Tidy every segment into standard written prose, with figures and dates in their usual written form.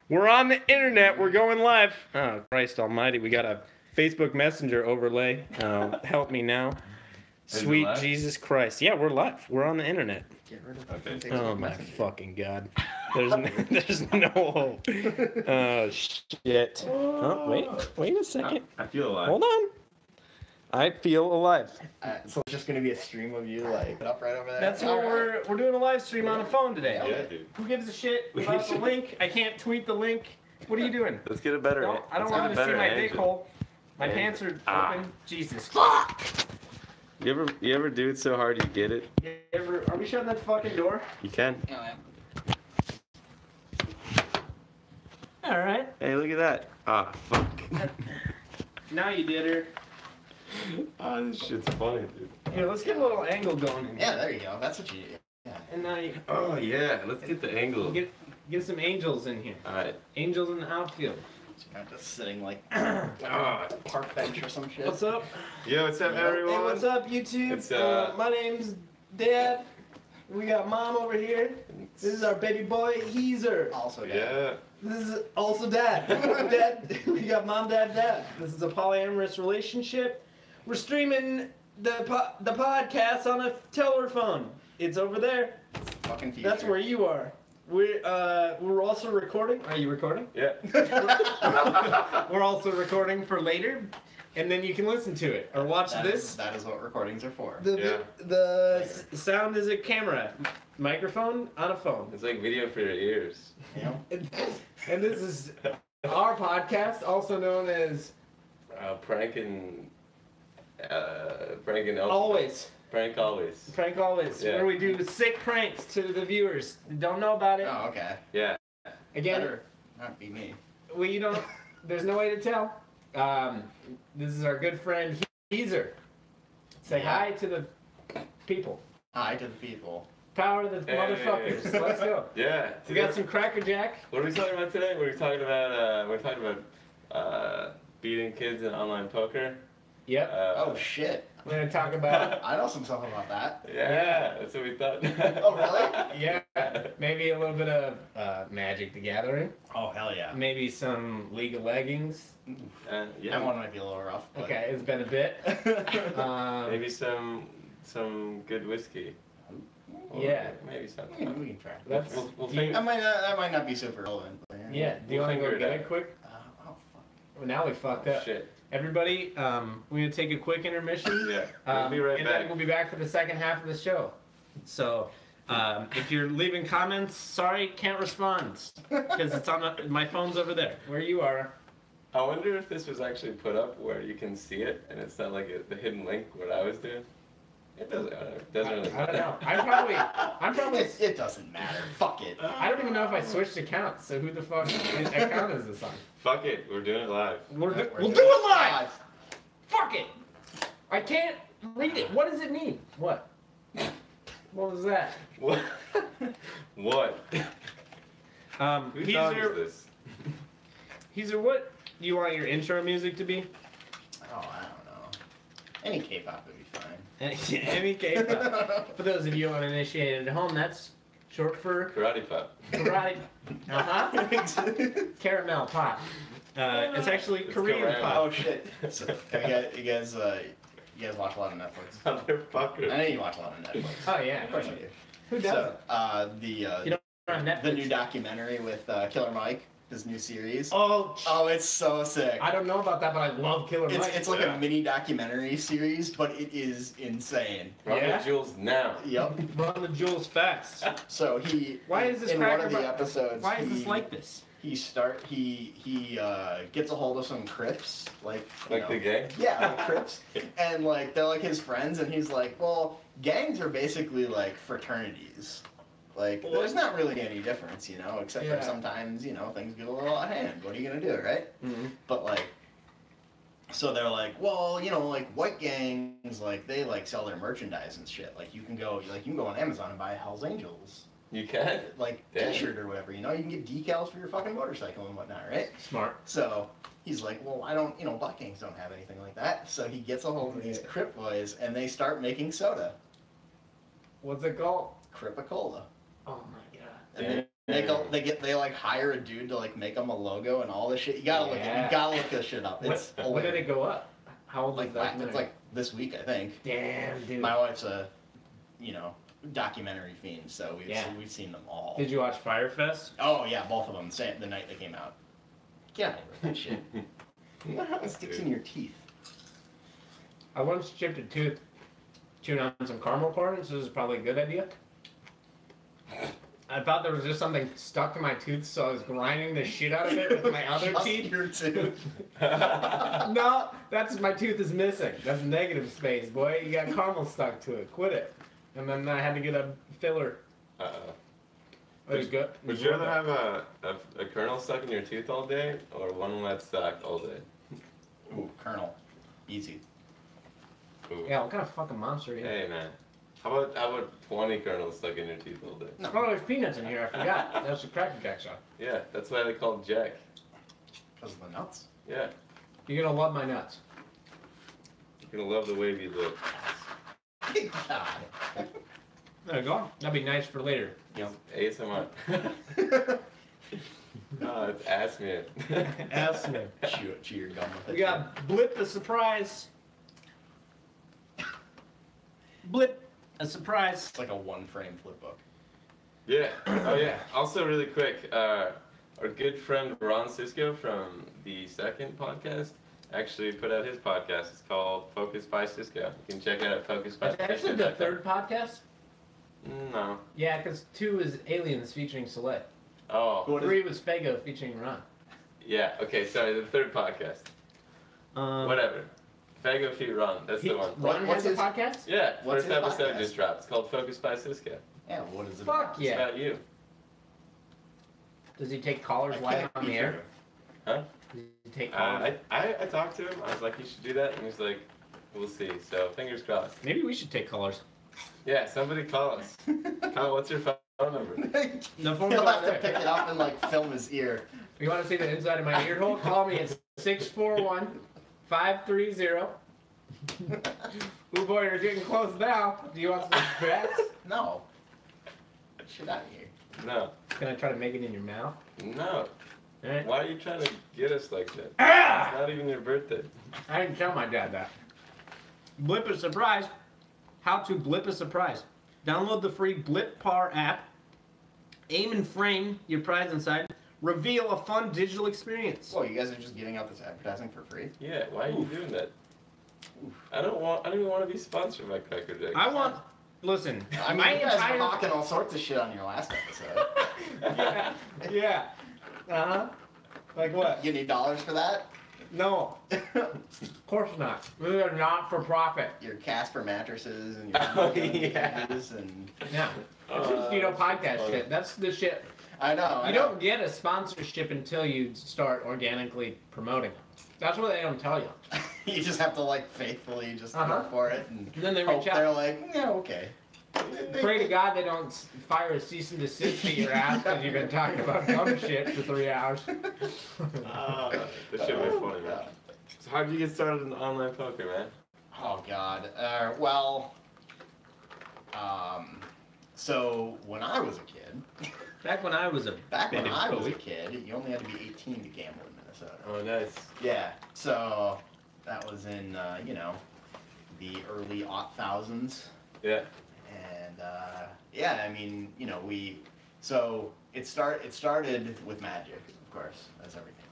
We're on the internet. We're going live. Oh, Christ almighty. We got a Facebook Messenger overlay. Help me now. Sweet Jesus Christ. Yeah, we're live. We're on the internet. Get rid of Okay. Oh, my fucking God. There's no hope. Oh, shit. Oh, wait a second. I feel alive. Hold on. I feel alive. So it's just gonna be a stream of you like up right over there. That's what we're doing a live stream on a phone today. Yeah, dude. Who gives a shit about the link? I can't tweet the link. What are you doing? Let's get a better. No, I don't want to see my dick hole. My pants are open. Jesus. You ever do it so hard you get it? Are we shutting that fucking door? You can. All right. Hey, look at that. Ah, fuck. Now you did her. Oh, this shit's funny, dude. Here, let's get a little angle going. Yeah, there you go. That's what you do. Yeah. And now you Oh yeah, let's get the angle. get some angels in here. All right. Angels in the outfield. So you're not just sitting like Ah. park bench or some shit. What's up? Yo, what's up, everyone? Hey, what's up, YouTube? It's, my name's Dad. We got Mom over here. This is our baby boy, Heaser. Also, Yeah. This is also Dad. Dad. We got Mom, Dad, Dad. This is a polyamorous relationship. We're streaming the podcast on a telephone. It's over there. fucking future. That's where you are. We're also recording. Are you recording? Yeah. We're also recording for later, and then you can listen to it or watch this. That is what recordings are for. The sound is a camera, microphone on a phone. It's like video for your ears. You know? And this is our podcast, also known as Pranking Always. Prank always. Prank Always, Yeah. where we do sick pranks to the viewers. Don't know about it. Oh, okay. Yeah. Again, Better not be me. we don't. There's no way to tell. This is our good friend Heaser. Say hi to the people. Hi to the people. Power to the motherfuckers. Hey. Let's go. Yeah. We got some Cracker Jack. What are we talking about today? We're talking about beating kids in online poker. Yep. Oh shit. We're gonna talk about. I know some stuff about that. Yeah, that's what we thought. Oh really? Yeah. Maybe a little bit of Magic the Gathering. Oh hell yeah. Maybe some League of Leggings. Yeah. That one might be a little rough. But... Okay, it's been a bit. Maybe some good whiskey. Yeah. Maybe something. We can try. That's, We'll think. That might not be super relevant. But yeah. Do you want to go figure it get out. it quick? Oh fuck. Well, now we fucked up. Shit. Everybody, we're gonna take a quick intermission. Yeah. We'll be right and back. then we'll be back for the second half of the show. So, if you're leaving comments, sorry, can't respond because it's on my phone's over there where you are. I wonder if this was actually put up where you can see it and it's not like the hidden link what I was doing. It doesn't. It doesn't really I don't know. I'm probably. It doesn't matter. Fuck it. I don't even know if I switched accounts. So who the fuck account is this on? Fuck it. We're doing it live. We'll do it live. Fuck it. I can't read it. What does it mean? What? What was that? What? What? Whose dog is this? Heaser, what do you want your intro music to be? Oh, I don't know. Any K-pop would be fine. Any K-pop. For those of you uninitiated at home, that's short for Karate pop. karate. Caramel pop. It's actually It's Korean Korean. pop. Oh shit. So, you guys watch a lot of Netflix. Motherfucker. I know you watch a lot of Netflix. Oh yeah, Of course you do. Who does? So, You don't on Netflix. the new documentary with Killer Mike, his new series. Oh, Oh, it's so sick. I don't know about that, but I love Killer Mike. It's like a mini documentary series, but it is insane. Run Yeah? the jewels now. Yep. Run the jewels fast. So he. Why is this in one cracker of the bu- episodes? Why is this like this? He gets a hold of some Crips, like you Like know, the gang? Yeah, like Crips, and like they're like his friends, and he's like, well, gangs are basically like fraternities. Like, there's not really any difference, you know, except Yeah. for sometimes, you know, things get a little out of hand. What are you gonna do, right? Mm-hmm. But like, so they're like, well, you know, like white gangs, like they like sell their merchandise and shit. Like you can go on Amazon and buy Hell's Angels, You can? like Damn. T-shirt or whatever. You know, you can get decals for your fucking motorcycle and whatnot, right? Smart. So he's like, well, I don't, you know, black gangs don't have anything like that. So he gets a hold of these Crip boys, and they start making soda. What's it called? Cripicola. Oh my god. And then They like hire a dude to like make them a logo and all this shit. You gotta look this shit up. It's when did it go up? How old is that? It's like this week, I think. Damn, dude. My wife's a, documentary fiend, so we've seen them all. Did you watch Firefest? Oh yeah, both of them. The night they came out. Get out of here with that shit. You know how it sticks in your teeth. I once chipped a tooth chewing on some caramel corn, so this is probably a good idea. I thought there was just something stuck to my tooth, so I was grinding the shit out of it with my other teeth. Your tooth. No, my tooth is missing. That's negative space, boy. You got caramel stuck to it. Quit it. And then I had to get a filler. It was good. Would you rather have a kernel stuck in your tooth all day, or one wet sock all day? Ooh, kernel. Easy. Ooh. Yeah, what kind of fucking monster are you? Hey, man. How about 20 kernels stuck in your teeth all day? No. Oh, there's peanuts in here. I forgot. That's the Cracker Jack sauce. Yeah, that's why they call it Jack. Because of the nuts? Yeah. You're gonna love my nuts. You're gonna love the wavy look. God. There you go. That'd be nice for later. ASMR. Oh, it's ass meat. Ass me. Chew your gum with it. We got Blip the Surprise. Blip a surprise. It's like a one-frame flip book. Yeah. Oh, yeah. Also, really quick, our good friend Ron Sisko from the second podcast actually put out his podcast. It's called Focus by Sisko. You can check it out at That's actually the focusbysisko.com. third podcast? No. Yeah, because 2 is Aliens featuring Soleil. Oh. 3 was Fago featuring Ron. Yeah. Okay. Sorry. The third podcast. Whatever. Fago feet Ron. That's the one. Ron has a podcast? Yeah. What's First his episode podcast? just dropped. It's called Focus by Sisko. Yeah, what is it Fuck about? yeah. It's about you. Does he take callers I while can't on be the air? true. Huh? Does he take callers? I talked to him. I was like, you should do that, and he's like, we'll see. So fingers crossed. Maybe we should take callers. Yeah. Somebody call us. Kyle, what's your phone number? The phone He'll number have to there. pick it up and like film his ear. You want to see the inside of my ear hole? Call me at 641-530. Ooh boy, you're getting close now. Do you want some bets? No. Shit out of here. No. Can I try to make it in your mouth? No. Alright. Why are you trying to get us like that? Ah! It's not even your birthday. I didn't tell my dad that. Blip a surprise. How to blip a surprise. Download the free Blip Par app. Aim and frame your prize inside. Reveal a fun digital experience. Whoa, you guys are just giving out this advertising for free? Yeah, why are you doing that? I don't even want to be sponsored by Cracker Jack. Listen, I mean, my you guys entire... were talking all sorts of shit on your last episode. yeah. Uh-huh. Like what? You need dollars for that? No. Of course not. We are not for profit. Your Casper mattresses and your yeah. and Yeah. It's just, podcast funny. shit. That's the shit. I know. You don't get a sponsorship until you start organically promoting them. That's what they don't tell you. You just have to like faithfully just go for it and then they hope reach out. they're like, yeah, okay. Pray to God they don't fire a cease and desist at your ass because you've been talking about dumb shit for 3 hours. This should be funny, man. So how did you get started in online poker, man? Oh God. So when I was a kid, Back when I was a kid, you only had to be 18 to gamble in Minnesota. Oh, nice. Yeah. So that was in the early thousands. Yeah. And I mean, it started with magic, of course, as everything,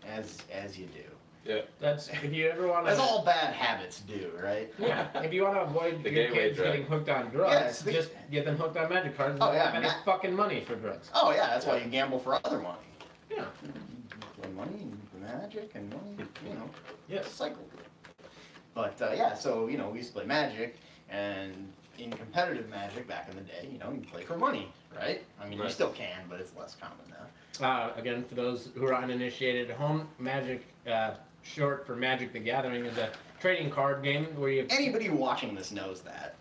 as you do. Yeah. That's if you ever want to. As all bad habits do, right? Yeah. If you want to avoid The your gateway kids drug. getting hooked on drugs, Yeah, just get them hooked on magic cards and Oh, don't yeah, have any fucking money for drugs. Oh yeah, that's why you gamble for other money. Yeah. Play money and magic and money, Yes. cycle. But so we used to play magic, and in competitive magic back in the day, you play for money, right? I mean, you Right. still can, but it's less common now. Again, for those who are uninitiated, home magic, short for Magic the Gathering, is a trading card game where you. Anybody watching this knows that.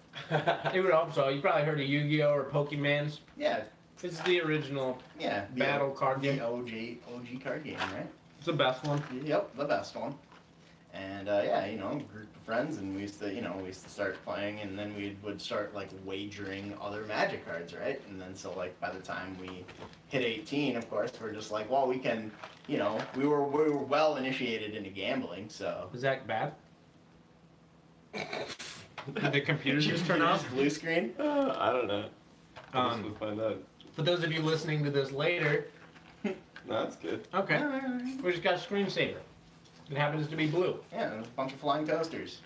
It would hope so. You probably heard of Yu-Gi-Oh or Pokemans. Yeah. It's the original Yeah. battle card game. The OG card game, right? It's the best one. Yep, the best one. And yeah, you know, group of friends, and we used to start playing, and then we would start like wagering other Magic cards, right? And then so like by the time we hit 18, of course, we're just like, well, we can, you know, we were well initiated into gambling, so. Was that bad? Did the computer just turn off? Blue screen? I don't know. We'll find out. For those of you listening to this later, No, that's good. okay, we just got a screensaver. It happens to be blue. Yeah, there's a bunch of flying toasters.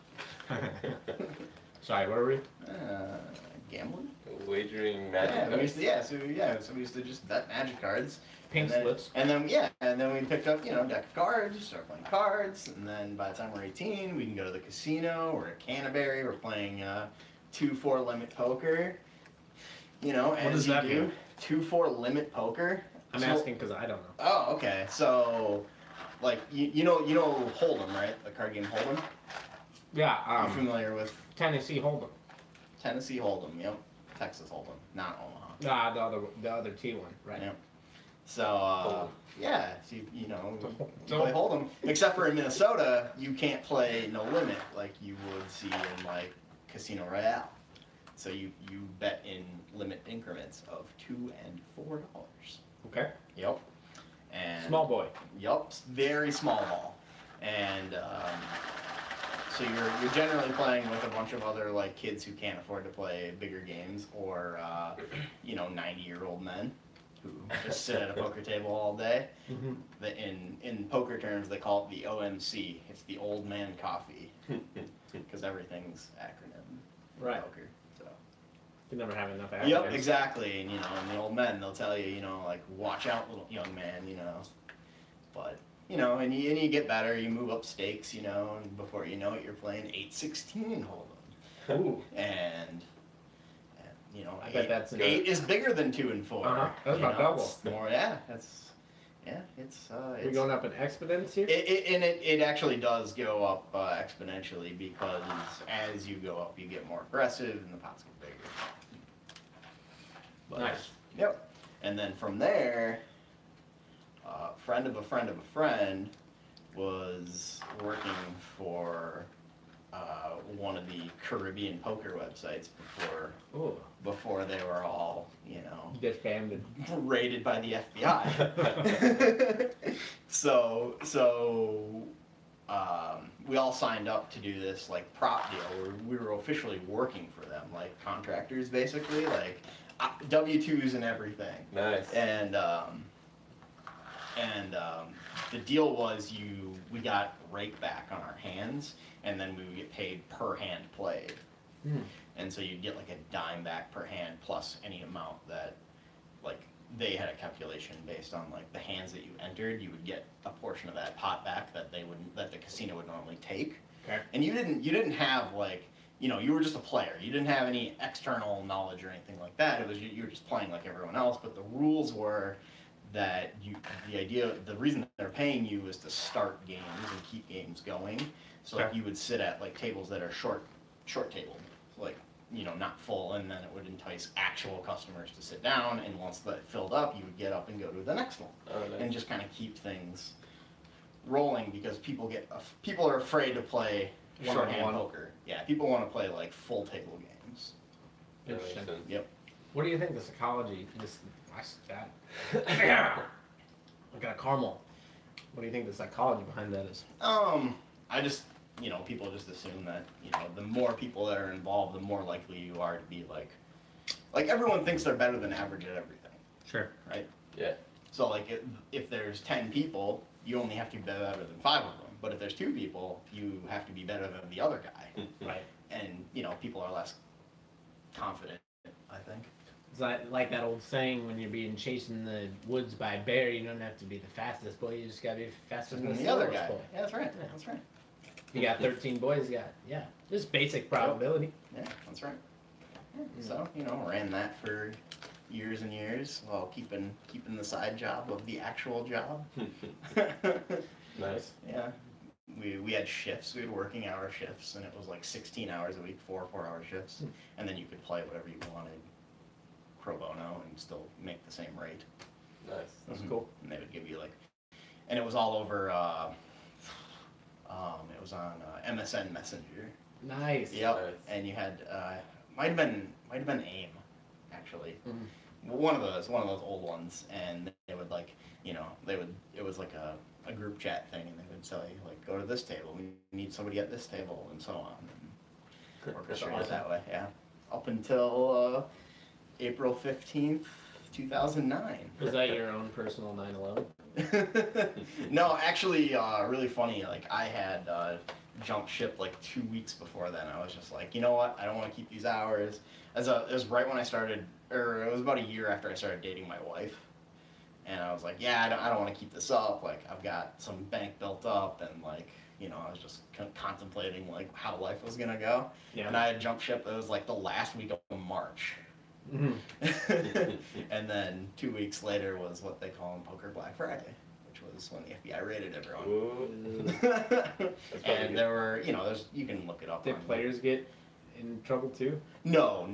Sorry, where were we? Gambling? Wagering Magic Yeah, cards. so we used to just bet Magic cards. Pink slips. And then we picked up, you know, a deck of cards, start playing cards, and then by the time we're 18, we can go to the casino, we're at Canterbury, we're playing 2-4 limit poker. You know, What as does you that do. mean? 2-4 limit poker. I'm asking because I don't know. Oh, okay. So, like, you know Hold'em, right? The card game Hold'em? Yeah, I'm familiar with Tennessee Hold'em. Tennessee Hold'em, yep. Texas Hold'em, not Omaha. Ah, the other T one, right? Yep. So, yeah, so you know, you So- play Hold'em. Except for in Minnesota, you can't play no limit like you would see in, like, Casino Royale. So you bet in limit increments of $2 and $4. Okay. Yep. And Small boy. Yep, very small ball. And so you're generally playing with a bunch of other like kids who can't afford to play bigger games, or you know, 90-year-old men who just sit at a poker table all day. In poker terms, they call it the OMC. It's the old man coffee, because everything's acronym in Right. poker. So. You never have enough Yep, acronyms. exactly. And you know, and the old men, they'll tell you, you know, like, watch out, little young man, you know. But you know, and you get better, you move up stakes, you know, and before you know it, you're playing 8-16 Hold'em. Ooh. And you know, I bet that's in eight is bigger than 2 and 4. Uh-huh. That's you about know, double. It's more, yeah, it's We're going up in exponents here? it actually does go up exponentially, because as you go up, you get more aggressive and the pots get bigger. But, Nice. Yep. And then from there, friend of a friend of a friend was working for one of the Caribbean poker websites before they were all, you know, Disbanded. raided by the FBI. so we all signed up to do this like prop deal where we were officially working for them, like contractors basically, like W-2s and everything. Nice. And the deal was we got rake back on our hands, and then we would get paid per hand played. And so you'd get like a dime back per hand plus any amount that, like, they had a calculation based on like the hands that you entered. You would get a portion of that pot back that the casino would normally take. Okay. And you didn't have, like, you know, you were just a player. You didn't have any external knowledge or anything like that. It was you were just playing like everyone else. But the rules were that the reason they're paying you is to start games and keep games going. So like, you would sit at like tables that are short tabled, like, you know, not full, and then it would entice actual customers to sit down. And once that filled up, you would get up and go to the next one, and just kind of keep things rolling, because people are afraid to play shorthand poker. Yeah, people want to play like full table games. Interesting. Yep. What do you think the psychology? I got a caramel. What do you think the psychology behind that is? I just, you know, people just assume that, you know, the more people that are involved, the more likely you are to be like everyone thinks they're better than average at everything. Sure. Right? Yeah. So like if there's 10 people, you only have to be better than 5 of them. But if there's 2 people, you have to be better than the other guy. Right. And, you know, people are less confident, I think. It's like that old saying, when you're being chased in the woods by a bear, you don't have to be the fastest boy, you just gotta be faster than the other guy. boy. Yeah, that's right. Yeah. That's right. You got 13 boys, just basic probability. Yeah, that's right. Yeah. So, you know, ran that for years and years while keeping the side job of the actual job. Nice. Yeah. We had shifts. We had working hour shifts, and it was like 16 hours a week, 4-hour shifts. And then you could play whatever you wanted pro bono and still make the same rate. Nice. That's cool. And they would give you like, and it was all over It was on MSN Messenger. Nice. Yep. Nice. And you had might have been AIM, actually. Mm-hmm. One of those old ones, and they would like, it was like a group chat thing, and they would say like, go to this table, we need somebody at this table, and so on. And orchestrate it that way, yeah. Up until April 15th, 2009. Was that your own personal 9/11? No, actually, really funny. Like I had jumped ship like 2 weeks before then. I was just like, you know what? I don't want to keep these hours. It was right when I started, or it was about a year after I started dating my wife. And I was like, yeah, I don't want to keep this up. Like I've got some bank built up, and like, I was just contemplating like how life was gonna go. Yeah. And I had jumped ship. It was like the last week of March. Mm-hmm. And then 2 weeks later was what they call Poker Black Friday, which was when the FBI raided everyone. Ooh. And there were, you can look it up. Did players get in trouble too? No.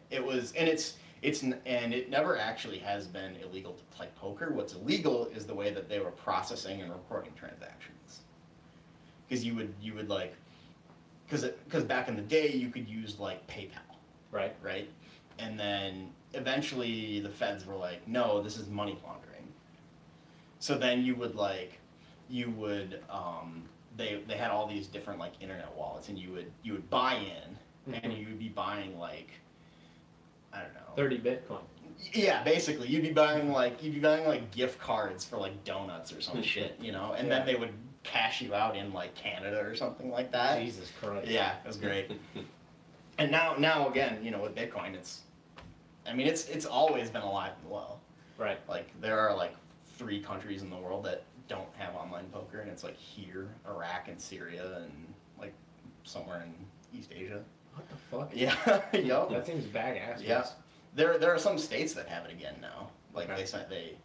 It was, and it never actually has been illegal to play poker. What's illegal is the way that they were processing and recording transactions. Because you would like, because back in the day you could use like PayPal. Right? And then eventually the feds were like, no, this is money laundering. So then they had all these different like internet wallets, and you would buy in, and you would be buying like, I don't know, 30 Bitcoin. Yeah, basically you'd be buying like gift cards for like donuts or some shit, and then they would cash you out in like Canada or something like that. Jesus Christ. Yeah, it was great. And now again, with Bitcoin, it's always been alive and well. Right. Like there are like 3 countries in the world that don't have online poker, and it's like here, Iraq, and Syria, and like somewhere in East Asia. What the fuck? Yeah, yep. That seems badass. Yeah. There are some states that have it again now. Like Okay. they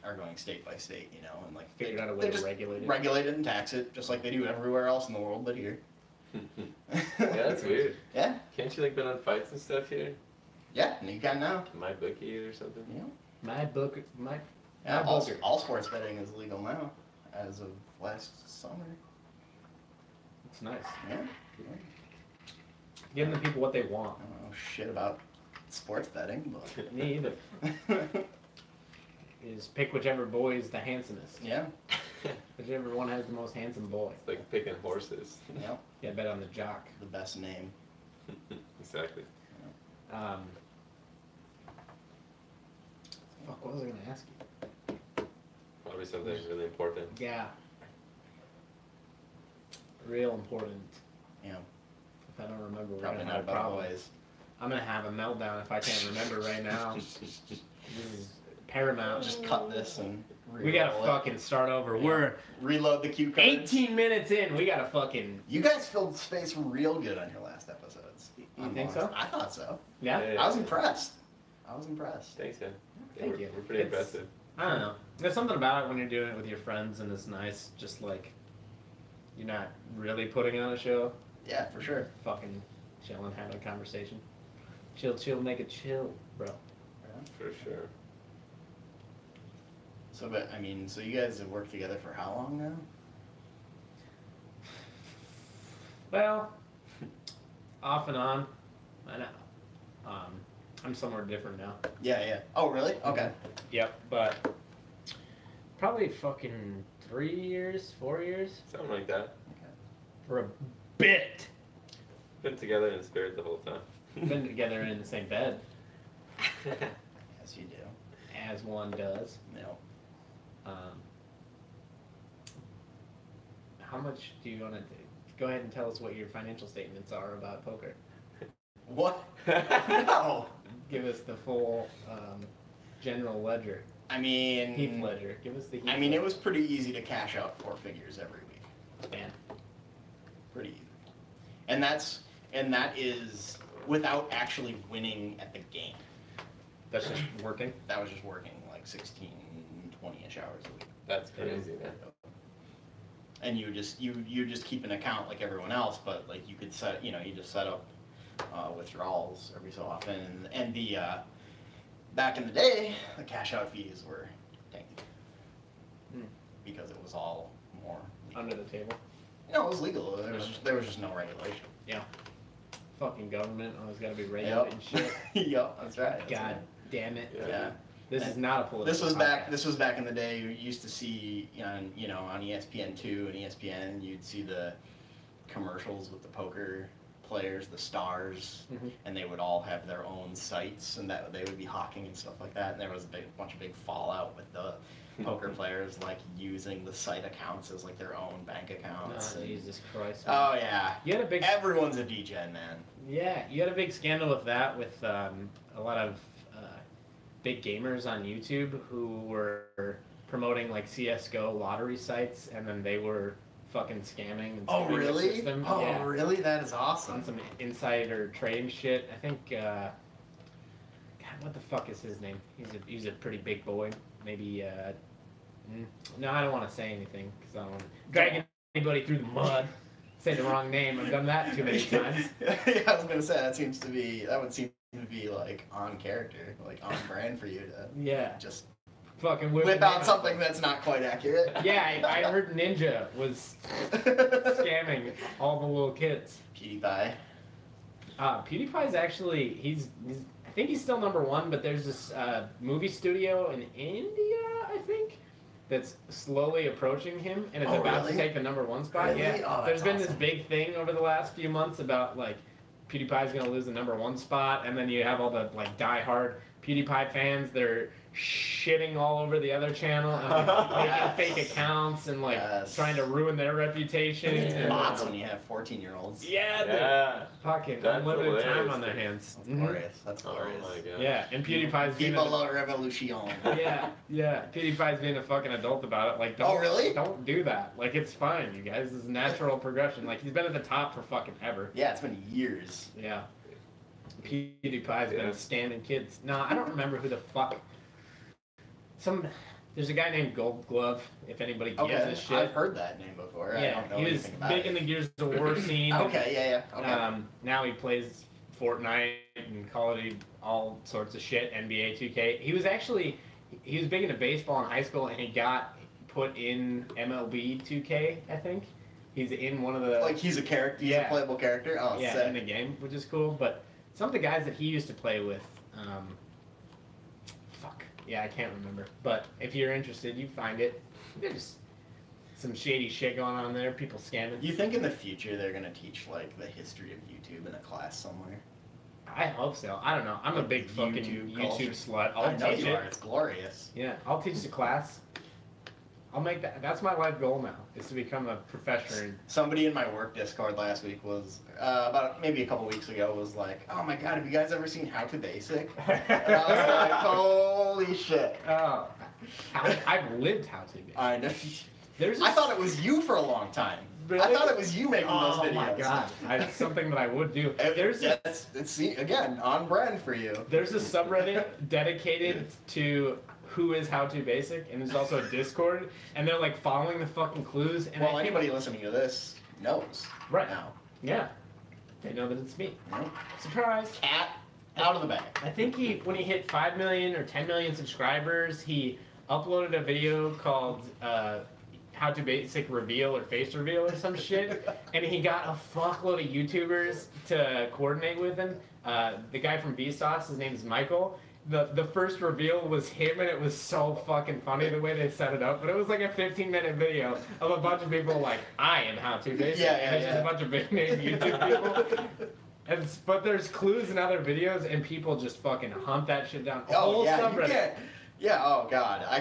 are going state by state, and like Figured out a way they to just regulate it. regulate it and tax it, just like they do everywhere else in the world but here. Yeah, that's weird. Yeah. Can't you like bet on fights and stuff here? Yeah, and you can now. My bookie or something? Yeah. Yeah, all sports betting is legal now, as of last summer. It's nice. Yeah. Giving the people what they want. I don't know shit about sports betting, but Me either. Is pick whichever boy is the handsomest. yeah. Whichever one has the most handsome boy. It's like picking horses. Yeah. Yeah, bet on the jock. The best name. Exactly. Fuck, what was I gonna ask you? Probably something really important. Yeah. Real important. Yeah. If I don't remember, we're Probably gonna not have a about problem. boys. I'm gonna have a meltdown if I can't remember right now. This is paramount. Just cut this and We gotta re-roll it. fucking start over. Yeah. We're Reload the cue cards. 18 minutes in. We gotta fucking. You guys filled space real good on your last episodes. You think so? I thought so. Yeah. I was impressed. Thanks, man. Thank we're, you. We're pretty It's- impressive. I don't know. There's something about it when you're doing it with your friends and it's nice. Just like you're not really putting on a show. Yeah, for sure. Fucking chilling, having a conversation. Chill, make it chill, bro. For sure. So, so you guys have worked together for how long now? Well, off and on. I know. I'm somewhere different now. Yeah. Oh, really? Okay. Yep, but probably fucking 3 years, 4 years Something like that. for a bit. Been together in spirit the whole time. Been together in the same bed, Yes, you do. as one does. No. How much do you want to go ahead and tell us what your financial statements are about poker? What? No. Give us the full general ledger. Heath ledger. Give us the Heath ledger. It was pretty easy to cash out 4 figures every week. Man. Pretty easy. And that is without actually winning at the game. That's just working. That was just working like 16, 20-ish hours a week. That's crazy, man. And you just keep an account like everyone else, but like you could set, you just set up withdrawals every so often. And the back in the day, the cash out fees were tanky because it was all more under the table. No, it was legal. There was just no regulation. Yeah. Fucking government always got to be regulating shit. Yep, that's right. God damn it. Yeah. This is not a political. This was back in the day. You used to see on ESPN2 and ESPN, you'd see the commercials with the poker players, the stars, and they would all have their own sites, and that they would be hawking and stuff like that. And there was a bunch of big fallout with the poker players like using the site accounts as like their own bank accounts. Oh, Jesus Christ. Man. Oh yeah. You had a big. Everyone's a degen, man. Yeah, you had a big scandal with that with a lot of big gamers on YouTube who were promoting like CS:GO lottery sites, and then they were fucking scamming and Oh scamming really? the system. Oh yeah. really? That is awesome. On some insider trading shit. I think. God, what the fuck is his name? He's a pretty big boy. Maybe. No, I don't want to say anything because I don't want to drag anybody through the mud. Say the wrong name. I've done that too many times. Yeah, I was gonna say that would seem to be like on character, like on brand for you to just fucking whip out something that's not quite accurate. Yeah, I heard Ninja was scamming all the little kids. PewDiePie. PewDiePie's actually I think he's still #1, but there's this movie studio in India, I think, that's slowly approaching him, and it's about to take the #1 spot. Really? Yeah, Oh, there's been awesome. this big thing over the last few months about like PewDiePie's gonna lose the #1 spot, and then you have all the like diehard PewDiePie fans. They're shitting all over the other channel and like, making fake accounts and like trying to ruin their reputation. It's bots when you have 14-year-olds. Yeah, fucking That's unlimited time hilarious. on their hands. That's glorious. That's glorious. Oh my god. Yeah, and PewDiePie's being Viva la revolution. yeah, PewDiePie's being a fucking adult about it. Like, don't, Oh, really? Don't do that. Like, it's fine, you guys. This is natural progression. Like, he's been at the top for fucking ever. Yeah, it's been years. Yeah. PewDiePie's been scamming kids. No, I don't remember who the fuck. There's a guy named Gold Glove, if anybody gives a shit. I've heard that name before. Yeah, I don't know he was anything about big it. in the Gears of War scene. Okay. Now he plays Fortnite and Call of Duty, all sorts of shit, NBA 2K. He was big into baseball in high school, and he got put in MLB 2K, I think. He's in one of the... Like, he's a character? He's a playable character? Oh, yeah, sick. in the game, which is cool. But some of the guys that he used to play with... Yeah, I can't remember. But if you're interested, you find it. There's some shady shit going on there. People scamming. You think in the future they're going to teach, like, the history of YouTube in a class somewhere? I hope so. I don't know. I'm a big fucking YouTube slut. I know you are. It's glorious. Yeah, I'll teach the class. I'll make that. That's my life goal now, is to become a professor. Somebody in my work Discord last week was, about maybe a couple weeks ago, was like, "Oh my god, have you guys ever seen How to Basic?" And I was like, "Holy shit!" Oh, I've lived How to Basic. I know. I thought it was you for a long time. Really? I thought it was you making those videos. Oh my god, it's something that I would do. It's again on brand for you. There's a subreddit dedicated to who is How to Basic, and there's also a Discord, and they're like following the fucking clues. And well, anybody listening to this knows right now. Yeah, they know that it's me. Nope. Surprise! Cat out of the bag. I think when he hit 5 million or 10 million subscribers, he uploaded a video called How to Basic Reveal or Face Reveal or some shit, and he got a fuckload of YouTubers to coordinate with him. The guy from Vsauce, his name is Michael. The first reveal was him, and it was so fucking funny the way they set it up. But it was like a 15-minute video of a bunch of people like, I am How to Basic. And it's just a bunch of big name YouTube people. But there's clues in other videos, and people just fucking hunt that shit down. Oh yeah, you can't. Yeah. Oh god. I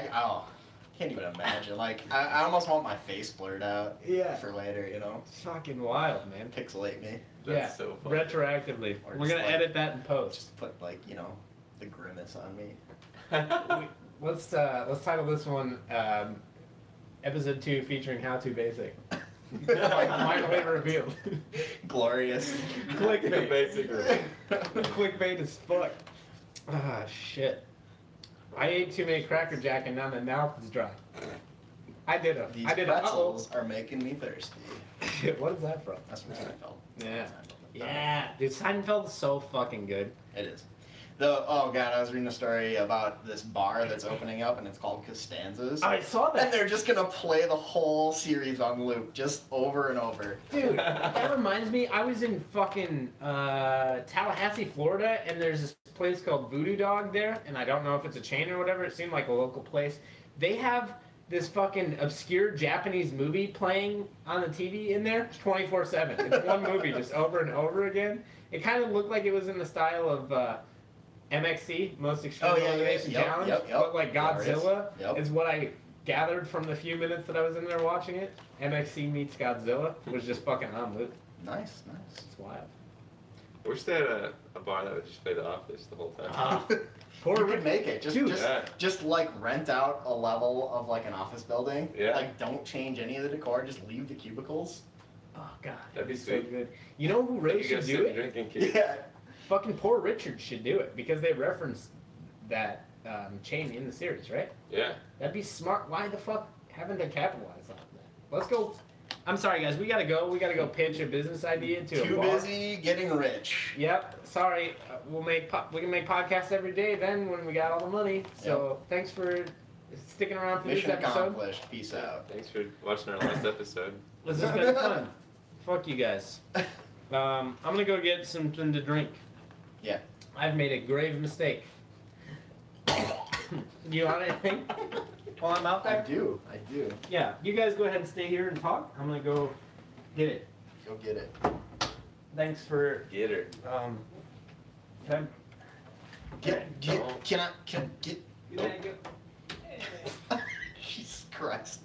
can't even imagine. Like I almost want my face blurred out. Yeah. For later, you know. It's fuking wild, man. Pixelate me. That's so funny. Retroactively. Or We're just gonna like- edit that in post. Just put like the grimace on me. Let's title this one episode 2 featuring How to Basic. Finally revealed. Glorious. Clickbait. Basically. Clickbait as fuck. Ah, shit. I ate too many Cracker Jack and now my mouth is dry. These pretzels are making me thirsty. What is that from? That's from Seinfeld. Yeah. Yeah. Dude, Seinfeld's so fucking good. It is. Oh god, I was reading a story about this bar that's opening up, and it's called Costanza's. I saw that. And they're just gonna play the whole series on loop, just over and over. Dude, that reminds me, I was in fucking Tallahassee, Florida, and there's this place called Voodoo Dog there, and I don't know if it's a chain or whatever, it seemed like a local place. They have this fucking obscure Japanese movie playing on the TV in there 24/7. It's one movie just over and over again. It kind of looked like it was in the style of MXC, Most Extreme Elimination Challenge, but like Godzilla is what I gathered from the few minutes that I was in there watching it. MXC meets Godzilla was just fucking on loop. Nice. It's wild. I wish they had a bar that would just play The Office the whole time. You could make it. Dude. Just like rent out a level of like an office building. Yeah. Like don't change any of the decor. Just leave the cubicles. Oh god, That'd be so sweet. good. You know who really You should guys do sitting it? drinking kids. Yeah. Fucking Poor Richard should do it because they referenced that chain in the series, right? Yeah. That'd be smart. Why the fuck haven't they capitalized on that? Let's go. I'm sorry, guys. We gotta go. We gotta go pitch a business idea to Too a bar. busy getting rich. Yep. Sorry. We can make podcasts every day then when we got all the money. So thanks for sticking around for Mission this episode. accomplished. Peace out. Thanks for watching our last episode. This has been fun. Fuck you guys. I'm gonna go get something to drink. Yeah. I've made a grave mistake. You want anything while I'm out I there? do. Yeah. You guys go ahead and stay here and talk. I'm gonna go get it. Go get it. Thanks for Get her. Can Can I get? I go? Jesus Christ.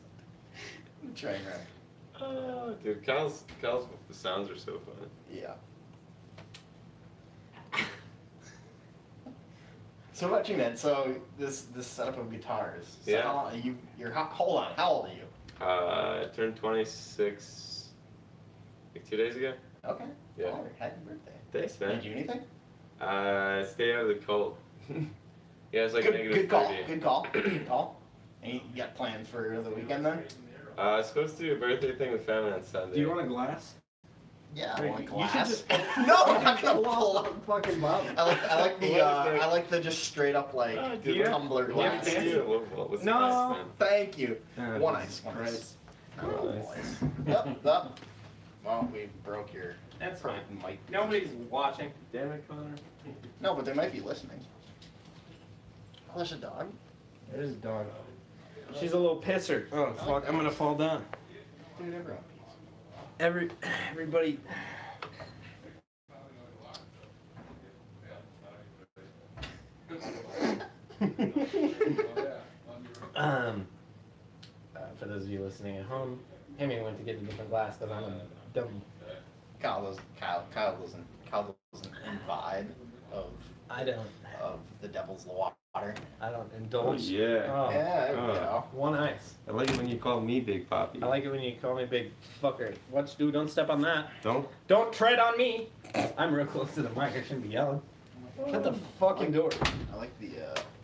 I'm trying right. Oh, dude, Kyle's the sounds are so fun. Yeah. So what you meant? So this setup of guitars. So Yeah. Hold on. How old are you? I turned 26 like 2 days ago. Okay. Yeah. Oh, happy birthday. Thanks, Did man. you do anything? Stay out of the cult. Yeah, it's like good, negative good call. 30. Good call. Good call. And you got plans for the weekend then? I was supposed to do a birthday thing with family on Sunday. Do you want a glass? Yeah, I Wait, want a you glass. should just- No, I'm not gonna pull up. Fucking bottle. I like the just straight up like Oh, do you? tumbler Yeah, glass. fancy. Yeah, what's No. the best, man? Thank you. Oh, One Jesus ice. One Christ. ice. Oh, boys. Yep. Well, we broke your That's fine. mic. Nobody's watching. Damn it, Connor. No, but they might be listening. Oh, there's a dog. There's a dog. She's a little pisser. Oh fuck! I'm gonna fall down. Dude, everyone. Everybody. For those of you listening at home, Heming went to get a different glass because I'm a dummy. Kyle doesn't imbibe of the devil's water. I don't indulge. Yeah. Oh, Yeah, there we go. one ice. I like it when you call me Big Poppy. I like it when you call me big fucker. What you do? Don't step on that. Don't. Tread on me. I'm real close to the mic. I shouldn't be yelling. Shut the fucking door. I like the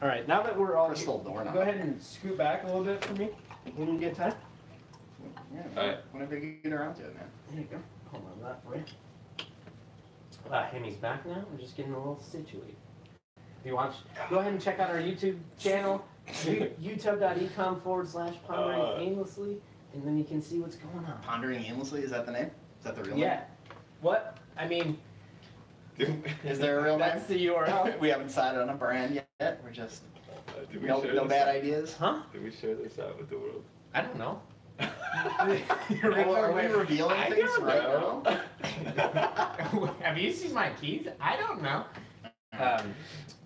All right, now that we're all crystal doorknob. go ahead and scoot back a little bit for me when you get time. Yeah, Alright. whenever you get around to it, man. There you go. Hold on that for you. Hemi's back now. We're just getting a little situated. If you watch, go ahead and check out our YouTube channel, youtube.com/pondering aimlessly, and then you can see what's going on. Pondering aimlessly, is that the name? Is that the real Yeah. What? I mean, name? Is there a real name? that's the URL. We haven't decided on a brand yet. We're just Did we no share bad this? ideas. Huh? Did we share this out with the world? I don't know. Are we revealing I things don't right know. now? Have you seen my keys? I don't know.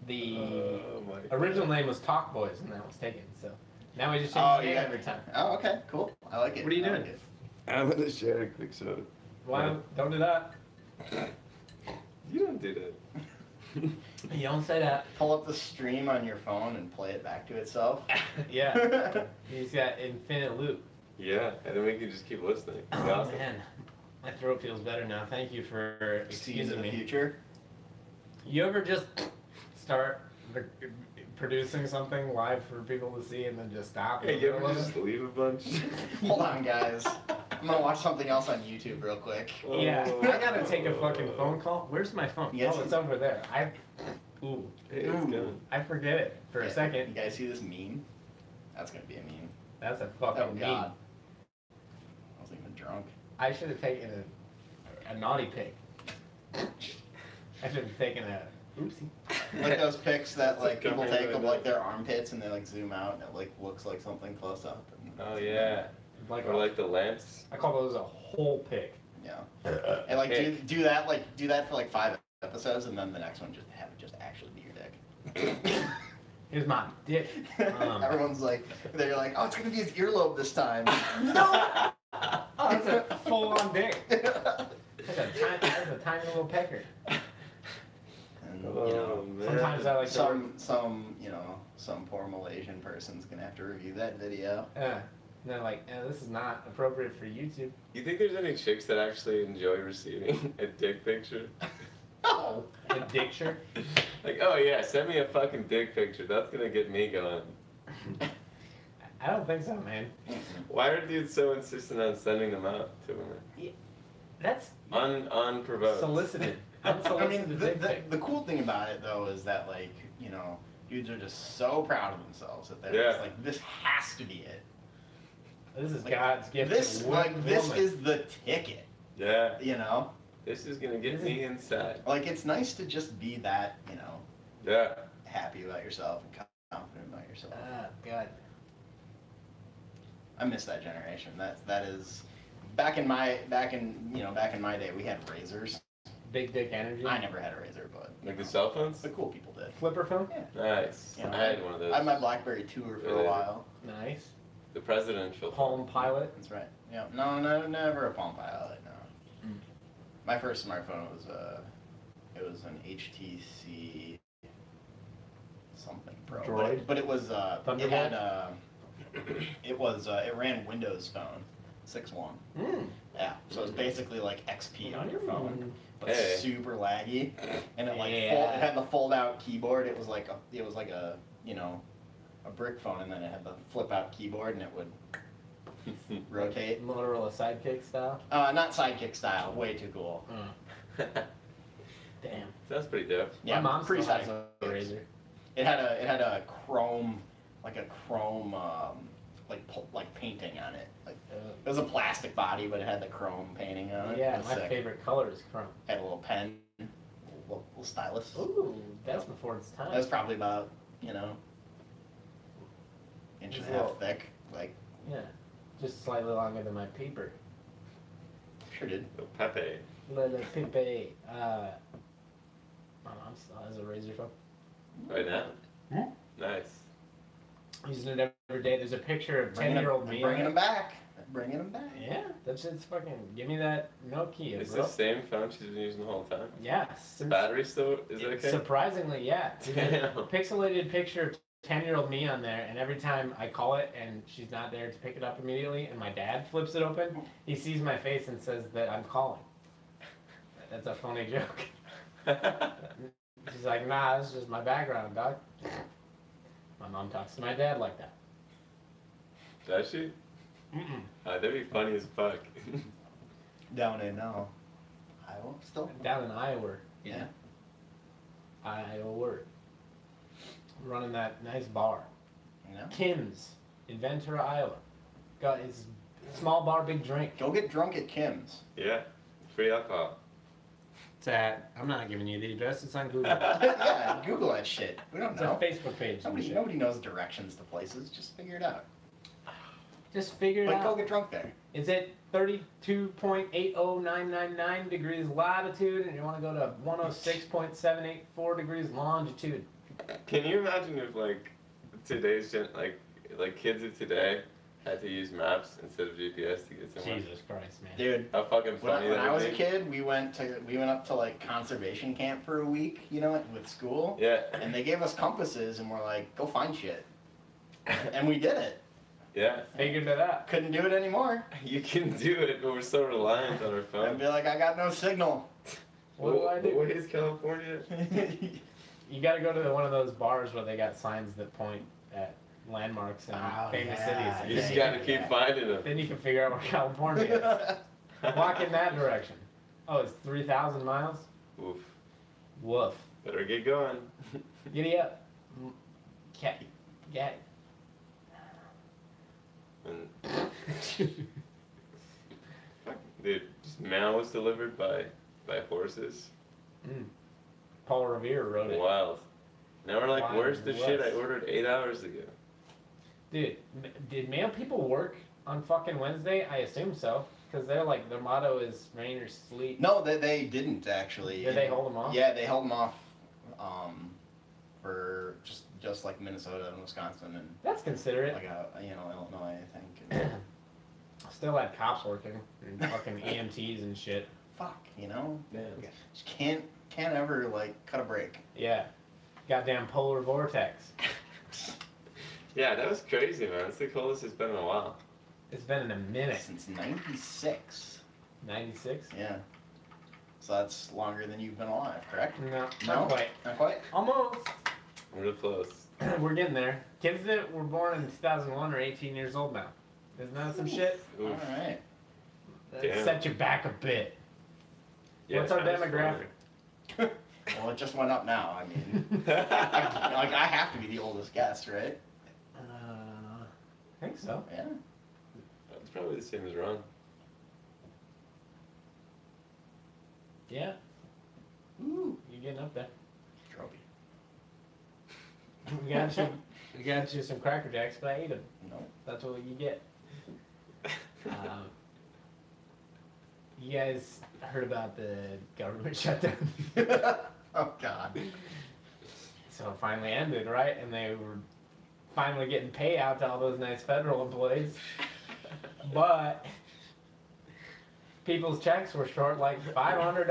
The Oh my original name was Talk Boys, and that was taken. So now we just change the name every time. Oh, okay, cool. I like it. What are you I doing? like it. I'm gonna share a quick soda. Why? Don't do that. You don't do that. You don't say that. Pull up the stream on your phone and play it back to itself. Yeah. He's got infinite loop. Yeah, and then we can just keep listening. It's Oh awesome. man, my throat feels better now. Thank you for See you in excusing the me. future. You ever just start producing something live for people to see and then just stop? in Hey, the you middle ever of just it? leave a bunch? Hold on, guys. I'm gonna watch something else on YouTube real quick. Yeah, Oh. I gotta take a fucking phone call. Where's my phone? Yes. Oh, it's over there. Ooh. It's good. I forget it for a second. You guys see this meme? That's gonna be a meme. That's a fucking Oh meme. God. I wasn't even drunk. I should have taken a naughty pic. I should have taken a oopsie. Like those pics that like That's people a take good of like their armpits and they like zoom out and it like looks like something close up. And Oh yeah. Or like the lamps. I call those a whole pic. Yeah. And like do that for like 5 episodes and then the next one just have it just actually be your dick. Here's my dick. Everyone's like, they're like, oh, it's gonna be his earlobe this time. No! Oh, that's a full-on dick. That's a tiny little pecker. And, Oh, man. Sometimes I like some poor Malaysian person's gonna have to review that video. and they're like, this is not appropriate for YouTube. You think there's any chicks that actually enjoy receiving a dick picture? No. A dicture? Like, oh yeah, send me a fucking dick picture. That's gonna get me going. I don't think so, man. Why are dudes so insistent on sending them out to women? That's Unprovoked. solicited. I Unsolicited mean, dick pic. the cool thing about it though is that like dudes are just so proud of themselves that they're Yeah. just like, this has to be it. This is Like, God's gift This to this woman. is the ticket. Yeah. You know, This is gonna get me inside. like it's nice to just be that Yeah. happy about yourself and confident about yourself. God. I miss that generation. That is back in my day we had razors. Big dick energy. I never had a razor, but Like the cell phones? the cool people did. Flipper phone? Yeah. Nice. You know, I had one of those. I had my BlackBerry tour for a Really? while. Nice. The presidential. Palm Pilot. That's right. Yeah. No, never a Palm Pilot. No. My first smartphone was it was an HTC something Pro. Droid? But it was it Thunderbolt? had it ran Windows Phone 6.1. Yeah. So it's basically like XP on your phone, but Hey. super laggy, and it like Yeah. it had the fold out keyboard. It was like a a brick phone, and then it had the flip out keyboard, and it would rotate. Motorola Sidekick style. Not Sidekick style. Way too cool. Damn. That's pretty dope. Yeah, My mom pretty still has Sidekick. a razor. It had a chrome like painting on it. Like it was a plastic body, but it had the chrome painting on it. Yeah, It was my sick. favorite color is chrome. Had a little pen, little stylus. Ooh, that's before its time. That was probably about inch Just and a a half little- thick. Like Yeah, just slightly longer than my peeper. sure did. Little Pepe. Little Pepe. My mom still has a razor phone. Right now? Hmm? Nice. Using it every day. There's a picture of Bringing 10-year-old me. Bringing on them it. back. Bringing them back. Yeah, that's it's fucking. Give me that Nokia, Is bro. the same phone she's been using the whole time? Yeah. The since- battery still is it okay? Surprisingly, yeah. There's a Damn. pixelated picture of 10-year-old me on there, and every time I call it and she's not there to pick it up immediately, and my dad flips it open, he sees my face and says that I'm calling. That's a funny joke. She's like, nah, this is just my background, dog. My mom talks to my dad like that. Does she? Mm-mm. That'd be funny as fuck. Down in Iowa still. Down in Iowa. Yeah. Iowa. Running that nice bar. You know? Kim's in Ventura, Iowa. Got it's small bar, big drink. Go get drunk at Kim's. Yeah. Free alcohol. It's at, I'm not giving you the address, it's on Google. Yeah, Google that shit. We don't It's a know. Facebook page. and shit. Nobody knows directions to places. Just figure it out. Just figure it But go out. get drunk there. It's at 32.80999 degrees latitude, and you want to go to 106.784 degrees longitude. Can you imagine if today's kids of today had to use maps instead of GPS to get somewhere? Jesus Christ, man. Dude, How fucking funny when that I was would a be. kid, we went up to like conservation camp for a week, with school. Yeah. And they gave us compasses and we're like, go find shit. And we did it. Yeah. Figured it out. Couldn't do it anymore. You can do it, but we're so reliant on our I'd phone. be like, I got no signal. What do I do? What is California? You got to go to one of those bars where they got signs that point at landmarks and Oh, famous yeah, cities. You just yeah, gotta keep yeah. finding them. Then you can figure out where California is. Walk in that direction. Oh, it's 3,000 miles? Oof. Woof. Better get going. Giddy up. Cat. Gat. And dude, just mail was delivered by horses. Paul Revere wrote it. Wild. Now we're like, Wild where's the shit I West. ordered 8 hours ago? Dude, did mail people work on fucking Wednesday? I assume so. Because they're like, their motto is rain or sleet. No, they didn't actually. Did they hold them off? Yeah, they held them off for just like Minnesota and Wisconsin and That's considerate. like Illinois, I think. And Still had cops working and fucking EMTs and shit. fuck, you know, Man. just can't ever like cut a break. Yeah. Goddamn polar vortex. Yeah, that was crazy, man. It's the coldest it's been in a while. It's been in a minute. Since '96. 96? Yeah. So that's longer than you've been alive, correct? No, No? not quite. Not quite. Almost. Real close. We're getting there. Kids that were born in 2001 are 18 years old now. Isn't that some shit? All Oof. right. Damn. Set you back a bit. Yeah, What's our sounds demographic? Well, it just went up now. I mean, I have to be the oldest guest, right? I think so. Yeah. It's probably the same as Ron. Yeah, Ooh. you're getting up there. Trophy. We got you some Cracker Jacks, but I ate them. No. That's what you get. You guys heard about the government shutdown? Oh God. So it finally ended, right? And they were finally getting payout to all those nice federal employees. But people's checks were short like $500.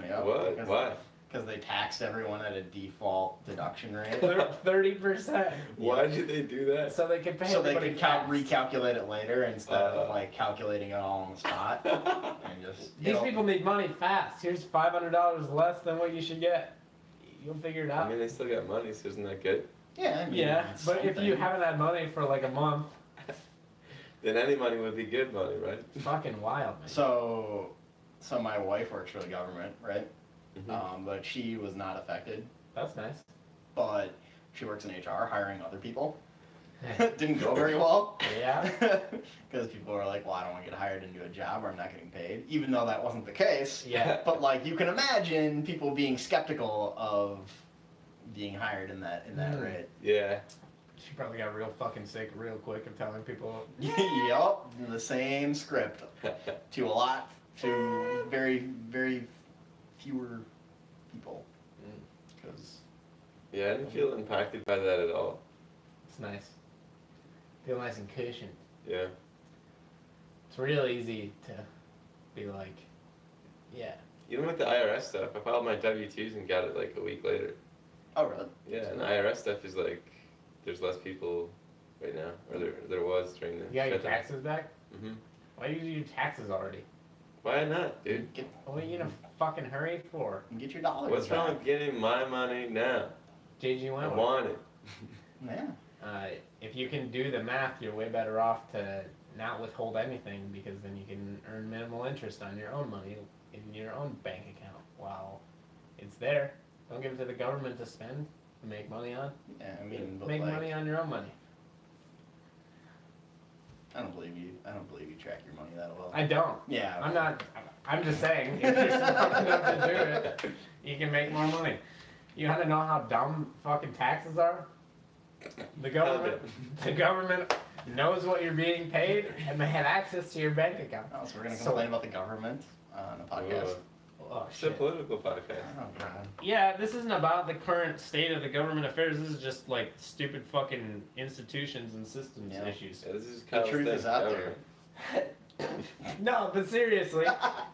Yeah, What? because- Why? Because they taxed everyone at a default deduction rate. 30%. Why did they do that? So they could pay So they everybody could fast. recalculate it later instead of like calculating it all on the spot. And just These people need money fast. Here's $500 less than what you should get. You'll figure it I out. mean, they still got money, so isn't that good? Yeah, I mean, Yeah, it's but if you something. haven't had money for like a month, Then any money would be good money, right? fucking wild, man. So my wife works for the government, right? Mhm. But she was not affected. That's nice. But she works in HR, hiring other people. Didn't go very well. Yeah. Because people were like, well, I don't want to get hired into a job where I'm not getting paid, even though that wasn't the case. Yeah. But like, you can imagine people being skeptical of being hired in that rate. Yeah. She probably got real fucking sick real quick of telling people. Yup, the same script to very, very fewer people. Because Yeah, I didn't feel impacted by that at all. It's nice. Feel nice and cushioned. Yeah. It's real easy to be like, yeah. Even with the IRS stuff, I filed my W-2s and got it like a week later. oh really? Yeah, and the IRS stuff is like, there's less people right now, or there was during the You got your shutdown. taxes back? Mhm. Why do you do your taxes already? Why not, dude? What are you in a fucking hurry for? Get your dollars What's back. wrong with getting my money now? JG I Wentworth. want it. Yeah. If you can do the math, you're way better off to not withhold anything because then you can earn minimal interest on your own money in your own bank account while it's there. Don't give it to the government to spend, to make money on. Yeah, I mean, but Make like, money on your own money. I don't believe you. I don't believe you track your money that well. I don't. Yeah. I'm not. I'm just saying, if you're smart enough to do it, you can make more money. You want to know how dumb fucking taxes are? The government knows what you're being paid, and they have access to your bank account. Oh, so we're gonna So- complain about the government on a podcast. Whoa. Oh It's a shit. political podcast. Oh god. Yeah, this isn't about the current state of the government affairs. This is just like stupid fucking institutions and systems Yeah. issues. Yeah, this is The Kyle's truth thing, is out government. No, but seriously,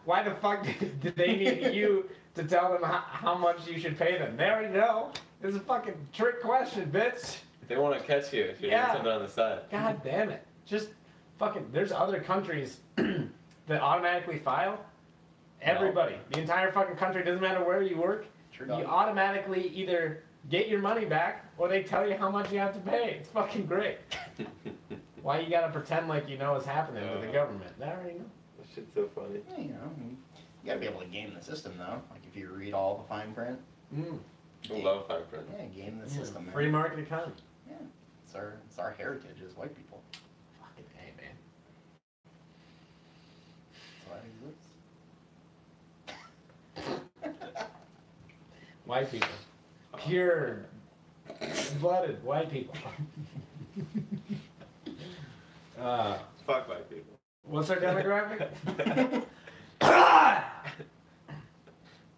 why the fuck did they need you to tell them how much you should pay them? They already know. This is a fucking trick question, bitch. They want to catch you if you're Yeah. doing something on the side. God damn it. Just fucking, there's other countries that automatically file. Everybody. The entire fucking country, doesn't matter where you work. Sure You does. automatically either get your money back or they tell you how much you have to pay. It's fucking great. Why you gotta pretend like you know what's happening with the government? They already know. That shit's so funny. Yeah, you know, I mean, you gotta be able to game the system though. Like if you read all the fine print. Mm. I love fine print. Yeah, game the system, man. Free market economy. Yeah, it's our heritage as white people. Fucking A, man. That's why it exists. White people. Pure blooded white people. Fuck white people. What's our demographic?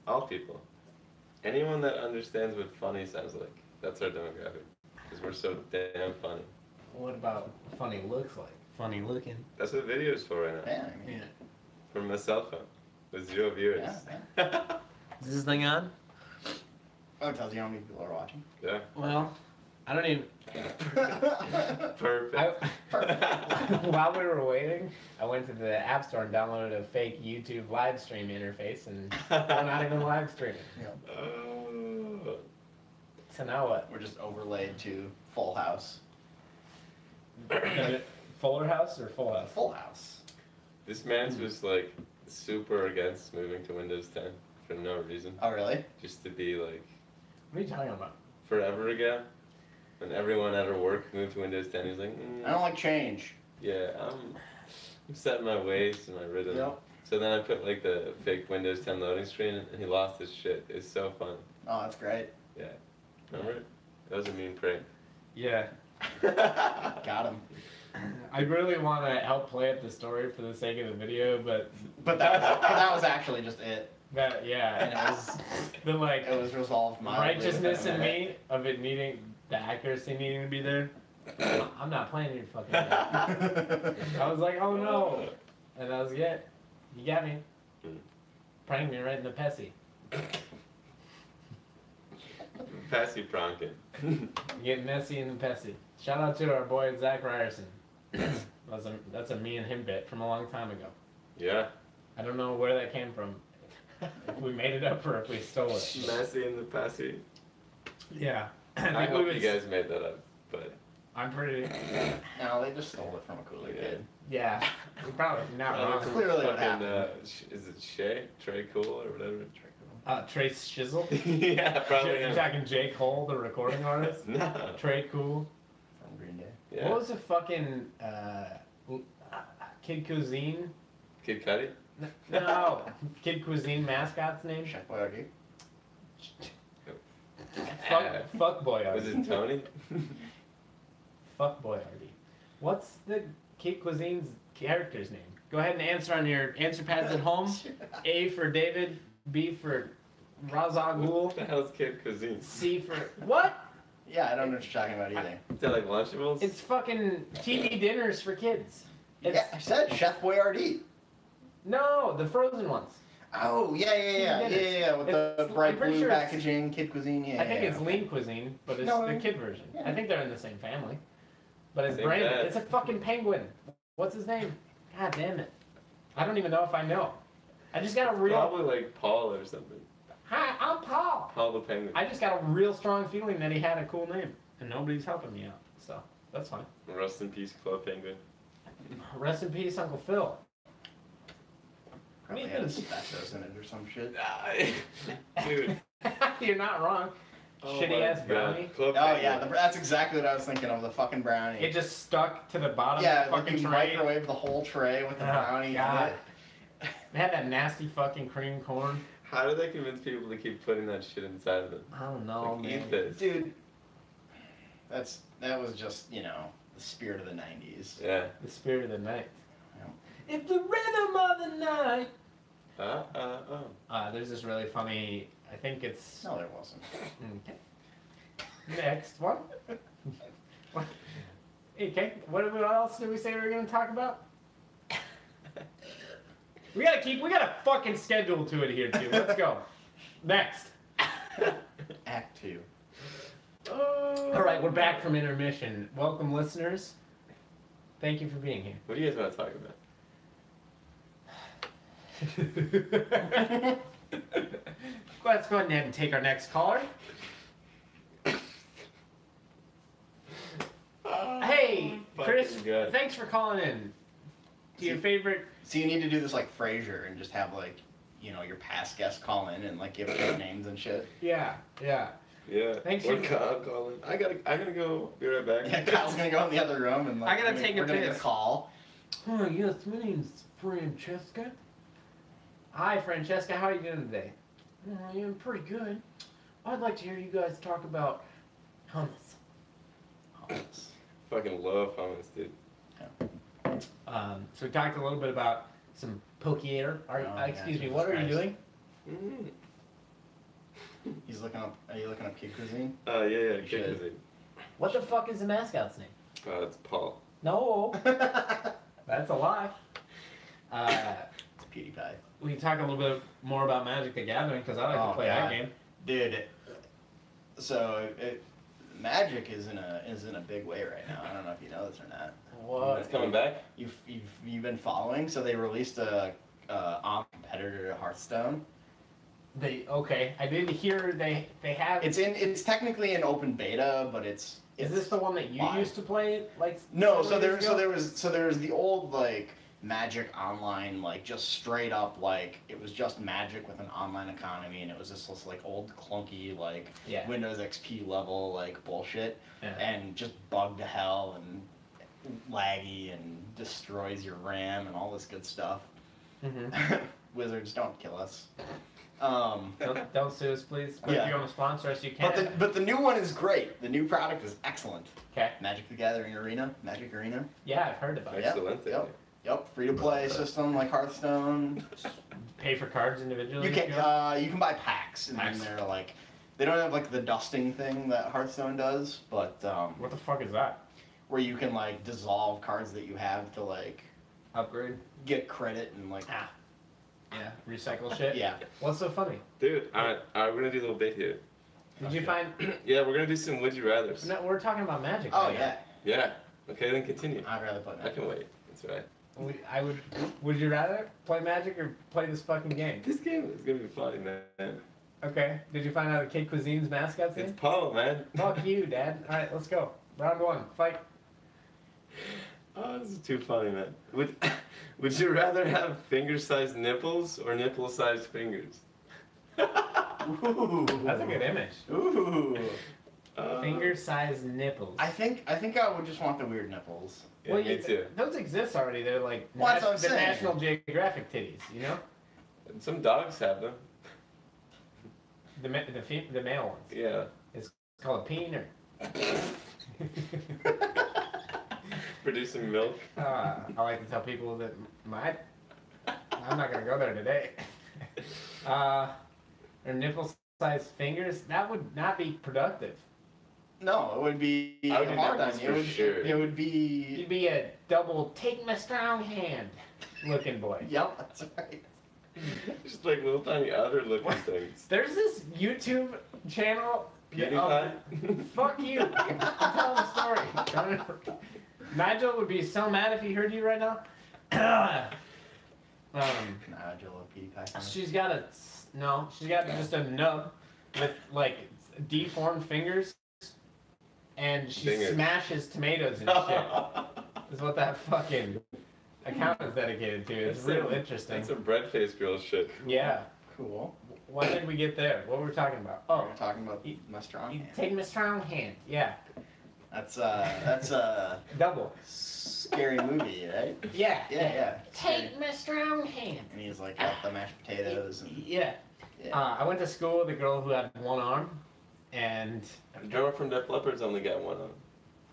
All people. Anyone that understands what funny sounds like. That's our demographic. Because we're so damn funny. What about funny looks like? Funny looking. That's what video's for right now. Yeah, I mean, From my cell phone. With 0 viewers. yeah. Is this thing on? Oh, it tells you how many people are watching. Yeah. Well, I don't even. Perfect. While we were waiting, I went to the App Store and downloaded a fake YouTube live stream interface, and we're not even live streaming. Oh. So now what? We're just overlaid to Full House. Fuller House or Full House? Full House. This man's was like super against moving to Windows 10 for no reason. Oh, really? Just to be like What are you talking about? forever ago. When everyone at her work moved to Windows 10, he was like, I don't like change. yeah, I'm setting my ways and my rhythm. Yep. So then I put like the fake Windows 10 loading screen and he lost his shit. It's so fun. Oh, that's great. Yeah. Remember it? That was a mean prank. Yeah. Got him. I really want to help play up the story for the sake of the video, but that was actually just it. that yeah, And it was the like it was resolved mildly righteousness within in a minute. me of it needing the accuracy needing to be there. I'm not playing your fucking game. I was like, oh no, and that was it. You got me. Pranked me right in the pessy. Passy pranking. Getting messy in the pessy. Shout out to our boy Zach Ryerson. That's a me and him bit from a long time ago. Yeah. I don't know where that came from. If we made it up or if we stole it. Messy in the passy. Yeah. I hope you guys made that up, but I'm pretty. No, they just stole it from a cooler kid. Yeah. You're probably not wrong. Clearly what fucking, happened. is it Shay? Trey Cool or whatever? Trace Shizzle. Yeah, probably You're him. talking J. Cole, the recording artist. No. Trey Cool. From Green Day. Yeah. What was the fucking Kid Cuisine? Kid Cudi? No, Kid Cuisine mascot's name? Chef Boyardee. Fuck Boyardee. Was it Tony? Fuck Boyardee. What's the Kid Cuisine's character's name? Go ahead and answer on your answer pads at home. A for David, B for Razagul, What the hell's Kid Cuisine? C for what? Yeah, I don't know what you're talking about either. Is that like Lunchables? It's fucking TV dinners for kids. It's, Yeah, I said Chef Boyardee. No, the frozen ones. Oh, yeah, with It's- the I'm bright pretty blue sure it's- packaging, Kid Cuisine, yeah. I think yeah, it's okay. lean cuisine, but it's No, the kid version. yeah. I think they're in the same family. But it's Same branded. dad. It's a fucking penguin. What's his name? God damn it. I don't even know if I know. I just got a real. Probably like Paul or something. Hi, I'm Paul. Paul the Penguin. I just got a real strong feeling that he had a cool name, and nobody's helping me out. So that's fine. Rest in peace, Club Penguin. Rest in peace, Uncle Phil. Probably had asbestos in it or some shit. Dude. You're not wrong. Oh Shitty my ass God. brownie. Club Oh Penguin. yeah, that's exactly what I was thinking of, the fucking brownie. It just stuck to the bottom yeah, of the like fucking you tray. microwave the whole tray with the Oh, brownie God. in it. It had that nasty fucking cream corn. How do they convince people to keep putting that shit inside of them? I don't know, Like, man. eat this. Dude, that was just, the spirit of the 90s. Yeah. The spirit of the night. Yeah. It's the rhythm of the night. Oh. There's this really funny. I think it's. No, there wasn't. Okay. Next one. Okay. What else did we say we were gonna talk about? We got a fucking schedule to it here too. Let's go. Next. Act 2. All right, we're back from intermission. Welcome, listeners. Thank you for being here. What do you guys want to talk about? Let's go ahead and take our next caller. Hey, Chris, Fucking good. thanks for calling in. To your favorite. So you need to do this like Frasier and just have your past guests call in and give their names and shit. Yeah, yeah. Yeah. Thanks, Or you- Kyle calling. I gotta go. Be right back. Yeah, Kyle's gonna go in the other room and like, I gotta take a we're gonna get a piss. call. Oh, yes, my name's Francesca. Hi, Francesca. How are you doing today? I am pretty good. I'd like to hear you guys talk about hummus. Fucking love hummus, dude. So we talked a little bit about some pokier. Excuse me, what are you doing? Mm. He's looking up. Are you looking up kid cuisine? Yeah. You Kick should. is it? What the fuck is the mascot's name? It's Paul. No, that's a lie. It's PewDiePie. We can talk a little bit more about Magic the Gathering because I like to play that game. Dude. So Magic is in a big way right now. I don't know if you know this or not. What? It's coming back? You've been following? So they released a competitor to Hearthstone. I didn't hear they have. It's technically an open beta, but it's Is this the one that you live. used to play? Like No, several years ago? there was the old like Magic Online, like just straight up like it was just Magic with an online economy, and it was this like old clunky like Yeah. Windows XP level like bullshit, Yeah. and just bugged to hell and laggy and destroys your RAM and all this good stuff. Mm-hmm. Wizards, don't kill us. Don't sue us, please. But Yeah. if you want to sponsor us, you can. But the new one is great. The new product is excellent. Okay. Magic the Gathering Arena, Magic Arena. Yeah, I've heard about it. Yeah. Excellent. Yep, free to play system like Hearthstone. Pay for cards individually. You if can want? you can buy packs, and Packs. then they're like, they don't have like the dusting thing that Hearthstone does, but What the fuck is that? where you can like dissolve cards that you have to like Upgrade? get credit and like Yeah. Recycle shit. yeah. What's so funny? Dude, alright, we're gonna do a little bit here. Did you find? Yeah, we're gonna do some would you rathers. No, we're talking about Magic. Oh right now. yeah, Yeah. Okay, then continue. I'd rather play I Magic. can wait. That's right. I would. Would you rather play Magic or play this fucking game? This game is gonna be funny, man. Okay. Did you find out the Kid Cuisine's mascot's It's name? Paul, man. Fuck you, Dad. All right, let's go. Round one, fight. Oh, this is too funny, man. Would you rather have finger-sized nipples or nipple-sized fingers? Ooh, That's a good image. Ooh. Finger-sized nipples. I think I would just want the weird nipples. Yeah, me too. Those exist already. They're like Well, that's what I'm the saying. National Geographic titties. You know, Some dogs have them. the male ones. Yeah. It's called a peener. Producing milk. I like to tell people that I'm not gonna go there today. Or nipple-sized fingers. That would not be productive. No, it would be I would do hard on nipples you. for sure. It would be. You'd be a double take my strong hand looking boy. Yep, that's right. Just like little tiny other looking things. There's this YouTube channel. PewDiePie? Fuck you. I'm telling the story. Nigel would be so mad if he heard you right now. Nigel of PewDiePie. She's got just a nub with like deformed fingers, and she Fingers. smashes tomatoes and shit. Is what that fucking account is dedicated to. It's real interesting. That's some bread-faced girl shit. Yeah. Cool. When did we get there? What were we talking about? Oh, We're talking about my strong you hand. take my strong hand. Yeah. That's a Double. scary movie, right? Yeah. Yeah. Take my strong hand. And he's like got the mashed potatoes and Yeah. yeah. I went to school with a girl who had one arm, and The drummer from Def Leppard's only got one on.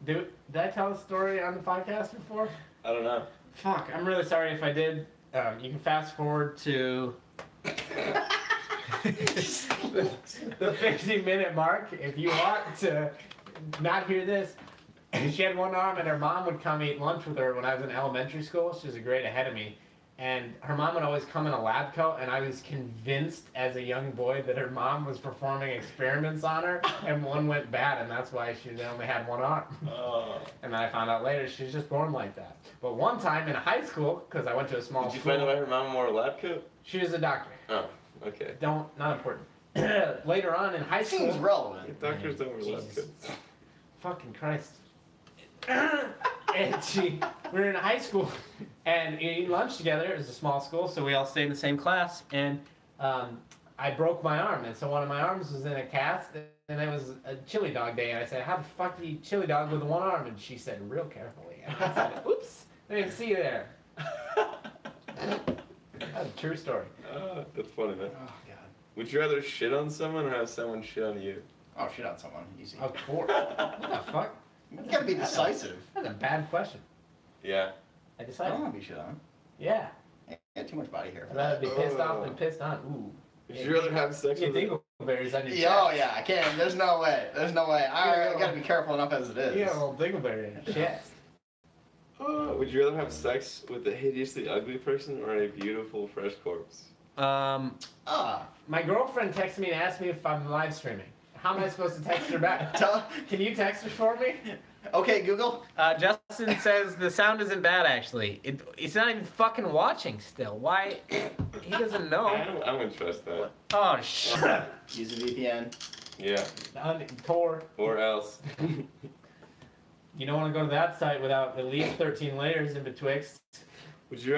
did I tell the story on the podcast before? I don't know. Fuck, I'm really sorry if I did. You can fast forward to the 50-minute mark if you want to not hear this. She had one arm, and her mom would come eat lunch with her when I was in elementary school. She was a grade ahead of me. And her mom would always come in a lab coat, and I was convinced as a young boy that her mom was performing experiments on her, and one went bad, and that's why she only had one arm. Oh. And then I found out later she was just born like that. But one time in high school, because I went to a small Did you school, find out why her mom wore a lab coat? she was a doctor. Oh, okay. Not important. Later on in high school, Seems relevant. Doctors don't wear lab Jesus. coats. fucking Christ. And we were in high school and eating lunch together. It was a small school, so we all stayed in the same class. And I broke my arm, and so one of my arms was in a cast, and it was a chili dog day, and I said, "How the fuck do you eat chili dog with one arm?" And she said, "Real carefully." And I said, "Oops, I didn't see you there." That's a true story. That's funny, man. Oh god. Would you rather shit on someone or have someone shit on you? Oh, shit on someone. Easy. Of course. What the fuck? You gotta be decisive. That's a bad question. Yeah. I I decided. don't want to be shit on. Yeah. I got too much body hair for I'd rather that. be pissed off than pissed on. Ooh. Would you rather have sex You with get dingleberries on your chest. Yeah, oh yeah, I can't. There's no way. There's no way. I gotta be careful enough as it is. You got a little dingleberry in your chest. Would you rather have sex with a hideously ugly person or a beautiful, fresh corpse? My girlfriend texted me and asked me if I'm live streaming. How am I supposed to text her back? Can you text her for me? Okay, Google. Justin says the sound isn't bad actually. It's not even fucking watching still. Why? He doesn't know. I wouldn't trust that. Oh shit. Use a VPN. Yeah. Tor. Or else. You don't want to go to that site without at least 13 layers in betwixt. Would you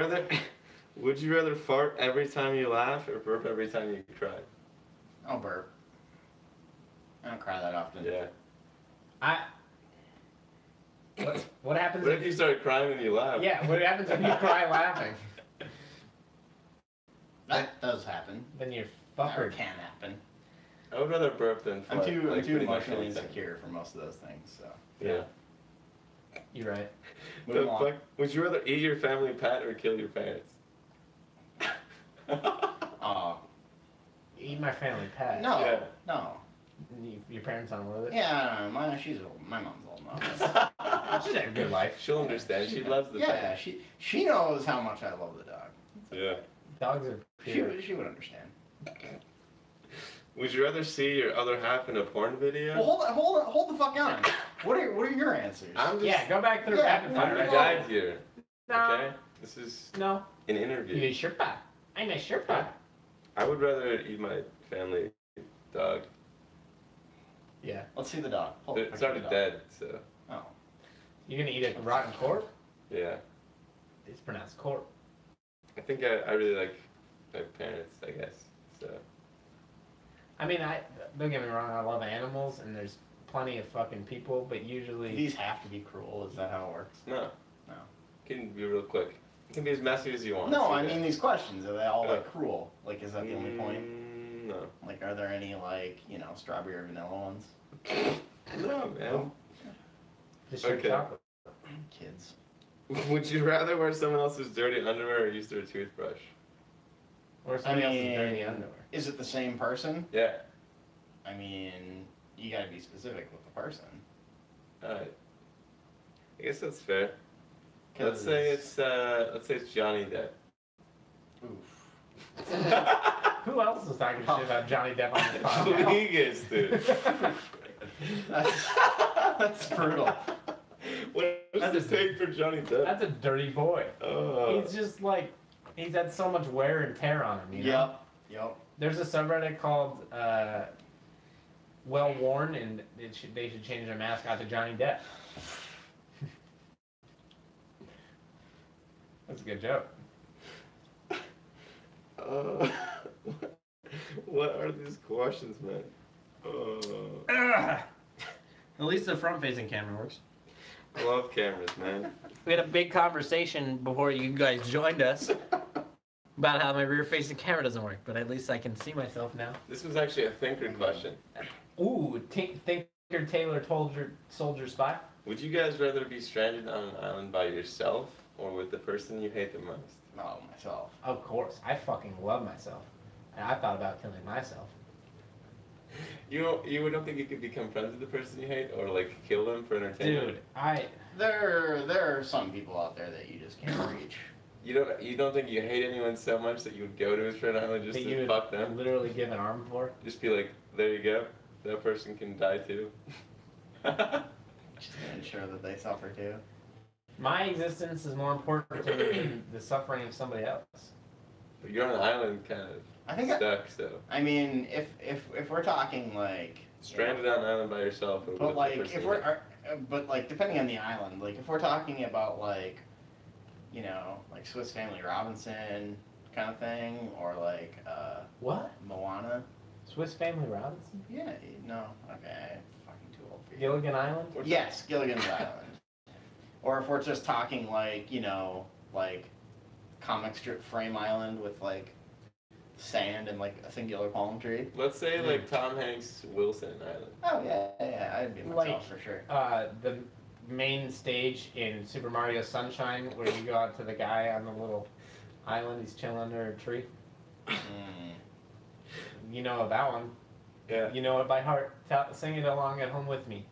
rather fart every time you laugh or burp every time you cry? I'll burp. I don't cry that often. Yeah. What happens What if you started crying when you laugh? Yeah, what happens when you cry laughing? That does happen. Then you're Or fuckered. can happen. I would rather burp than fart. I'm too pretty much emotionally anything. insecure for most of those things. So. Yeah. You're right. The Move on. fuck? Would you rather eat your family pet or kill your parents? Eat my family pet. No. Yeah. No. Your parents aren't with it? Yeah, my mom's old enough. She's had a good life. She'll understand. She loves the Yeah, pet. she knows how much I love the dog. Yeah. Dogs are pure. She would understand. Would you rather see your other half in a porn video? Well, hold the fuck on. What are your answers? I'm just, Yeah, go back to the Yeah, rapid I'm fire. the right? guide here. No. Okay? This is No. an You're interview. a Sherpa. I'm a Sherpa. I would rather eat my family dog. Yeah. Let's see the dog. Hold It's the already dog. dead, so Oh. You're gonna eat a rotten corpse? yeah. It's pronounced corpse. I think I really like my parents, I guess. So I mean, don't get me wrong. I love animals, and there's plenty of fucking people, but usually These have to be cruel. Is that how it works? no. No. It can be real quick. It can be as messy as you want. No, So I yeah. mean these questions. Are they all like cruel? Like, is that the only point? No. Like, are there any like strawberry or vanilla ones? No, man. just straight Okay. chocolate. Kids. Would you rather wear someone else's dirty underwear or use their toothbrush? Or somebody else's dirty underwear. Is it the same person? Yeah. I mean, you gotta be specific with the person. Alright. I guess that's fair. 'Cause- Let's say it's Johnny Depp. Oof. Who else was talking shit about Johnny Depp on this podcast? Rodriguez, dude. That's brutal. What's That's the a- take for Johnny Depp? That's a dirty boy. He's just like, he's had so much wear and tear on him, you know? Yep. There's a subreddit called Well Worn, and they should change their mascot to Johnny Depp. That's a good joke. What are these questions, man? At least the front-facing camera works. I love cameras, man. We had a big conversation before you guys joined us about how my rear-facing camera doesn't work, but at least I can see myself now. This was actually a thinker question. Ooh, Thinker Taylor Soldier Spy. Would you guys rather be stranded on an island by yourself or with the person you hate the most? No, myself. Of course, I fucking love myself. And I thought about killing myself. You don't think you could become friends with the person you hate or like kill them for entertainment? Dude, There are some people out there that you just can't reach. You don't think you hate anyone so much that you would go to a friend island just that to you fuck would them? literally give an arm for. Just be like, there you go. That person can die too. Just to ensure that they suffer too. My existence is more important to me than the suffering of somebody else. But you're on an island kind of I think. stuck, so I mean, if we're talking like stranded on an island by yourself. Or with but the like person if you we're, hate. but like depending on the island, like if we're talking about like, like Swiss Family Robinson kind of thing, or like What? Moana, Swiss Family Robinson? Yeah, no, okay, I'm fucking too old for you. Gilligan Island? Yes, Gilligan's Island. Or if we're just talking like, you know, like comic strip frame island with like sand and like a singular palm tree. Let's say like Tom Hanks' Wilson Island. Oh yeah, I'd be myself for sure. The main stage in Super Mario Sunshine where you go out to the guy on the little island, he's chilling under a tree. You know that one. Yeah. You know it by heart. Sing it along at home with me.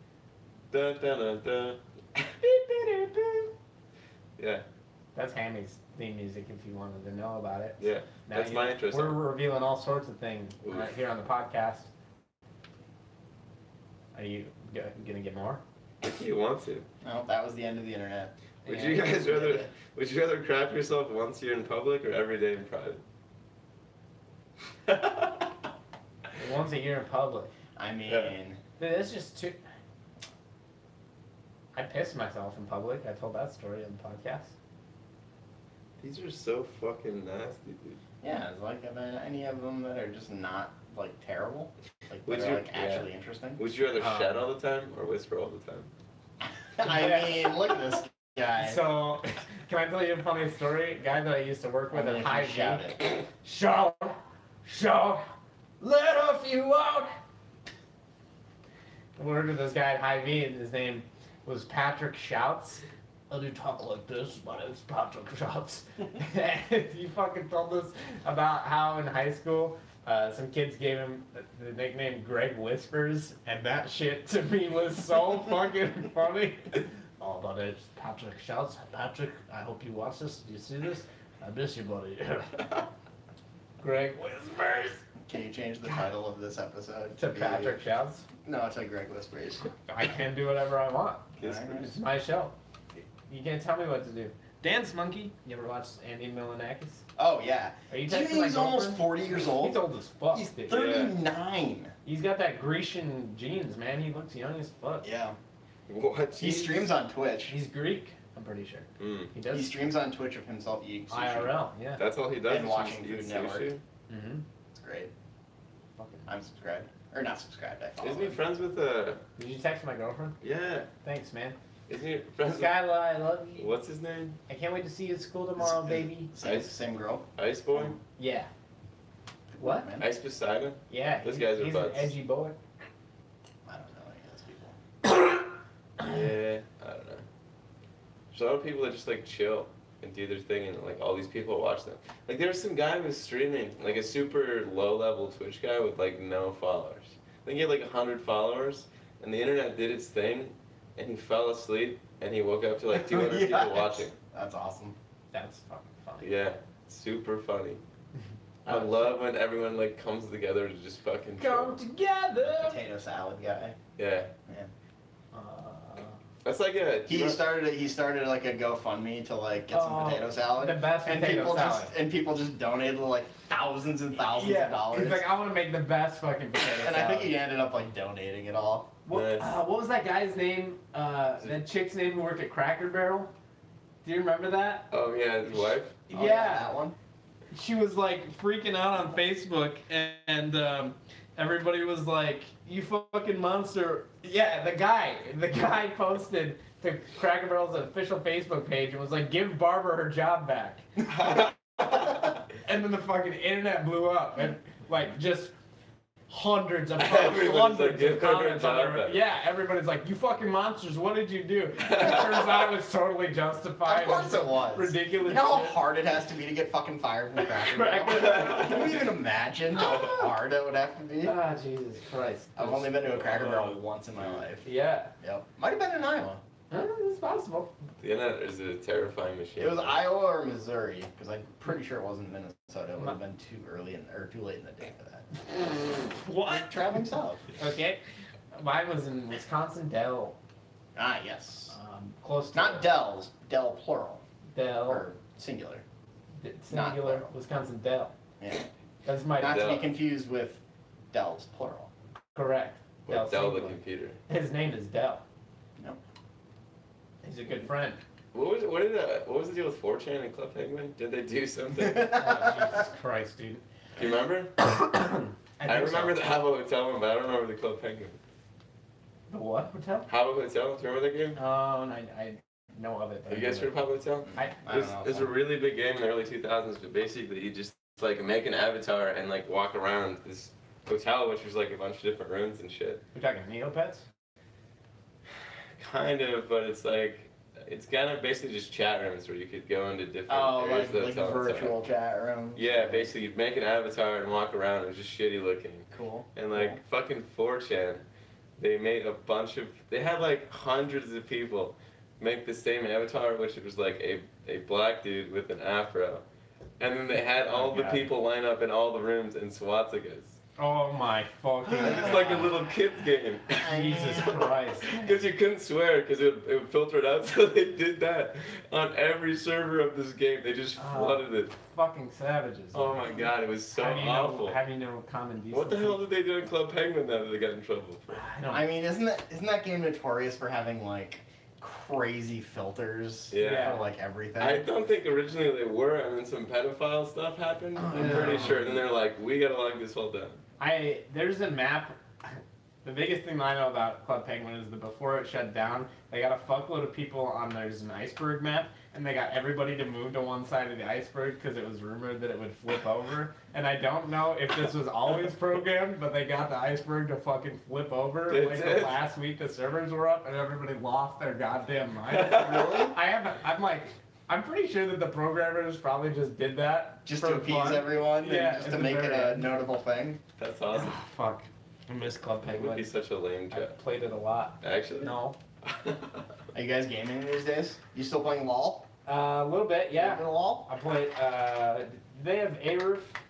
Dun, dun, dun, dun. Yeah. That's Hammy's theme music if you wanted to know about it. Yeah. Now That's my intro We're song. revealing all sorts of things right here on the podcast. Are you gonna get more? If you want to. No, that was the end of the internet. Would And you guys rather crap yourself once you're in public or every day in private? Once a year in public. I mean, Dude, that's just too. I pissed myself in public. I told that story on the podcast. These are so fucking nasty, dude. yeah, it's like, are there any of them that are just not like terrible? Like, Would that are you- like actually interesting? Would you rather shed all the time or whisper all the time? I mean, look at this guy. So, can I tell you a funny story? A guy that I used to work with Only at if you High shout V. it. Shout, let a few out. I worked with this guy at High V, and his name was Patrick Shouts. I do talk like this. My name's Patrick Shouts. And he fucking told us about how in high school, some kids gave him the nickname Greg Whispers, and that shit to me was so fucking funny. Oh, but it's Patrick Shouts. Patrick, I hope you watch this. Do you see this? I miss you, buddy. Greg Whispers. Can you change the title of this episode To Patrick Shouts. No, to Greg Whispers. I can do whatever I want. Whispers. It's my show. You can't tell me what to do. Dance Monkey. You ever watch Andy Milonakis? Oh yeah. Are you Do you texting think my he's almost girlfriend? 40 years old? He's old as fuck. He's dude. 39. He's got that Grecian genes, man. He looks young as fuck. Yeah. What? He streams on Twitch. He's Greek, I'm pretty sure. Mm. He does He streams on Twitch of himself eating sushi. IRL, yeah. That's all he does. And is watching just eat Food Network. sushi? Mm-hmm. It's great. Fucking. I'm subscribed. Or not subscribed, I follow Isn't he him. friends with Did you text my girlfriend? Yeah. Thanks, man. Isn't he friends with... Skyla, I love you. What's his name? I can't wait to see you at school tomorrow, baby. Same girl? Ice Boy? Yeah. What? Man, Ice Poseidon? Yeah. Those guys are he's butts. an edgy boy. I don't know any of those people. Yeah. I don't know. There's a lot of people that just like chill and do their thing and like all these people watch them. Like there was some guy who was streaming, like a super low level Twitch guy with like no followers. I think he had like 100 followers and the internet did its thing and he fell asleep and he woke up to like 200 people Yes. watching. That's awesome. That's fucking funny. Yeah. Super funny. I love when everyone like comes together to just fucking Come chill. together. Potato salad guy. Yeah. Uh, That's like a... He started like a GoFundMe to like get some potato salad. the best and potato salad. people just donated like thousands and thousands of dollars. He's like, I want to make the best fucking potato and salad. I think he ended up like donating it all. Nice. What was that guy's name? That chick's name who worked at Cracker Barrel? Do you remember that? Oh yeah, his wife? Oh, Yeah. that one. She was like freaking out on Facebook, and everybody was like, "You fucking monster!" Yeah, the guy posted to Cracker Barrel's official Facebook page and was like, give Barbara her job back. And then the fucking internet blew up and like just hundreds of Everybody's hundreds like, of "Give her her comments on job there. back." Yeah, everybody's like, you fucking monsters, what did you do? It turns out it was totally justified. Of course it was. Ridiculous You know how shit. hard it has to be to get fucking fired from Cracker Barrel? Can you even imagine how hard it would have to be? Ah, Jesus Christ. I've only been to a Cracker Barrel once in my life. Yeah. Yep. Might have been in Iowa. It's possible. The internet is a terrifying machine. It was Iowa or Missouri, because I'm pretty sure it wasn't Minnesota. It would have been too late in the day for that. What? Traveling south. Okay. Mine was in Wisconsin Dell. Ah, yes. Close to Not Dells, Dell plural. Dell. Or singular. Singular. plural. Wisconsin Dell. Yeah. That's my Not to Dell. be confused with Dells plural. correct. With Dell the singular. computer. His name is Dell. No. He's a good friend. What was the deal with 4chan and Club Penguin? Did they do something? Oh, Jesus Christ, dude. Do you remember? I remember the Habbo Hotel one, but I don't remember the Club Penguin. The what hotel? Habbo Hotel, do you remember that game? Oh, and I know of it. Have you guys heard of Habbo Hotel? I don't know. It was a really big game in the early 2000s, but basically you just like make an avatar and like walk around this hotel, which was like a bunch of different rooms and shit. We're talking Neopets? Kind of, but it's like, it's kind of basically just chat rooms where you could go into different Oh, areas like of the hotel. virtual chat rooms. Yeah, basically you'd make an avatar and walk around. It was just shitty looking. Cool. And like fucking 4chan, they made a bunch of, they had like hundreds of people make the same avatar, which was like a black dude with an afro. And then they had all the people line up in all the rooms in swastikas. Oh my fucking It's like a little kid's game. Jesus Christ. Because you couldn't swear because it would filter it out, so they did that on every server of this game. They just flooded it. Fucking savages. Oh my god, it was so how do you awful. How do you know common decency? What the hell did they do in Club Penguin now that they got in trouble for? I mean, isn't that game notorious for having like crazy filters Yeah. for like everything? I don't think originally they were, and then some pedophile stuff happened. I'm pretty sure. And then they're like, we gotta lock this all down. There's a map. The biggest thing I know about Club Penguin is that before it shut down, they got a fuckload of people on there's an iceberg map, and they got everybody to move to one side of the iceberg because it was rumored that it would flip over. And I don't know if this was always programmed, but they got the iceberg to fucking flip over. They like did? the last week the servers were up, and everybody lost their goddamn mind. Really? I'm pretty sure that the programmers probably just did that Just for to appease fun. everyone, Yeah, and just at to the make it very a end. notable thing. That's awesome. Oh, fuck. I miss Club It would Penguin. be such a lame I job. played it a lot. Actually? No. Are you guys gaming these days? You still playing LOL? A little bit, You yeah. playing LOL? I played, did they have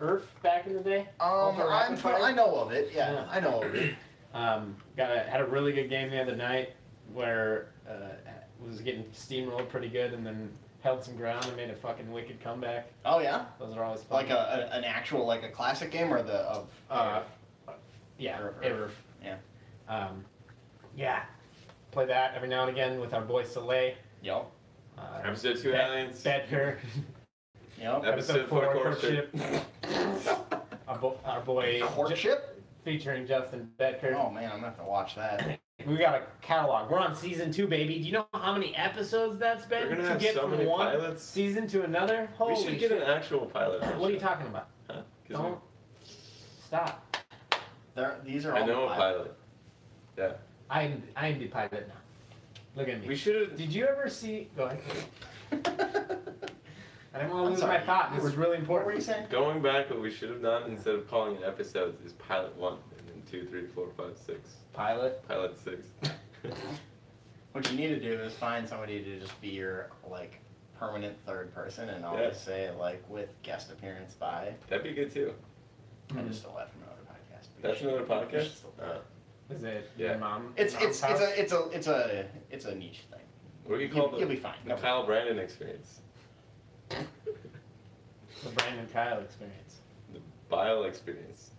Earth back in the day? I know of it. Yeah, Yeah. I know of it. Had a really good game the other night where was getting steamrolled pretty good and then held some ground and made a fucking wicked comeback. Oh yeah, Those are always fun. like an actual like a classic game or the of. Yeah, Earth. Earth. Yeah. Play that every now and again with our boy Soleil. Yep. Episode 2 aliens. Bedker. Yep. Episode 4 courtship. Our boy Courtship. featuring Justin Bedker. Oh man, I'm gonna have to watch that. We got a catalog. We're on season 2, baby. Do you know how many episodes that's been We're gonna to have get so from many one pilots. season to another? Holy We should shit. get an actual pilot. What are you talking about? Huh? 'Cause Don't stop. These are I all know the a pilot. Yeah. I'm the pilot now. Look at me. We should have. Did you ever see? Go ahead. I didn't want to lose sorry. my thought. This is really What were important. you saying? Going back, what we should have done instead of calling it episodes is pilot 1, and then 2, 3, 4, 5, 6. Pilot. Pilot 6. What you need to do is find somebody to just be your like permanent third person, and I'll Yeah. just say like with guest appearance by. That'd be good too. I just stole that from another podcast. but you That's should- another you should podcast? still do it. Is it Yeah. your mom? It's mom's house? a niche thing. What do you call You'll be fine. the Kyle Brandon experience? The Brandon Kyle experience. The Bile experience.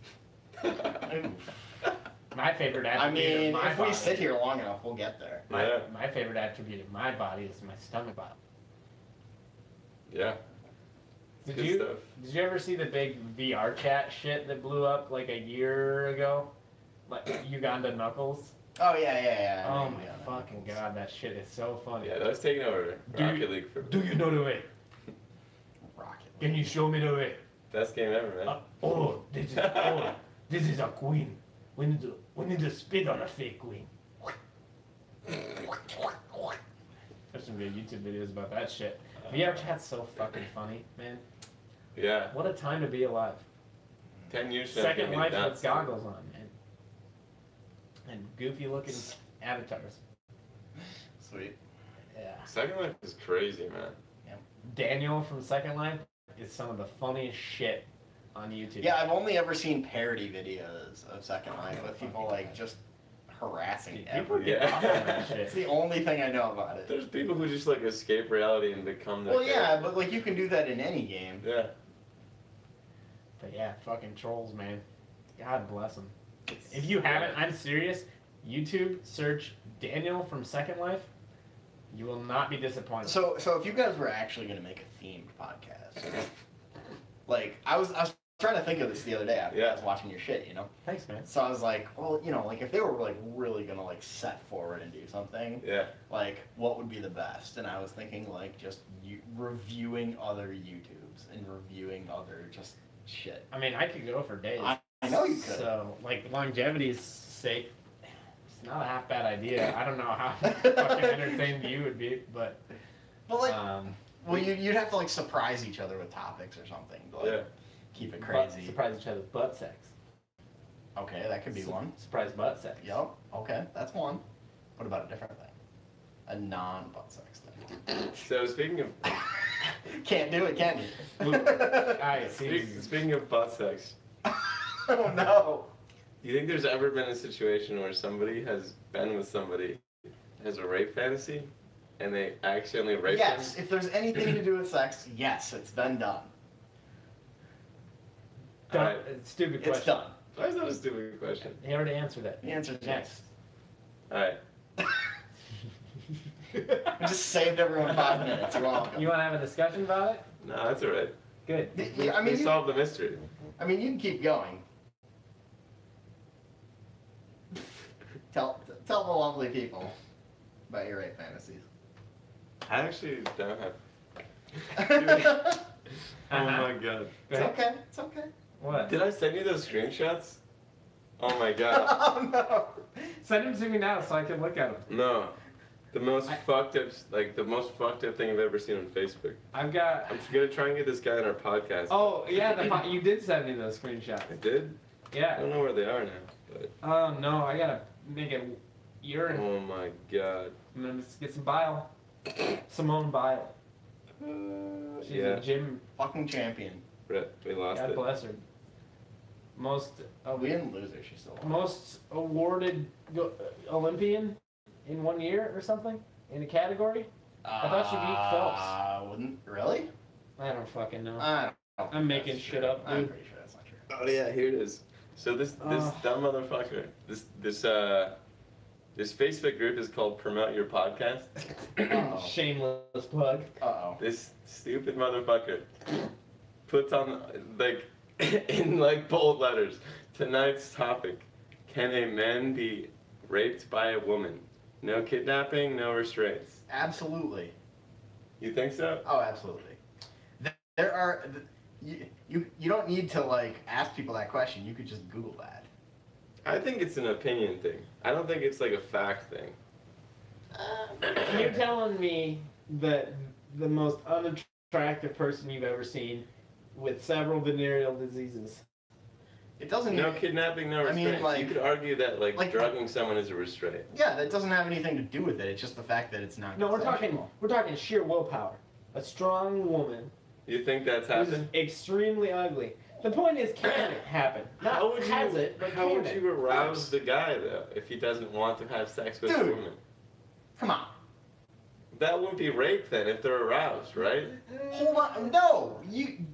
My favorite I attribute mean, of my if we body. sit here long enough, we'll get there. Yeah. My favorite attribute of my body is my stomach bile. Yeah. Did Good you stuff. Did you ever see the big VR chat shit that blew up like a year ago? Like Uganda Knuckles? Oh yeah. Oh my fucking god, that shit is so funny. Yeah, that was taking over Do you- Rocket League for Do you know the way? Rocket. Can you show me the way? best game ever, man. This is a queen. We need to spit on a fake queen. There's some good YouTube videos about that shit. VR chat's so fucking funny, man. Yeah. What a time to be alive. 10 years from now, Second it's life gonna be with nuts. goggles on, man. And goofy looking avatars. Sweet. Yeah. Second Life is crazy, man. Daniel from Second Life is some of the funniest shit on YouTube. Yeah, I've only ever seen parody videos of Second Life with people like just harassing People everyone. get off on that It's shit. the only thing I know about it. There's people who just like escape reality and become that Well, yeah, character. but like you can do that in any game. Yeah. But yeah, fucking trolls, man. God bless them. If you haven't, I'm serious. YouTube, search Daniel from Second Life. You will not be disappointed. So if you guys were actually gonna make a themed podcast, like I was trying to think of this the other day after I was watching your shit, Thanks, man. So I was like, well, like if they were like really gonna like set forward and do something, like what would be the best? And I was thinking like just reviewing other YouTubes and reviewing other just shit. I mean, I could go for days. I know you could. So, like, longevity's sake, it's not a half bad idea. I don't know how fucking entertained you would be, but. Well, like, you'd have to like surprise each other with topics or something. To, like, keep it crazy. Surprise each other with butt sex. Okay, that could be one. Surprise butt sex. Yep. Okay, that's one. What about a different thing? A non-butt sex thing. So speaking of, can't do it, can you? Alright, speaking of butt sex. Oh no. Do you think there's ever been a situation where somebody has been with somebody, has a rape fantasy, and they accidentally rape them? Yes, if there's anything to do with sex, yes, it's been done. Stupid question. It's done. Why is that a stupid question? He already answered it. The answer's Next. Alright. We just saved everyone 5 minutes. You're welcome. You want to have a discussion about it? No, that's alright. Good. I mean, we solved the mystery. I mean, you can keep going. Tell the lovely people about your rape fantasies. I actually don't have. Oh my god. It's okay. It's okay. What? Did I send you those screenshots? Oh my god. Oh no. Send them to me now so I can look at them. No. The most fucked up thing I've ever seen on Facebook. I've got. I'm gonna try and get this guy on our podcast. Oh yeah, you did send me those screenshots. I did? I Yeah. don't know where they are now, but. Oh no, I gotta make it urine. Oh my god. I'm gonna just get some bile. Simone Bile. She's a gym. Fucking champion. Rip, we lost God it. bless her. Most. We didn't lose her. She's still alive. Most awarded Olympian in 1 year or something in a category. I thought she beat Phelps. Wouldn't really? I don't fucking know. I don't I'm making that's shit true. up, I'm dude. pretty sure that's not true. Oh yeah, here it is. So this dumb motherfucker, this Facebook group is called Promote Your Podcast. Uh-oh. Shameless plug. Uh-oh. This stupid motherfucker puts on like in like bold letters, tonight's topic: can a man be raped by a woman? No kidnapping, no restraints. Absolutely. You think so? Oh, absolutely. There are you don't need to like ask people that question. You could just Google that. I think it's an opinion thing. I don't think it's like a fact thing. You're telling me that the most unattractive person you've ever seen with several venereal diseases. It doesn't. No kidnapping, no I mean, restraints. like- you could argue that like drugging someone is a restraint. Yeah, that doesn't have anything to do with it. It's just the fact that it's not. No, we're consensual. talking sheer willpower. A strong woman You think that's who's happened? extremely ugly. The point is, can it happen? Not How would has you, it, but how can would it? you arouse the guy though if he doesn't want to have sex with a Dude. woman? Come on. That wouldn't be rape then if they're aroused, right? Hold on. No.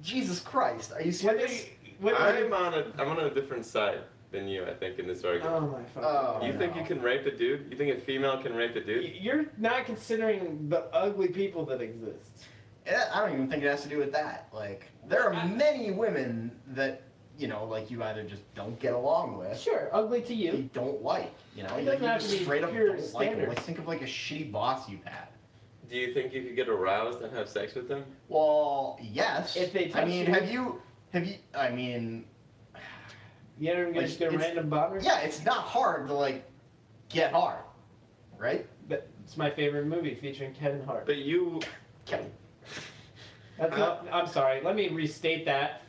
Jesus Christ. Are you serious? I'm on a different side than you, I think, in this argument. Oh my fucking Oh. God. You think you can rape a dude? You think a female can rape a dude? You're not considering the ugly people that exist. I don't even think it has to do with that. Like, there are many women that, like you either just don't get along with, Sure, ugly to you. you don't like. It You doesn't have just to be straight up pure don't like them. standards. Like, think of like a shitty boss you've had. Do you think you could get aroused and have sex with them? Well, yes. If they touch I mean, you- I mean, You ever Like, just get a it's- random boner? yeah, it's not hard to like get hard, right? It's my favorite movie featuring Kevin Hart. But you, Kevin. That's not, I'm sorry, let me restate that.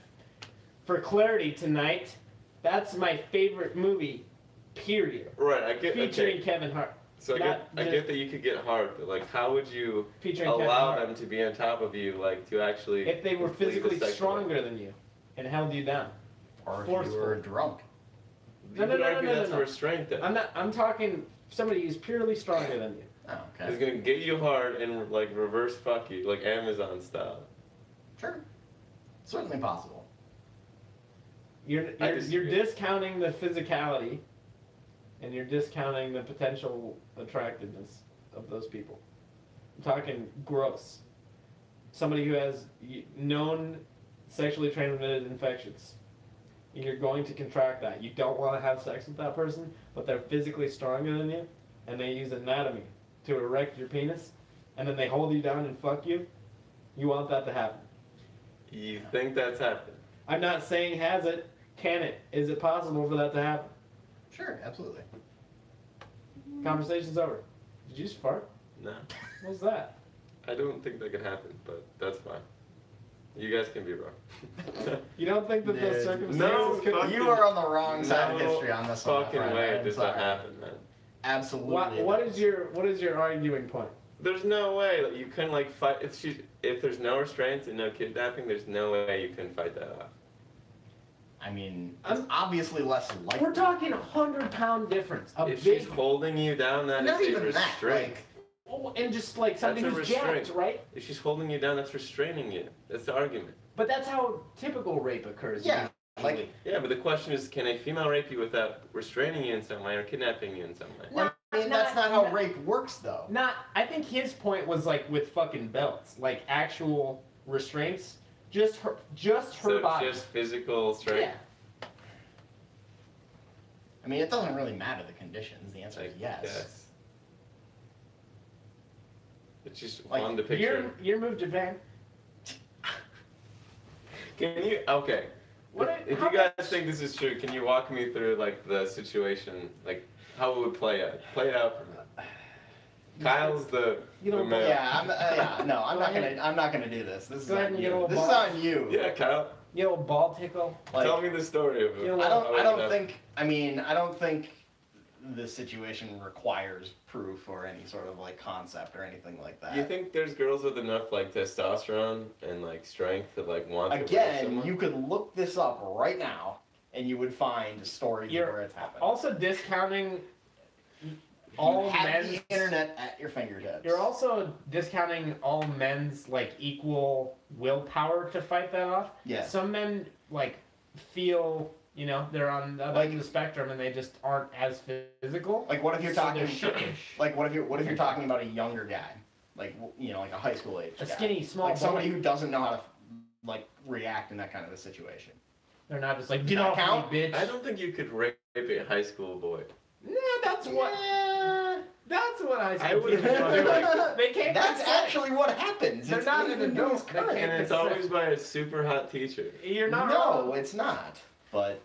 For clarity tonight, that's my favorite movie, period. right? I get. Featuring Okay. Kevin Hart. So I not get just- that you could get hard, but like, how would you Featuring Kevin allow Hart. them to be on top of you, like to actually? If they were complete the physically sexual- stronger than you and held you down. Or if Forceful. you were drunk. You No, could no, no, argue no, no, that's no. a restraint then. I'm talking somebody who's purely stronger than you. Oh, It's okay. gonna get you hard and like reverse fuck you, like Amazon style. Sure. Certainly possible. You're I disagree. discounting the physicality and you're discounting the potential attractiveness of those people. I'm talking gross. Somebody who has known sexually transmitted infections. You're going to contract that. You don't want to have sex with that person, but they're physically stronger than you, and they use anatomy to erect your penis, and then they hold you down and fuck you. You want that to happen. You think that's happened? I'm not saying has it. Can it? Is it possible for that to happen? Sure, absolutely. Conversation's over. Did you just fart? No. What was that? I don't think that could happen, but that's fine. You guys can be wrong. You don't think that those Dude, circumstances no, could... fuck You are on the wrong side of history on this one. Fucking my friend. way I'm does that sorry. happen, man. Absolutely. What it is does. your arguing point? There's no way that you couldn't like fight. If there's no restraints and no kidnapping, there's no way you can fight that off. I mean, it's obviously less likely. We're talking 100-pound difference. A If big... she's holding you down, that Not is a even that. restraint. Like, Oh, and just like somebody That's a who's restraint. jacked, right? If she's holding you down, that's restraining you. That's the argument. But that's how typical rape occurs. yeah, usually. like Yeah, but the question is, can a female rape you without restraining you in some way or kidnapping you in some way? No. I mean, that's not how rape works, though. Not. I think his point was like with fucking belts, like actual restraints. Just her So body. just physical strength. Yeah. I mean, it doesn't really matter the conditions. The answer is yes. It's just Like, fun to picture. Your move, Japan. Can you? Okay. What? If how you guys much- think this is true, can you walk me through like the situation, like how it would play out? Play it out for me. Kyle's the male. Yeah, no, I'm not gonna do this. This is Go ahead on and get a you. little This is ball. on you. Yeah, Kyle. You know, ball tickle. Like, Tell me the story of it. You know, I how don't it think. I mean, I don't think this situation requires proof or any sort of like concept or anything like that. You think there's girls with enough like testosterone and like strength to like want to rape Again, someone? you could look this up right now, and you would find stories You're where it's happened. also discounting all you have men's. the internet at your fingertips. You're also discounting all men's like equal willpower to fight that off. Yeah. Some men like feel, you know, they're on the other end of the spectrum and they just aren't as physical. Like, what if you're So talking? they're shittish. Like, what if you're talking about a younger guy, like you know, like a high school age A guy. skinny, small like somebody boy. who doesn't know how to like react in that kind of a situation. They're not just like, Does get that off count? me, bitch. I don't think you could rape a high school boy. Nah, that's what. That's what I said. I would've people thought do. like- They can't. That's consent. actually what happens. They're It's not even an news adult. They current. can't And it's consent. always by a super hot teacher. You're not No, wrong. it's not. But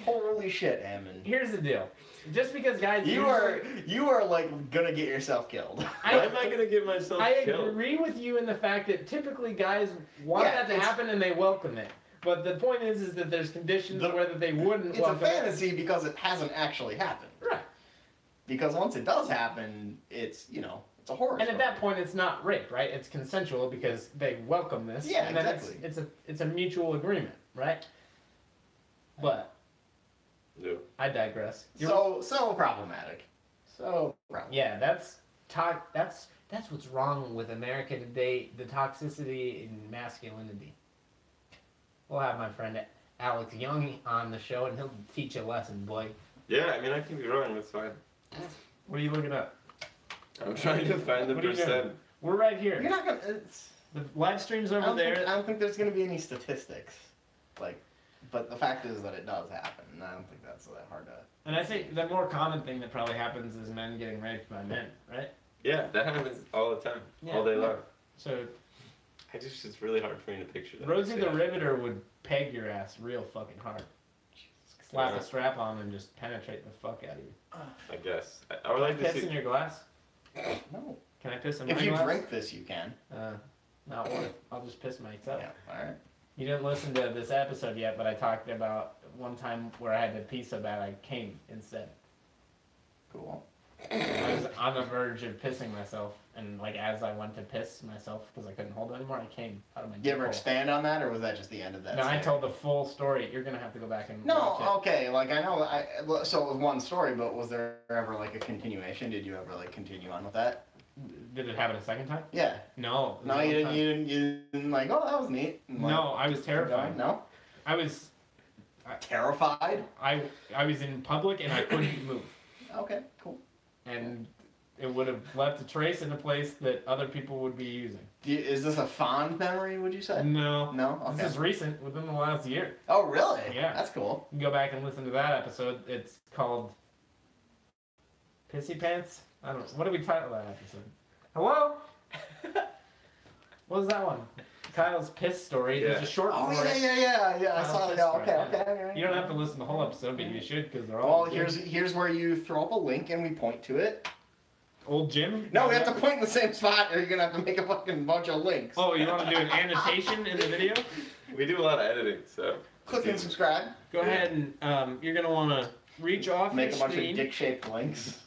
holy shit, Hammond. Here's the deal. Just because guys You are like gonna get yourself killed. Why am I gonna get myself I killed? agree with you in the fact that typically guys want Yeah, that to it's- happen and they welcome it. But the point is that there's conditions where that they wouldn't It's a welcome it. fantasy because it hasn't actually happened. Right. Because once it does happen, it's it's a horror. And at story. that point, it's not rape, right? It's consensual because they welcome this. Yeah, and then exactly. it's a mutual agreement, right? But No. I digress. So problematic. So problematic. Yeah, that's what's wrong with America today. The toxicity in masculinity. We'll have my friend Alex Young on the show, and he'll teach a lesson, boy. Yeah, I mean I can be wrong. It's fine. What are you looking up? I'm trying to find the What are you doing? percent. We're right here. You're not gonna. The live stream's I over don't there. think- I don't think there's gonna be any statistics, like, but the fact is that it does happen, and I don't think that's that hard to. And I think the more common thing that probably happens is men getting raped by men, right? Yeah, that happens all the time, Yeah. all day long. So It's really hard for me to picture that. Rosie the Yeah. Riveter would peg your ass real fucking hard. Slap a strap on and just penetrate the fuck out of you. I guess. I would like to Piss see. in your glass? No. Can I piss in my If you glass? drink this, you can. Not one. I'll just piss myself. Yeah. All right. You didn't listen to this episode yet, but I talked about one time where I had to pee so bad I came instead. Cool. I was on the verge of pissing myself, and like as I went to piss myself because I couldn't hold it anymore, I came out of my. Did you ever dick hole. expand on that, or was that just the end of that? No, I story? told the full story. You're gonna have to go back and No, watch it. okay, like I know, so it was one story, but was there ever like a continuation? Did you ever like continue on with that? Did it happen a second time? Yeah. No. No, you didn't like, oh, that was neat. And, like, No, I was terrified. No? I was Terrified? I was in public and I couldn't move. Okay, cool. And it would have left a trace in a place that other people would be using. Is this a fond memory, would you say? No. No? Okay. This is recent, within the last year. Oh, really? Yeah. That's cool. You can go back and listen to that episode. It's called Pissy Pants? I don't know. What did we title that episode? Hello? What was that one? Kyle's piss story. There's a short Oh, for it. yeah. I Kyle's saw it. piss Yeah, story, okay. yeah. You don't have to listen to the whole episode, but you should, because they're all Well, here's where you throw up a link and we point to it. Old Jim? No, we have to point in the same spot, or you're gonna have to make a fucking bunch of links. Oh, you want to do an annotation in the video? We do a lot of editing, so. Click and subscribe. Go ahead and you're gonna want to reach off Make your a bunch screen. of dick-shaped links.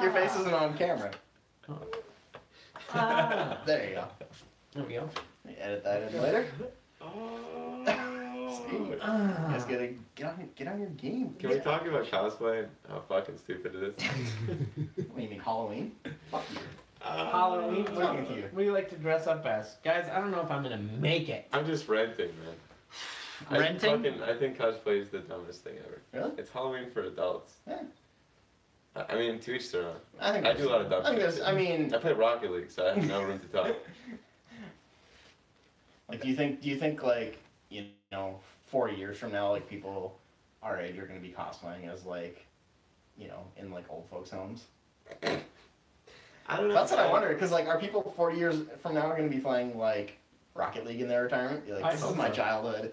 Your face isn't on camera. There you go. There we go. Edit that in later. See? You guys gotta get on your game. Can we talk about cosplay and how fucking stupid it is? What do you mean, Halloween? Fuck you. Halloween. What's wrong with you? What do you like to dress up as? Guys, I don't know if I'm gonna make it. I'm just renting, man. Renting? I think cosplay is the dumbest thing ever. Really? It's Halloween for adults. Yeah. I mean, to each their own. I do a lot of dumb shit. I mean, I play Rocket League, so I have no room to talk. like, do you think like, 4 years from now, like, people our age are gonna be cosplaying as, like, in like old folks' homes? I don't know. That's what I wonder, because like, are people 40 years from now going to be playing like Rocket League in their retirement? Be like, this is my childhood.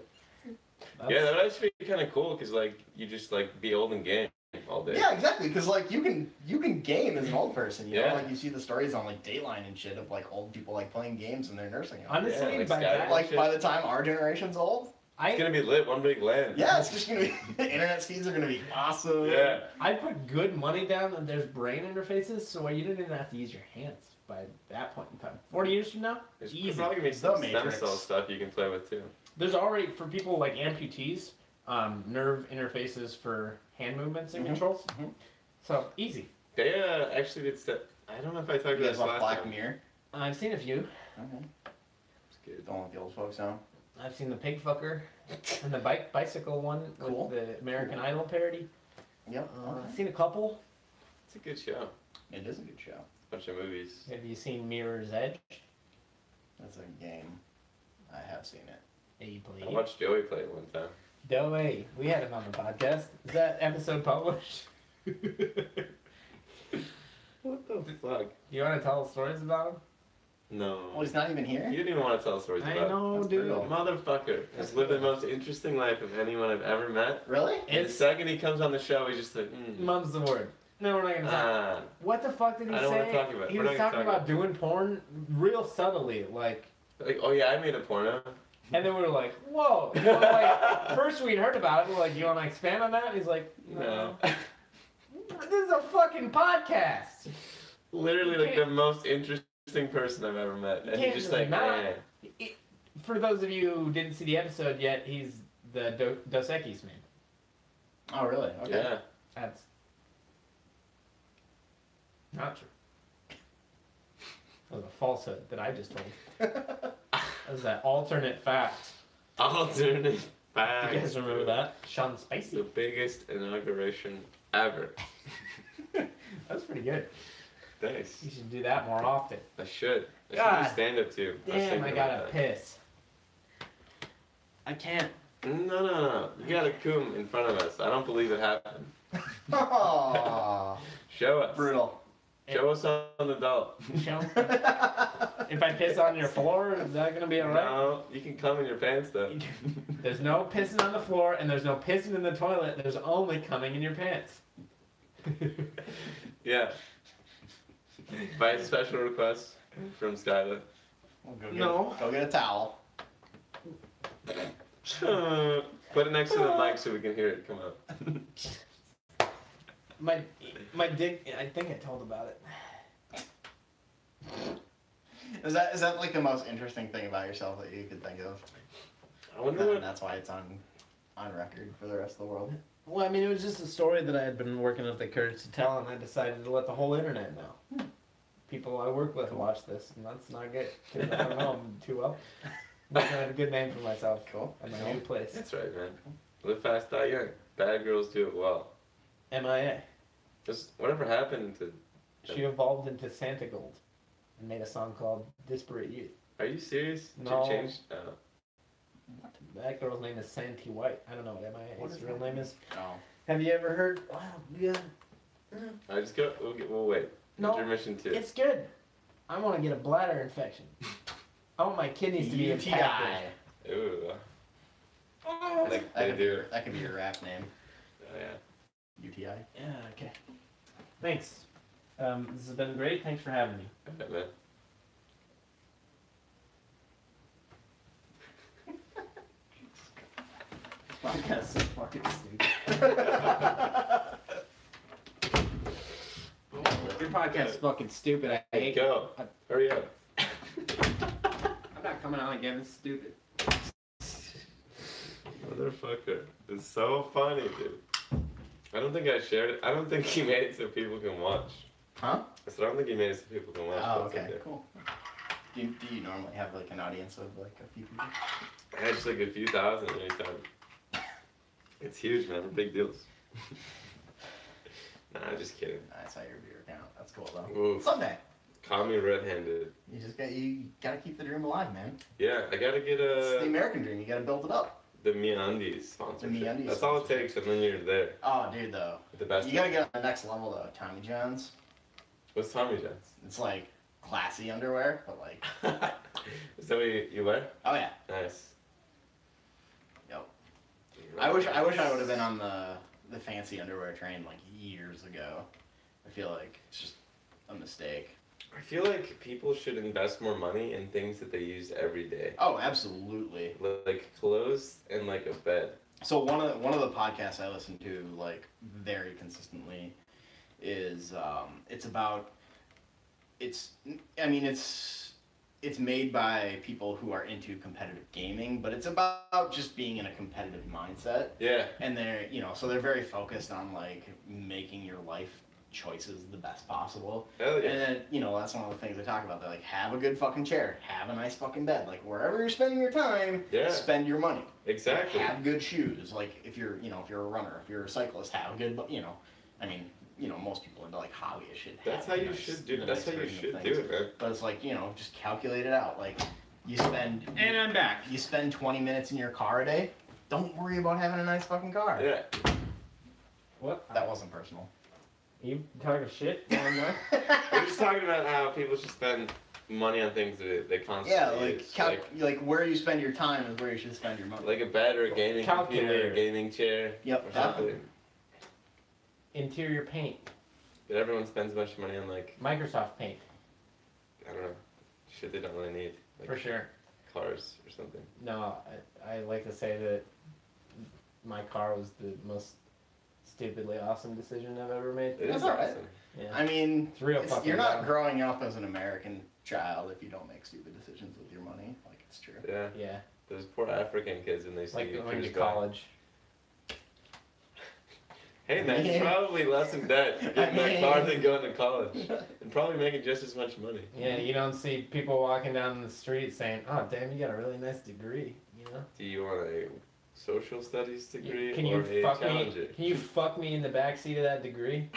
Yeah, that would actually be kind of cool, because like you just like be old and game all day. Yeah, exactly. Because like you can game as an old person. You Yeah. know, like you see the stories on like Dateline and shit of like old people like playing games in their nursing home. Honestly, Yeah, like by Skyrim. that, Like by the time our generation's old, It's gonna be lit, one big land. yeah, it's just gonna be internet speeds are gonna be awesome. Yeah. I put good money down that there's brain interfaces, so where you didn't even have to use your hands by that point in time. 40 years from now, There's easy. probably gonna be The some stem Matrix. cell stuff you can play with too. There's already, for people like amputees, nerve interfaces for hand movements and Mhm. controls. Mhm. So, easy. They actually did stuff. I don't know if I talked You about guys this watch last Black time. Mirror? I've seen a few. Okay. It's good. Don't let the old folks know. I've seen the pig fucker and the bicycle one Cool. with the American Idol parody. Yep. I've seen a couple. It's a good show. It is a good show. Bunch of movies. Have you seen Mirror's Edge? That's a game. I have seen it. Yeah, you I play watched Joey play it one time. Doe, we had him on the podcast. Is that episode published? What the fuck? You want to tell stories about him? No. Well, he's not even here. You didn't even want to tell stories I about know, That's dude. brutal. Motherfucker has lived the most interesting life of anyone I've ever met. Really? And the It's second he comes on the show, he's just like, mum's the word. No, we're not gonna talk. What What the fuck did he I don't say? wanna talk about it. He We're was not gonna talking talk about doing porn real subtly, like, like, oh yeah, I made a porno. and then we were like, whoa. Well, like, first we'd heard about it, we're like, you want to expand on that? And he's like, no. This is a fucking podcast. Literally like the most interesting person I've ever met. And he's just like, not- eh. For those of you who didn't see the episode yet, he's the Dos Equis man. Oh, really? Okay. Yeah. That's not true. That was a falsehood that I just told. That was that alternate fact. Alternate fact. You guys remember that? Sean The Spicy. biggest inauguration ever. That's pretty good. Thanks. You should do that more often. I should. I should God. do stand up too. was Damn, thinking I about gotta that. piss. I can't. No. You gotta come in front of us. I don't believe it happened. Oh, Show us. brutal. Show us on the adult. Show. If I piss on your floor, is that gonna be alright? No, you can come in your pants though. There's no pissing on the floor, and there's no pissing in the toilet. There's only coming in your pants. Yeah. By special request from Skylar. Well, No. Go get a towel. Put it next to the mic so we can hear it come out. My dick. I think I told about it. Is that like the most interesting thing about yourself that you could think of? I wonder And what. that's why it's on record for the rest of the world. Well, I mean, it was just a story that I had been working up the courage to tell, and I decided to let the whole internet know. People I work with watch this, and that's not good. 'Cause I don't know them too well. But I had a good name for myself Cool. at my new place. That's right, man. Live fast, die young. Bad girls do it well. MIA. Just whatever happened to. She evolved into Santa Gold and made a song called Disparate Youth. Are you serious? No. Did you change? Oh. That girl's name is Santi White. I don't know what MIA's real name is. Oh. Have you ever heard? Wow, yeah. I just go. We'll wait. No, Intermission 2. it's good. I want to get a bladder infection. I want my kidneys to be impacted. Ooh. Oh. Like That they could, do. that could be your rap name. Oh, yeah. UTI. Yeah, okay. Thanks. This has been great. Thanks for having me. Okay, man. This podcast is so fucking stupid. Your podcast is fucking stupid. I Hey, hate go. Hurry up. I'm not coming on again. It's stupid. Motherfucker. It's so funny, dude. I don't think I shared it. I don't think he made it so people can watch. Huh? I said, I don't think he made it so people can watch. Oh, but it's okay, cool. Do you normally have like an audience of like a few people? I had just like a few thousand anytime. It's huge, man. Big deals. Nah, just kidding. I saw your viewer count. That's cool though. Oof. Someday. Call me red-handed. You gotta keep the dream alive, man. Yeah, I gotta get It's the American dream. You gotta build it up. the MeUndies sponsorship. The MeUndies That's all it sponsorship. takes, and then you're there. Oh, dude, though. With the best. You gotta get on the next level though. Tommy John's. What's Tommy John's? It's like classy underwear, but like. Is that what you wear? Oh yeah. Nice. Yep. I wish I would have been on the fancy underwear train like years ago. I feel like it's just a mistake. I feel like people should invest more money in things that they use every day. Oh, absolutely. Like clothes and like a bed. So one of the podcasts I listen to like very consistently is it's made by people who are into competitive gaming, but it's about just being in a competitive mindset. Yeah. And they're so they're very focused on like making your life choices the best possible. Hell yeah. And then, that's one of the things they talk about. They're like, have a good fucking chair, have a nice fucking bed. Like wherever you're spending your time, Yeah. spend your money. Exactly. Have good shoes. Like if you're a runner, if you're a cyclist, have good, most people into like hobbyish shit. That's how you should do. That's how you should do it, man. But it's like, just calculate it out. Like you spend And I'm back. You spend 20 minutes in your car a day. Don't worry about having a nice fucking car. Yeah. What? That wasn't personal. You talking shit? We're just talking about how people should spend money on things that they constantly use. Like where you spend your time is where you should spend your money. Like a bed or a gaming computer, Calculator. a gaming chair. Yep, Or something. Interior paint. But everyone spends a bunch of money on like, Microsoft Paint. I don't know, shit they don't really need. Like For sure. cars or something. No, I like to say that my car was the most stupidly awesome decision I've ever made. It That's is alright. awesome. Yeah. I mean, It's real fucking you're not dumb. growing up as an American child if you don't make stupid decisions with your money. Like it's true. Yeah. Yeah. Those poor African kids when they see Like you going to cruise by. college. Hey man, you're probably less in debt getting that car than going to college. And probably making just as much money. Yeah, you don't see people walking down the street saying, "Oh, damn, you got a really nice degree." You know? Do you want a social studies degree Can or you a fuck me? challenger? Can you fuck me in the backseat of that degree,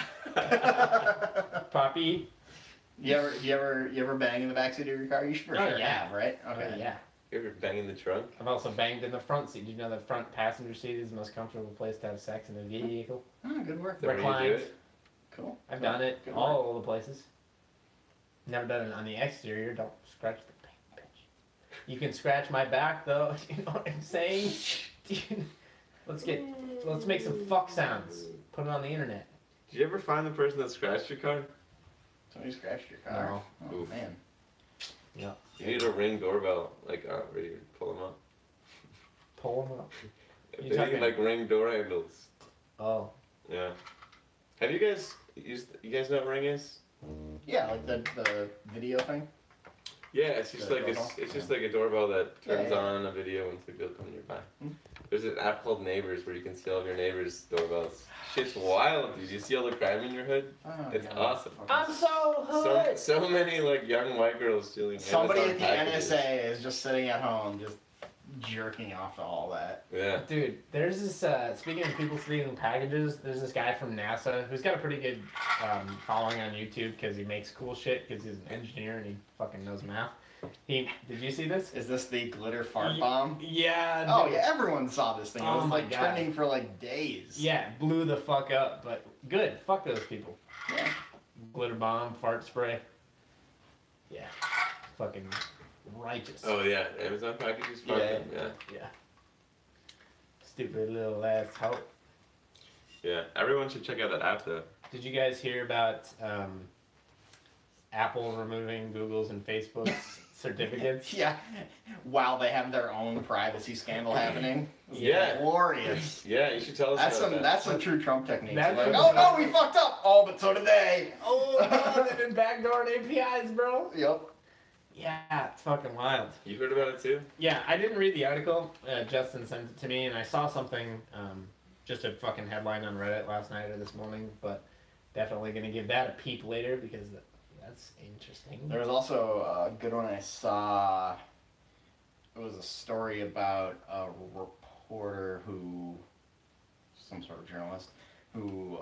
Poppy? You ever bang in the backseat of your car? You should for Oh, sure yeah. have, right? Okay. Yeah. You ever bang in the trunk? I've also banged in the front seat. Did you know the front passenger seat is the most comfortable place to have sex in a vehicle? Oh, good work. Is that where you do Reclined. it? Cool. I've done it Good all the places. Never done it on the exterior. Don't scratch the paint, bitch. You can scratch my back though. You know what I'm saying? Let's make some fuck sounds. Put it on the internet. Did you ever find the person that scratched your car? Somebody scratched your car. No. Oh Oof. man. Yeah. You need a Ring doorbell, like where you pull them up. Pull them up. You They talking- need like Ring door handles. Oh. Yeah. Have you guys used? You guys know what Ring is? Yeah, like the video thing. Yeah, it's just The like doorbell? it's just like a doorbell that turns Yeah. on a video once the people come nearby. Hmm. There's an app called Neighbors where you can see all of your neighbors' doorbells. Shit's wild, dude. You see all the crime in your hood? Oh, It's God. awesome. I'm so hood. So many like young white girls stealing. Somebody Amazon at the packages. NSA is just sitting at home, just jerking off to all that. Yeah. Dude, there's this, speaking of people stealing packages, there's this guy from NASA who's got a pretty good following on YouTube because he makes cool shit because he's an engineer and he fucking knows math. Did you see this? Is this the glitter fart bomb? Yeah. Oh dude. yeah, everyone saw this thing. It Oh was my like God. trending for like days. Yeah, blew the fuck up, but good. Fuck those people. Yeah. Glitter bomb, fart spray. Yeah. Fucking righteous. Oh yeah, Amazon packages. Fucking, yeah. Yeah. Stupid little ass hoe. Yeah. Everyone should check out that app though. Did you guys hear about Apple removing Google's and Facebook's certificates? Yeah. While they have their own privacy scandal happening. It's Yeah. Glorious. Yeah, you should tell us That's about some that. that's some true Trump techniques. That's Like, some- oh no, we fucked up. Oh, but so did they. Oh, no, they've been backdooring APIs, bro. Yep. Yeah, it's fucking wild. You heard about it too? Yeah, I didn't read the article. Justin sent it to me, and I saw something, just a fucking headline on Reddit last night or this morning, but definitely gonna give that a peep later because that's interesting. There was also a good one I saw. It was a story about a reporter some sort of journalist, who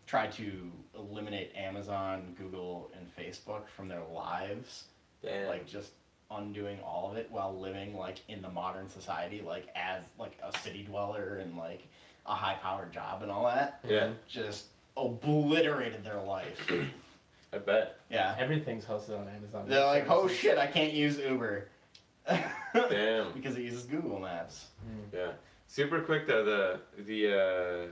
tried to eliminate Amazon, Google, and Facebook from their lives. Damn. Like just undoing all of it while living like in the modern society, like as like a city dweller and like a high-powered job and all that. Yeah. Just obliterated their life. I bet. Yeah. Everything's hosted on Amazon. They're like, oh shit, I can't use Uber. Damn. Because it uses Google Maps. Yeah. Super quick though, the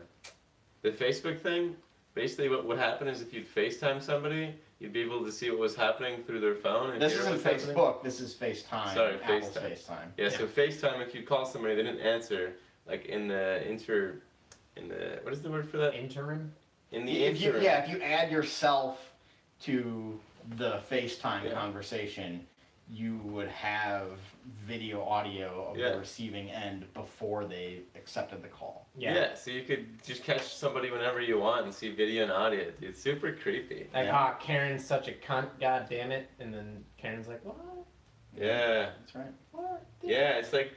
Facebook thing. Basically, what would happen is if you'd FaceTime somebody, you'd be able to see what was happening through their phone. And This hear isn't what's happening. Facebook, this is FaceTime. Sorry, Apple's FaceTime. FaceTime. Yeah, so FaceTime, if you call somebody, they didn't answer, like in the what is the word for that? Interim? In the If you interim. if you add yourself to the FaceTime Yeah. conversation, you would have video audio of Yeah. the receiving end before they accepted the call. Yeah. So you could just catch somebody whenever you want and see video and audio. Dude, it's super creepy. Like, Yeah. Karen's such a cunt, god damn it. And then Karen's like, what? Yeah. That's right. What? Yeah, it's like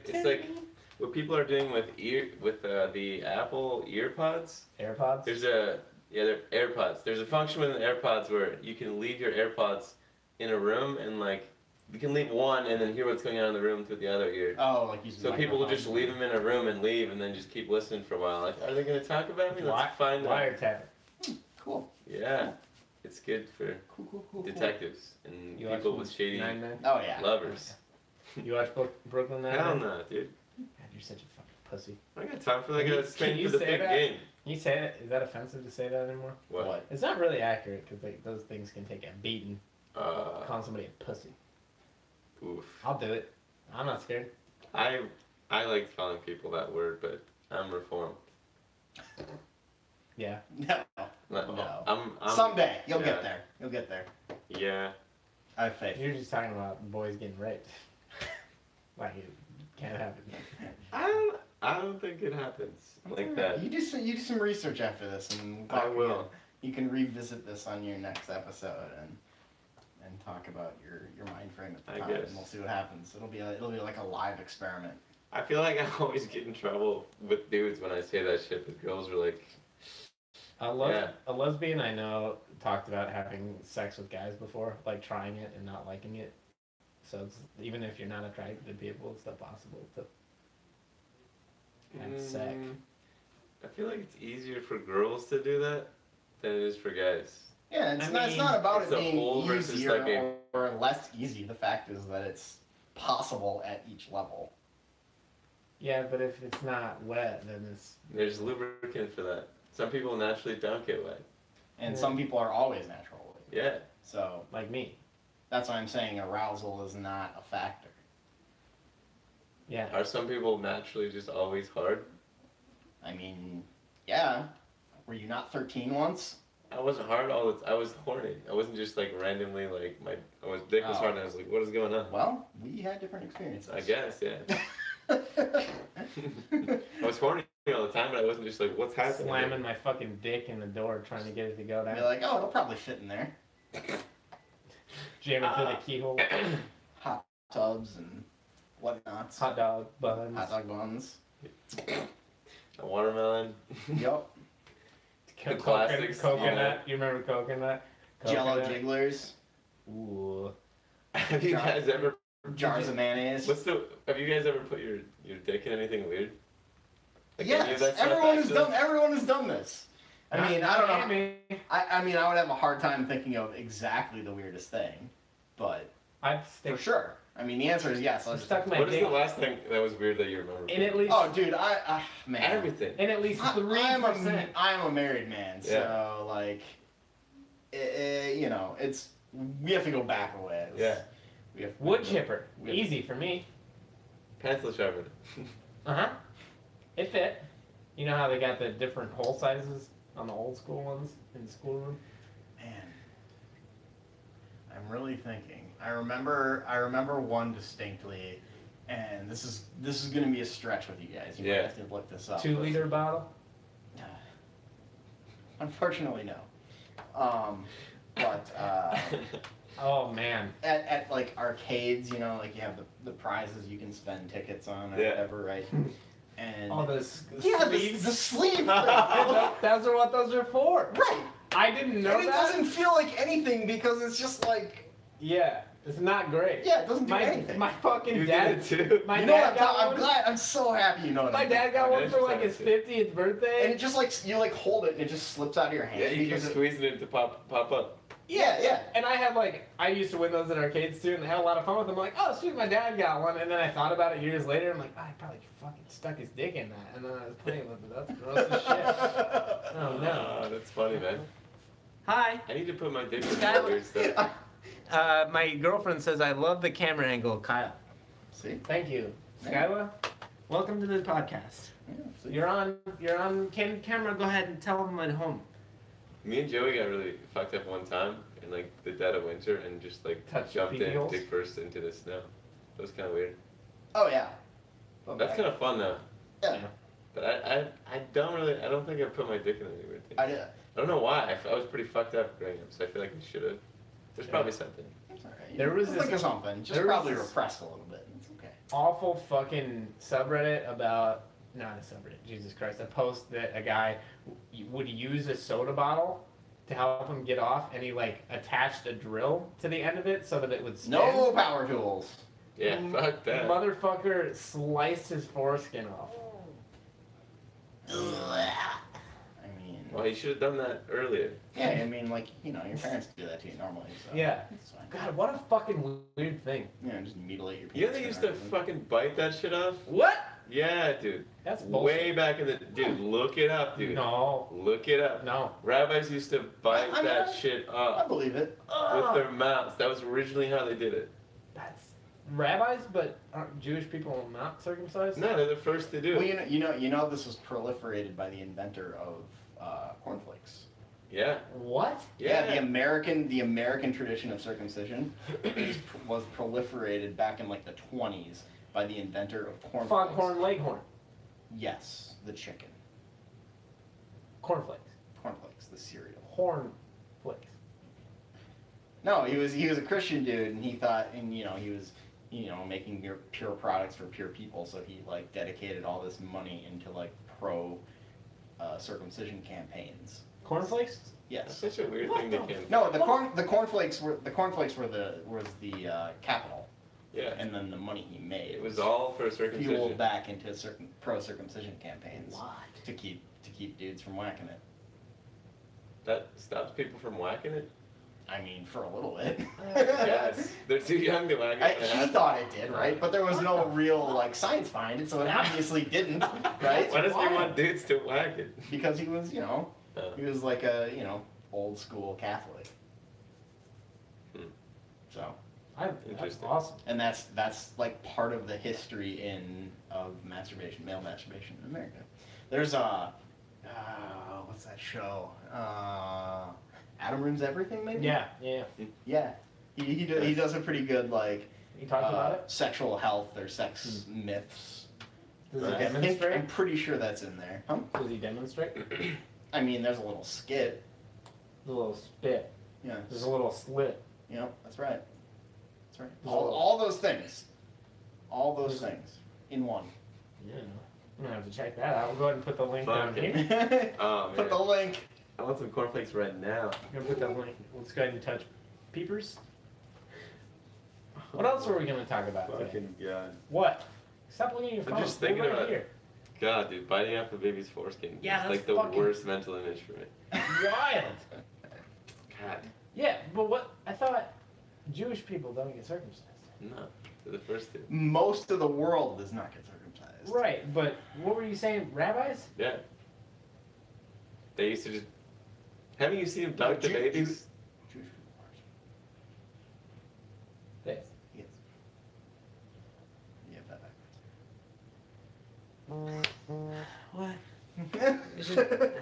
what people are doing with the Apple EarPods. AirPods? They're AirPods. There's a function within the AirPods where you can leave your AirPods in a room and like you can leave one and then hear what's going on in the room through the other ear. Oh, like using So people will just leave them in a room and leave and then just keep listening for a while. Like, are they going to talk about me? Let's find out. Wiretapping. Cool. Yeah, it's good for Cool. detectives and You people watch with shady 9 Oh yeah. lovers. You watch Brooklyn Nine-Nine? Hell no, dude. God, you're such a fucking pussy. I got time for that. I Can you- got to train can you for the say big that? game. Can you say that? Is that offensive to say that anymore? What? It's not really accurate because those things can take a beating. Calling somebody a pussy. Oof. I'll do it. I'm not scared. I like calling people that word, but I'm reformed. Yeah. No. No. No. I'm Someday you'll yeah. get there. You'll get there. Yeah. I have faith. You're just talking about boys getting raped. Like it can't happen. I don't think it happens like that. You do some research after this, and I will. You can revisit this on your next episode and talk about your mind frame at the I time, guess. and we'll see what happens. It'll be like a live experiment. I feel like I always get in trouble with dudes when I say that shit, but girls are like, A lesbian I know talked about having sex with guys before, like trying it and not liking it. So it's, even if you're not attracted to people, it's still possible to have sex. I feel like it's easier for girls to do that than it is for guys. Yeah, it's I mean, not about it's it a being whole versus easier like a- or less easy. The fact is that it's possible at each level. Yeah, but if it's not wet, then it's There's lubricant for that. Some people naturally don't get wet. And Yeah. some people are always natural. Yeah. So like me. that's why I'm saying arousal is not a factor. Yeah. Are some people naturally just always hard? I mean, yeah. Were you not 13 once? I wasn't hard all the time. I was horny. I wasn't just like randomly like I was dick was Oh. hard and I was like, what is going on? Well, we had different experiences. I guess, yeah. I was horny all the time, but I wasn't just like, what's happening? Slamming my fucking dick in the door trying to get it to go down. You're like, oh, it'll probably fit in there. Jamming through the keyhole. Hot tubs and whatnots. Hot dog buns. Hot dog buns. A watermelon. Yup. The classics. Coconut. You remember coconut? Jello jigglers. Ooh. Have you guys ever Jars of mayonnaise. Have you guys ever put your dick in anything weird? Like any of Yes, that stuff, everyone has done this. I mean, I don't know. Me. I mean, I would have a hard time thinking of exactly the weirdest thing, but I've for sure. I mean, the answer is yes. I'll just stuck my What is dick the last thing that was weird that you remember? in at least. Oh, dude, man. Everything. In at least 3%. I'm a married man, so Yeah. like, you know, we have to go back a ways. Yeah. Wood chipper. Easy for me. Pencil sharpener. Uh-huh. It fit. You know how they got the different hole sizes on the old school ones in the schoolroom? Man, I'm really thinking. I remember one distinctly, and this is gonna be a stretch with you guys. You might have to look this up. 2-liter bottle? Unfortunately, no. But Oh man. at like arcades, you know, like you have the prizes you can spend tickets on or whatever, right? And The sleeves. The sleeve thing. Those are what those are for. Right. I didn't know And it that. doesn't feel like anything because it's just like, Yeah, it's not great. yeah, it doesn't do anything. My fucking You dad. did it too. My You know dad what? got I'm one. glad. I'm so happy you know what My I'm dad got My one dad for just like had his it 50th birthday. And it just like you like hold it and it just slips out of your hand. Yeah, you keep because squeezing it to pop up. Yeah. And I used to win those at arcades too, and I had a lot of fun with them. I'm like, oh, sweet, my dad got one. And then I thought about it years later. I'm like, oh, I probably fucking stuck his dick in that. And then I was playing with it. That's gross as shit. Oh no. That's funny, man. Hi. I need to put my dick in Skylar. weird stuff. My girlfriend says I love the camera angle, Kyle. See? Thank you, Yeah. Skyla. Welcome to the podcast. Yeah, see? You're on camera. Go ahead and tell them at home. Me and Joey got really fucked up one time in like the dead of winter and just like Touched jumped pee-pee in holes? dick first into the snow. That was kind of weird. Oh yeah. That's kind of fun though. Yeah. But I don't think I put my dick in any weird thing. I did. I don't know why. I was pretty fucked up growing up, so I feel like I should have. There's probably something. It's all right. There was It's this- like something. Just there was probably this- repressed a little bit. It's okay. Awful fucking subreddit about not a subreddit. Jesus Christ! A post that a guy would use a soda bottle to help him get off, and he like attached a drill to the end of it so that it would spin. No power tools. Yeah, fuck that. Motherfucker sliced his foreskin off. I mean, Well, he should have done that earlier. yeah, I mean, like, you know, your parents do that to you normally, so. Yeah. It's fine. God, what a fucking weird thing. Yeah, just mutilate your You know penis they used or to something. fucking bite that shit off? What? Yeah, dude. That's Way bullshit. back in the dude, look it up, dude. No. Look it up. No. Rabbis used to bite I mean, that shit I up believe it. with their mouths. That was originally how they did it. That's rabbis, but aren't Jewish people not circumcised? No, they're the first to do Well, it. you know, this was proliferated by the inventor of cornflakes. Yeah. What? Yeah, Yeah. the American tradition of circumcision was proliferated back in like the 20s by the inventor of cornflakes. Foghorn Leghorn. Yes, the chicken. Cornflakes. Cornflakes, the cereal. Horn flakes. No, he was a Christian dude, and he thought, and he was, making pure products for pure people. So he like dedicated all this money into like pro circumcision campaigns. Cornflakes? That's Yes. such a weird What thing the to can. No, the cornflakes were the capital, Yeah. and then the money he made It was all for circumcision. fueled back into certain pro circumcision campaigns What? to keep dudes from whacking it. That stops people from whacking it? I mean, for a little bit. Yes. They're too young to whack it. He thought it did, right? But there was no real like science behind it, so it obviously didn't, right? Why does he want dudes to whack it? Because he was, Oh. he was like a, old school Catholic. Hmm. So, That's Interesting. awesome. and that's like part of the history of masturbation, male masturbation in America. There's what's that show? Adam Ruins Everything, maybe? Yeah. Yeah. He does a pretty good like You talked about it? sexual health or sex myths. Does Right. he demonstrate? I'm pretty sure that's in there. Huh? Does he demonstrate? I mean, there's a little skit. There's a little spit. Yeah. There's a little slit. Yep, that's right. That's right. There's a little- All those things. All those things in one. Yeah. I'm gonna have to check that out. We'll go ahead and put the link down Fuck here. Oh, Put man. the link. I want some cornflakes right now. I'm gonna put that link. Let's go ahead and touch peepers. What else were we gonna talk about today? Fucking God. What? Stop looking at your I'm phone. just thinking Look about right here. God, dude, biting off a baby's foreskin. Yeah, is that's like the fucking- worst mental image for me. Wild. God. Yeah, but what? I thought Jewish people don't get circumcised. No. They're the first two. Most of the world does not get circumcised. Right, but what were you saying? Rabbis? Yeah. They used to just. Haven't you seen them dunk the Jew- babies? Jewish people are. This. Yes. You have that backwards. What? It's just-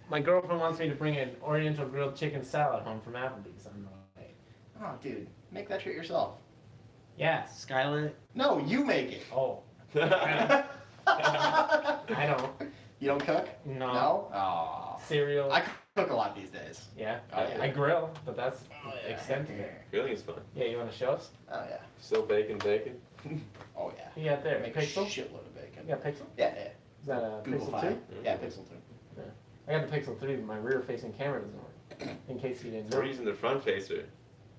My girlfriend wants me to bring an Oriental grilled chicken salad home from Applebee's. I'm like, Oh, dude, make that shit yourself. yeah. Skylit. No, you make it. Oh, yeah. I don't. You don't cook? No. No? Oh. Cereal. I cook a lot these days. Yeah. Oh, yeah. I grill, but that's Oh, the yeah. extent of it. Grilling is fun. Yeah, you want to show us? Oh, yeah. Still bacon. Oh, yeah. You got there? Make a Pixel? shitload of bacon. You got Pixel? Yeah, Is that a Google Pixel Fi. 2? Yeah, Pixel 2. I got the Pixel 3, but my rear-facing camera doesn't work. In case you didn't know. We're using the front facer.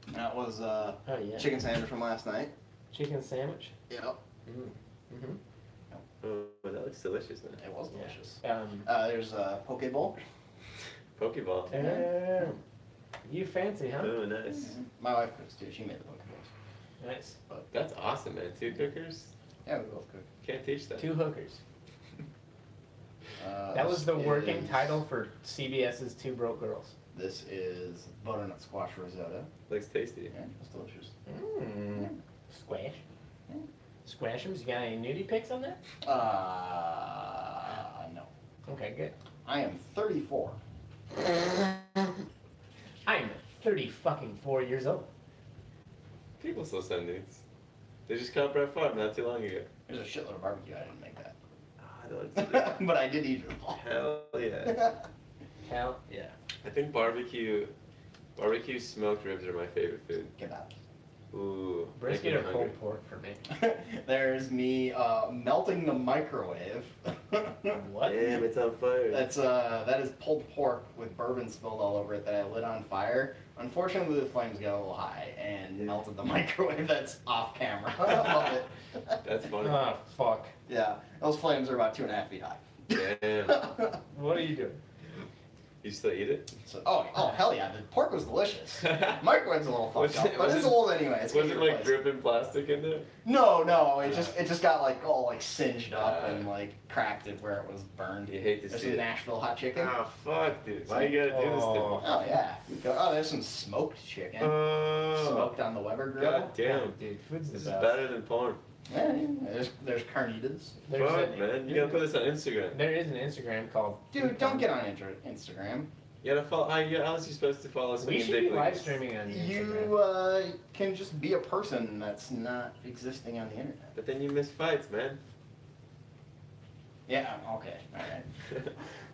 That was Oh yeah. chicken sandwich from last night. Chicken sandwich. Yep. Mm-hmm. Oh, that looks delicious, man. It was delicious. There's a poke bowl. Pokeball. You fancy, huh? Oh, nice. My wife cooks too. She made the poke bowls. Nice. That's awesome, man. Two cookers. Yeah, we both cook. Can't teach that. 2 hookers. That was This the working is- title for CBS's 2 Broke Girls. This is butternut squash risotto. Looks tasty. Yeah, it's delicious. Mmm. Squash. Yeah. Squashums. You got any nudie pics on that? No. Okay, good. I am 34. I'm 34 years old. People still send nudes. They just caught Brett Favre not too long ago. There's a shitload of barbecue. I didn't make that. I don't see that. But I did eat it all. Hell yeah. Hell yeah. I think barbecue smoked ribs are my favorite food. Kebab. Ooh. Brisket making or me pulled hungry. pork for me. There's me melting the microwave. What? Damn, it's on fire. That is pulled pork with bourbon spilled all over it that I lit on fire. Unfortunately, the flames got a little high and melted the microwave. That's off camera. Love it. That's funny. Oh, fuck. Yeah, those flames are about 2.5 feet high. Damn. What are you doing? You still eat it? So, oh hell yeah, the pork was delicious. Microwave's a little fucked up, but it's old anyway. It's Was gonna it get like replaced. dripping plastic in there? No, it just got like all like singed up and like cracked it where it was burned. You hate to There's see some it. Nashville hot chicken. Oh fuck, dude! Why you gotta do this to me? Oh yeah. Oh, there's some smoked chicken. Smoked on the Weber grill. God damn, Dude, food's this is the best. better than porn. Yeah, there's carnitas. There's Fuck, a- man, you gotta put this on Instagram. There is an Instagram called. Dude, don't get on Instagram. You gotta follow. How else you supposed to follow We Swinging should Dick be Ladies? live streaming on Instagram. You can just be a person that's not existing on the internet. But then you miss fights, man. Yeah, okay, alright.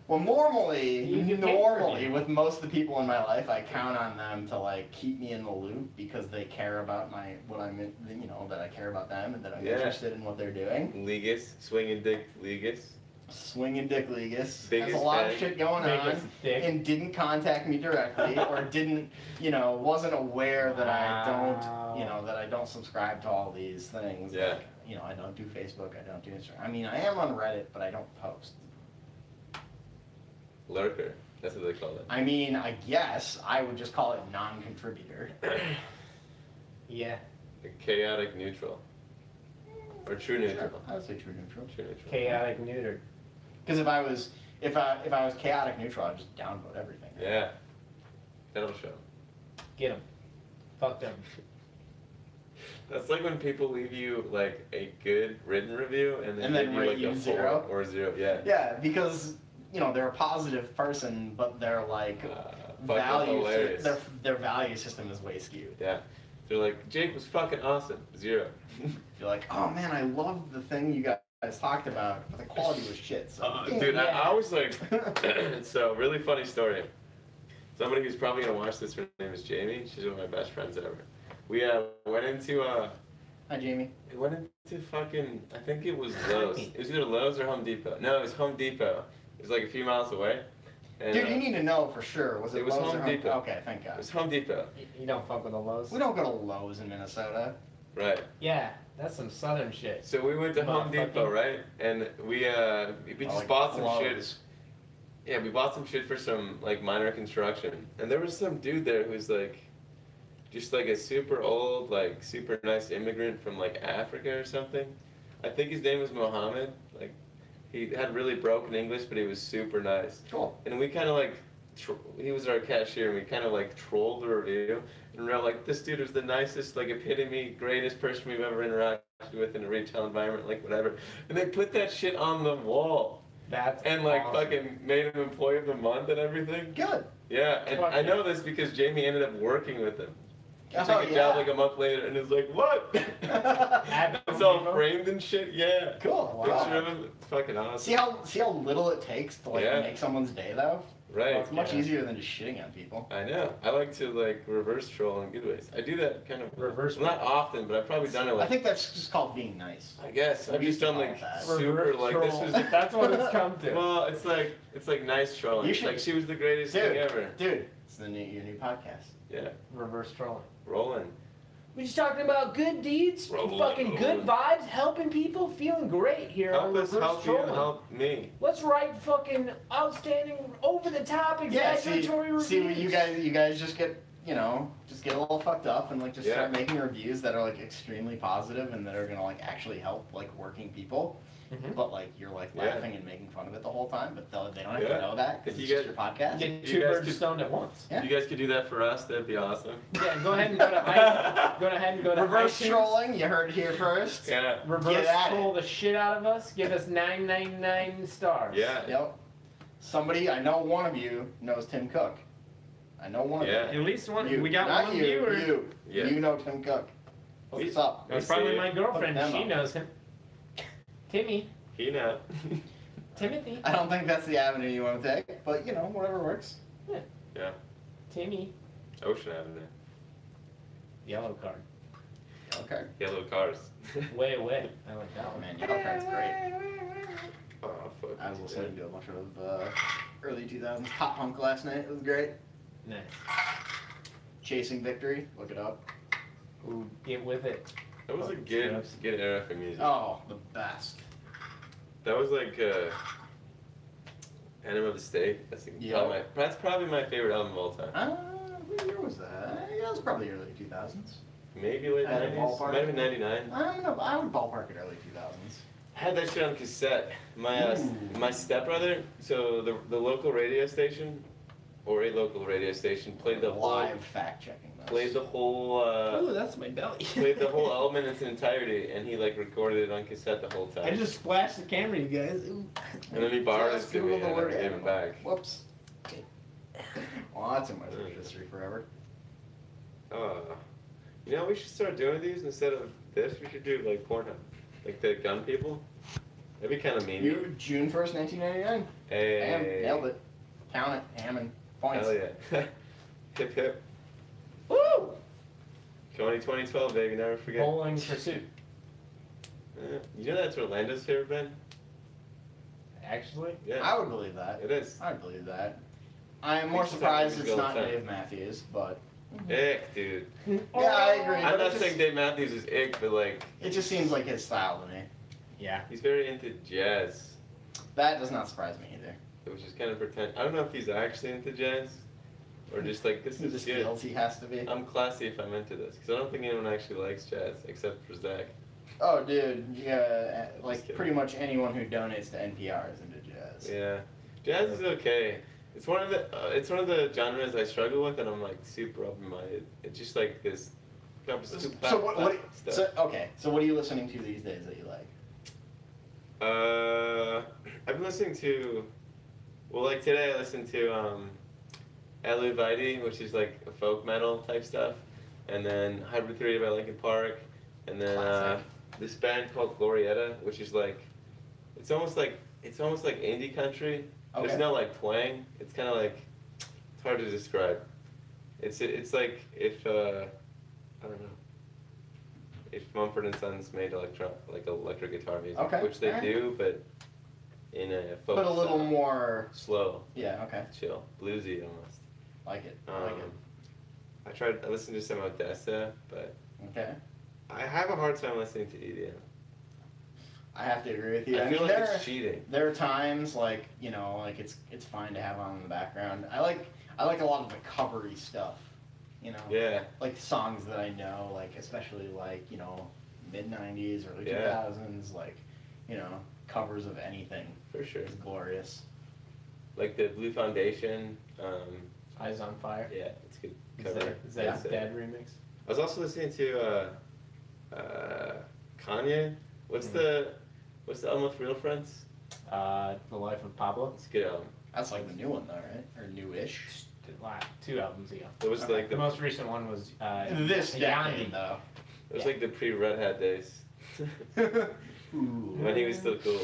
Well, normally, You get paid for it. with most of the people in my life, I count on them to like keep me in the loop because they care about that I care about them and that I'm Yeah. interested in what they're doing. Legus, Swinging Dick Legus. Swinging Dick Legus has a Biggest lot fan. of shit going on Biggest dick. and didn't contact me directly or didn't, wasn't aware that I don't subscribe to all these things. Yeah. Like, I don't do Facebook, I don't do Instagram. I mean, I am on Reddit, but I don't post. Lurker. That's what they call it. I mean, I guess I would just call it non-contributor. Yeah. A chaotic neutral. Or true neutral. Sure, I would say true neutral. True neutral. Chaotic neutered. Because if I was chaotic neutral, I'd just downvote everything. Yeah. That'll show. Get them. Fuck them. That's like when people leave you like a good written review and then And then give you rate like you a 0? 4 or 0. Yeah. Yeah, because they're a positive person, but their like Fucking hilarious. their value system is way skewed. Yeah. They're like, Jake was fucking awesome. 0. You're like, oh man, I love the thing you guys talked about, but the quality was shit. So Dude, I was like, so really funny story. Somebody who's probably gonna watch this, her name is Jamie. She's one of my best friends ever. We went into Hi, Jamie. It went into fucking, I think it was Lowe's. It was either Lowe's or Home Depot. No, it was Home Depot. It was like a few miles away. And, Dude, you need to know for sure. Was it was Lowe's or Home Depot. Okay, thank It God. was Home Depot. You don't fuck with the Lowe's? We don't go to Lowe's in Minnesota. Right. Yeah, that's some southern shit. So we went to Home Depot, right? And we just bought some shit. Yeah, we bought some shit for some like minor construction. And there was some dude there who's like just like a super old, like super nice immigrant from like Africa or something. I think his name was Mohammed. Like he had really broken English, but he was super nice. Cool. And we kind of like, he was our cashier, and we kind of like trolled the review. And we were like, this dude was the nicest, like epitome, greatest person we've ever interacted with in a retail environment, like whatever. And they put that shit on the wall. That's and like awesome. fucking made him employee of the month and everything. Good. Yeah, and Fuck I yeah. know this because Jamie ended up working with him. He Oh, took a yeah. job like a month later, and it's like, what? At It's Home all Depot? framed and shit. Yeah. Cool. Picture of him. It's fucking awesome. See how little it takes to like Yeah. make someone's day though. Right. Well, it's much yeah. easier than just shitting on people. I know. I like to like reverse troll in good ways. I do that kind of Reverse not often, but I've probably done it I like. think that's just called being nice. I guess I've We just used to done call like it that. super Reverse like troll. this was. That's what it's come to. Well, it's like nice trolling. You should- Like she was the greatest Dude, thing ever. dude, it's your new podcast. Yeah. Reverse trolling. Rolling. We're just talking about good deeds, Rolling. fucking good vibes, helping people, feeling great here on Help us Reverse help you Trolling. help me. Let's write fucking outstanding, over the top, exaggeratory reviews. See, you guys just get just get a little fucked up and like just Yeah. start making reviews that are like extremely positive and that are gonna like actually help like working people. Mhm. But like you're like Yeah. laughing and making fun of it the whole time, but they don't have Yeah. to know that because If it's you just your podcast. Get You two guys birds could- stoned at once. Yeah. You guys could do that for us. That'd be awesome. Yeah, go ahead and go to go ahead and go to Reverse iTunes. trolling, you heard it here first. Yeah. Reverse Get at troll the shit out of us. Give us 999 stars. Yeah. Yep. I know one of you knows Tim Cook. I know one of Yeah. At least one. you. We got Not one you, viewer. You. Yeah. You know Tim Cook. What's up? That's We probably see my it. girlfriend. Hook them She up. knows him. Timmy. He know. Timothy. I don't think that's the avenue you want to take, but whatever works. Yeah. Timmy. Ocean Avenue. Yellow card. Okay. Yellow cars. Way away. I like that Oh one. man, Yellow Card's great. Oh fuck. I was listening to a bunch of early 2000s pop punk last night. It was great. Nice. Chasing Victory. Look it up. Ooh, get with it. That was a good era for music. Oh, the best. That was like Enema of the State. That's probably my favorite album of all time. What year was that? Yeah, it was probably early 2000s. Maybe late At a 90s. ballpark. Might have been 99. I don't know. I would ballpark it early 2000s. I had that shit on cassette. Ooh. My stepbrother, so the local radio station, or a local radio station, played the live fact checking. played the whole Oh, that's my belly. played the whole album in its entirety, and he like recorded it on cassette the whole time. I just splashed the camera, you guys. Ooh. And then he borrowed it Just to me, Google and the I never word gave it animal. back. Whoops. Well, that's in my search history forever. You know, we should start doing these instead of this. We should do like Pornhub, like the gun people. That'd be kind of mean. June 1st, 1999. Bam, Hey. nailed it. Count it. Hammond. Points. Hell yeah. Hip hip. Woo! 2012, baby, never forget. Bowling Pursuit. You know that's Orlando's favorite band? Actually. Yeah. I would believe that. It is. I would believe that. I am more It's just surprised like it's not musical Dave Matthews, but Ick, dude. yeah, I agree. I'm but not it saying Dave Matthews is ick, but like, it just seems like his style to me. Yeah. he's very into jazz, That does not surprise me either. which is kind of pretend. I don't know if he's actually into jazz, or just like, this He is just good. feels he has to be. I'm classy if I'm into this, because I don't think anyone actually likes jazz, except for Zach. Oh, dude, yeah, Just like kidding. pretty much anyone who donates to NPR is into jazz. Yeah. Jazz is okay. It's one of the genres I struggle with, and I'm like super open-minded. It's just like this. So what stuff. so what are you listening to these days that you like? I've been listening to, well, like today I listened to LIVESTREAM, which is like a folk metal type stuff, and then Hybrid 3 by Linkin Park, and then Classic. this band called Glorietta, which is like, it's almost like indie country. Okay. There's no like twang. It's kind of like, it's hard to describe. It's like if I don't know. if Mumford and Sons made electric guitar music, Okay, which they alright. do, but in a folk But a little style. more. Slow, Yeah. Okay. chill, bluesy almost. Like it. Like it. I listened to some Odessa, but Okay. I have a hard time listening to EDM. I have to agree with you. I feel mean, like it's cheating. there are times like it's fine to have on in the background. I like a lot of the covery stuff. Yeah. Like songs that I know, like especially like mid '90s, early Yeah. 2000s, like covers of anything. For sure. It's glorious. Like the Blue Foundation. Eyes on Fire. Yeah, it's a good Is cover. that his Dead remix? I was also listening to Kanye. What's the album with Real Friends? The Life of Pablo. It's a good album. That's like the new one though, right? Or newish. 2 albums ago. It was Okay. like The most recent one was This Yandi. decade though. It was Yeah. like the pre-Red Hat days. Ooh. When he was still cool.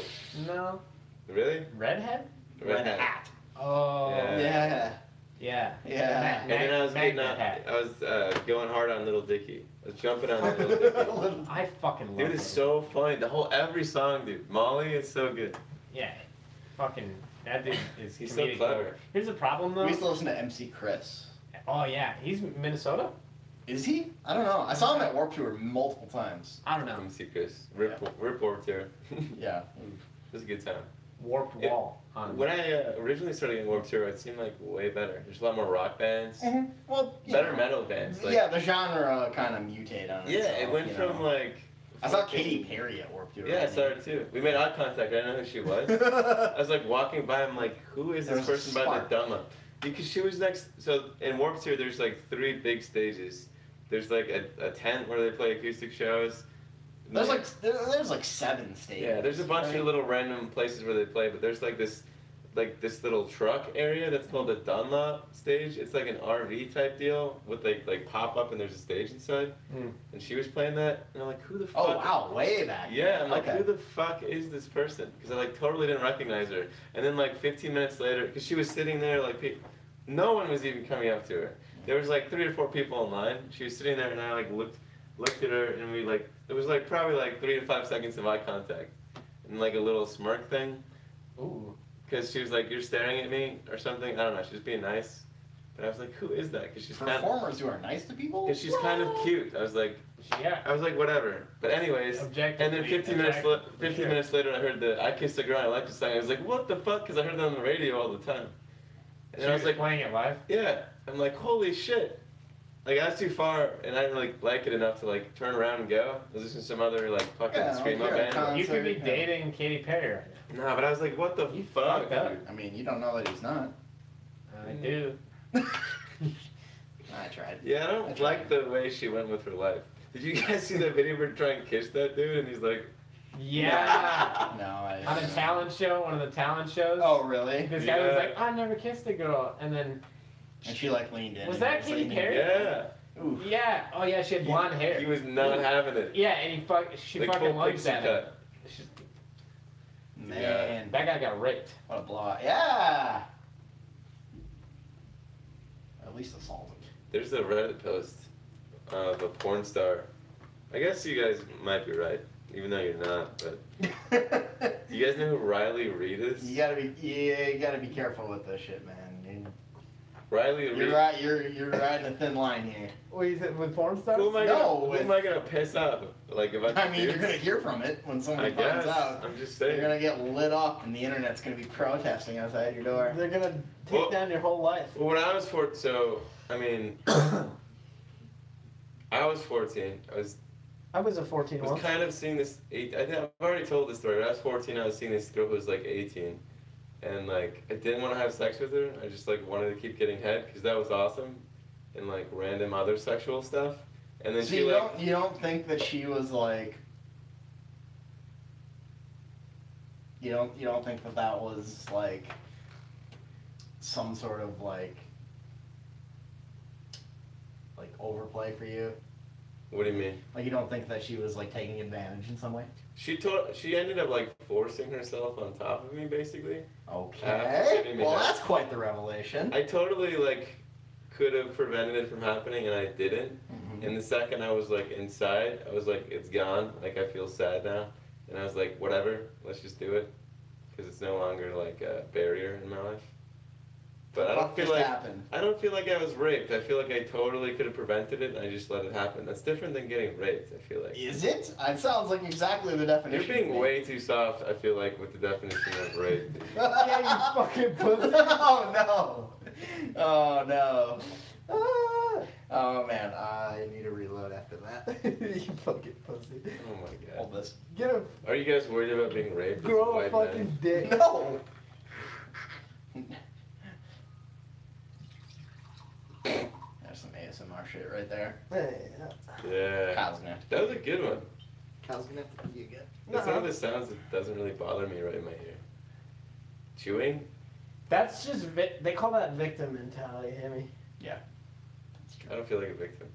No. Really? Redhead? Red Hat. Oh. Yeah. Yeah. Yeah. Yeah. And then I was getting Magnet out, Hat. I was going hard on Little Dicky. I was jumping on Little Dicky. I fucking love Dude, it. it's so funny. Every song, dude. Molly is so good. Yeah. Fucking, that dude is He's so comedic clever. gold. Here's the problem though. We used to listen to MC Chris. Oh yeah, he's Minnesota? Is he? I don't know. I saw him at Warped Tour multiple times. I don't know. From Chris. Rip Warped Tour. It Yeah. was a good time. Warped Wall. On When I originally started getting Warped Tour, it seemed like way better. There's a lot more rock bands. Well, you Better know. metal bands. Like, Yeah, the genre kind of mutated on yeah, itself, it went from like. I saw fucking- Katy Perry at Warped Tour. Yeah, I saw her too. We made eye contact. I didn't know who she was. I was like walking by. I'm like, who is There this was a person by the spark. Dumma? Because she was next. So in Warped Tour, there's like 3 big stages. There's like a tent where they play acoustic shows. There's like 7 stages. Yeah, there's a bunch right? of little random places where they play, but there's like this little truck area that's called the Dunlop stage. It's like an RV type deal with like pop up and there's a stage inside. Mm. And she was playing that, and I'm like, who the fuck? Oh wow, way back. Yeah, I'm like, Okay. who the fuck is this person? Because I like totally didn't recognize her. And then like 15 minutes later, because she was sitting there like, no one was even coming up to her. There was like 3 or 4 people in line. She was sitting there, and I like looked at her, and we like, it was like probably like 3 to 5 seconds of eye contact, and like a little smirk thing. Ooh. Because she was like, you're staring at me or something. I don't know. She was being nice. But I was like, who is that? Because she's Performers who are nice to people. Because she's kind of cute. I was like, whatever. But anyways, and then 15 minutes later, I heard the I Kissed a Girl I Liked the song. I was like, what the fuck? Because I heard that on the radio all the time. And then I was like, playing it live? yeah. I'm like, holy shit. Like, that's too far, and I didn't really like it enough to like turn around and go. I was listening to some other like fucking screamo okay, band. You could be Yeah. dating Katy Perry right now. No, but I was like, what the You fuck? fucked up. dude? I mean, you don't know that he's not. I do. I tried. Yeah, I don't like the way she went with her life. Did you guys see that video where her trying to kiss that dude, and he's like, Yeah. No, I. On a talent show, one of the talent shows. Oh really? This guy was Yeah. like, I never kissed a girl, and then And she like leaned in. Was and that was Katy like, Perry? yeah. Ooh. yeah, oh yeah, she had blonde hair. He was not having it. Yeah, and she Like fucking full likes pixie that. cut. Man, That guy got raped. what a blowout. Yeah. At least assaulted. There's a Reddit post of a porn star. I guess you guys might be right, even though you're not. But you guys know who Riley Reid is? You gotta be careful with this shit, man. Riley Reid. You're right. You're riding a thin line here. Wait, is it with porn stars? Who am I No, gonna piss off? Like if I mean, you're gonna hear from it when I somebody guess. finds out. I'm just You're saying. gonna get lit up, and the internet's gonna be protesting outside your door. They're gonna take Well- down your whole life. Well, when I was 14, so I mean, I was 14. I was a 14 I was once. kind of seeing this. I think I've already told this story. When I was 14, I was seeing this girl who was like 18, and like I didn't want to have sex with her. I just like wanted to keep getting head because that was awesome, and like random other sexual stuff. And then So she you like don't think that she was like. You don't think that was like some sort of like overplay for you? What do you mean? Like you don't think that she was like taking advantage in some way? She ended up like forcing herself on top of me basically. Okay. giving me Well, head. that's quite the revelation. I totally like could have prevented it from happening, and I didn't. Mhm. And the second I was like inside, I was like, it's gone. Like I feel sad now, and I was like, whatever, let's just do it, because it's no longer like a barrier in my life. But I don't feel like I don't feel like I was raped. I feel like I totally could have prevented it, and I just let it happen. That's different than getting raped. I feel like. Is it? It sounds like exactly the definition. You're being way too soft. I feel like with the definition of rape. Yeah, you fucking pussy. Oh no! Oh no! Ah. Oh man, I need to reload after that. You fucking pussy. Oh my All god. this. Get a Are you guys worried about being raped? as grow a white fucking men? dick. No. There's some ASMR shit right there. Hey, Yeah. Kyle's gonna have to. That was a good one. Kyle's gonna have to pee again. That's one of the sounds that doesn't really bother me right in my ear. Chewing? That's just they call that victim mentality, Hemi. I don't feel like a victim.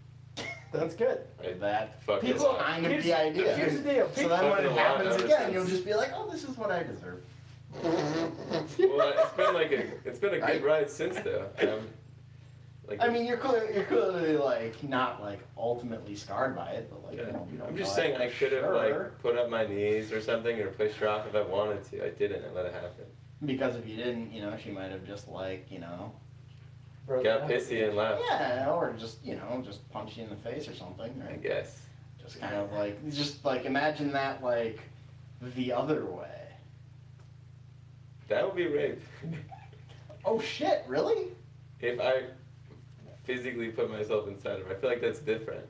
That's good. That Fuck it. People- kind of here's- the idea. Here's the deal. So People, then when Fucking it a lot happens ever again, since. you'll just be like, oh, this is what I deserve. Well, it's been a good ride since though. Like I mean, you're clearly like not like ultimately scarred by it, but like yeah. you know, you don't I'm just know saying it I for could have sure. like put up my knees or something or pushed her off if I wanted to. I didn't. I let it happen. Because if you didn't, you know, she might have just like, you know, Bro, Got that- pissy and left. yeah, or just, you know, just punch you in the face or something, I right? guess. Just kind of like, just like imagine that like the other way. That would be rape. Oh shit, really? If I physically put myself inside of her, I feel like that's different.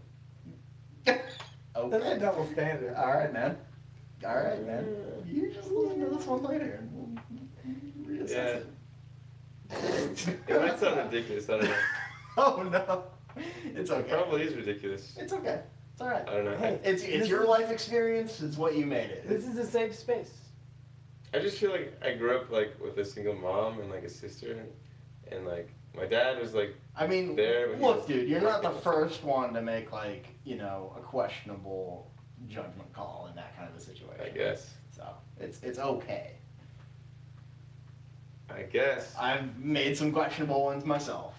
That's a Okay. double standard. All right, man. All right, man. You just listen to this one later and we'll reassess Yeah. it. It might sound ridiculous. I don't know. Oh no. It's It okay. probably is ridiculous. It's okay. It's all right. I don't know. Hey, It's this your is- life experience. It's what you made it. This is a safe space. I just feel like I grew up like with a single mom and like a sister, and like my dad was like I mean, there, but he look, was dude, you're not the working. first one to make like, you know, a questionable judgment call in that kind of a situation. I guess. So it's okay. I guess. I've made some questionable ones myself.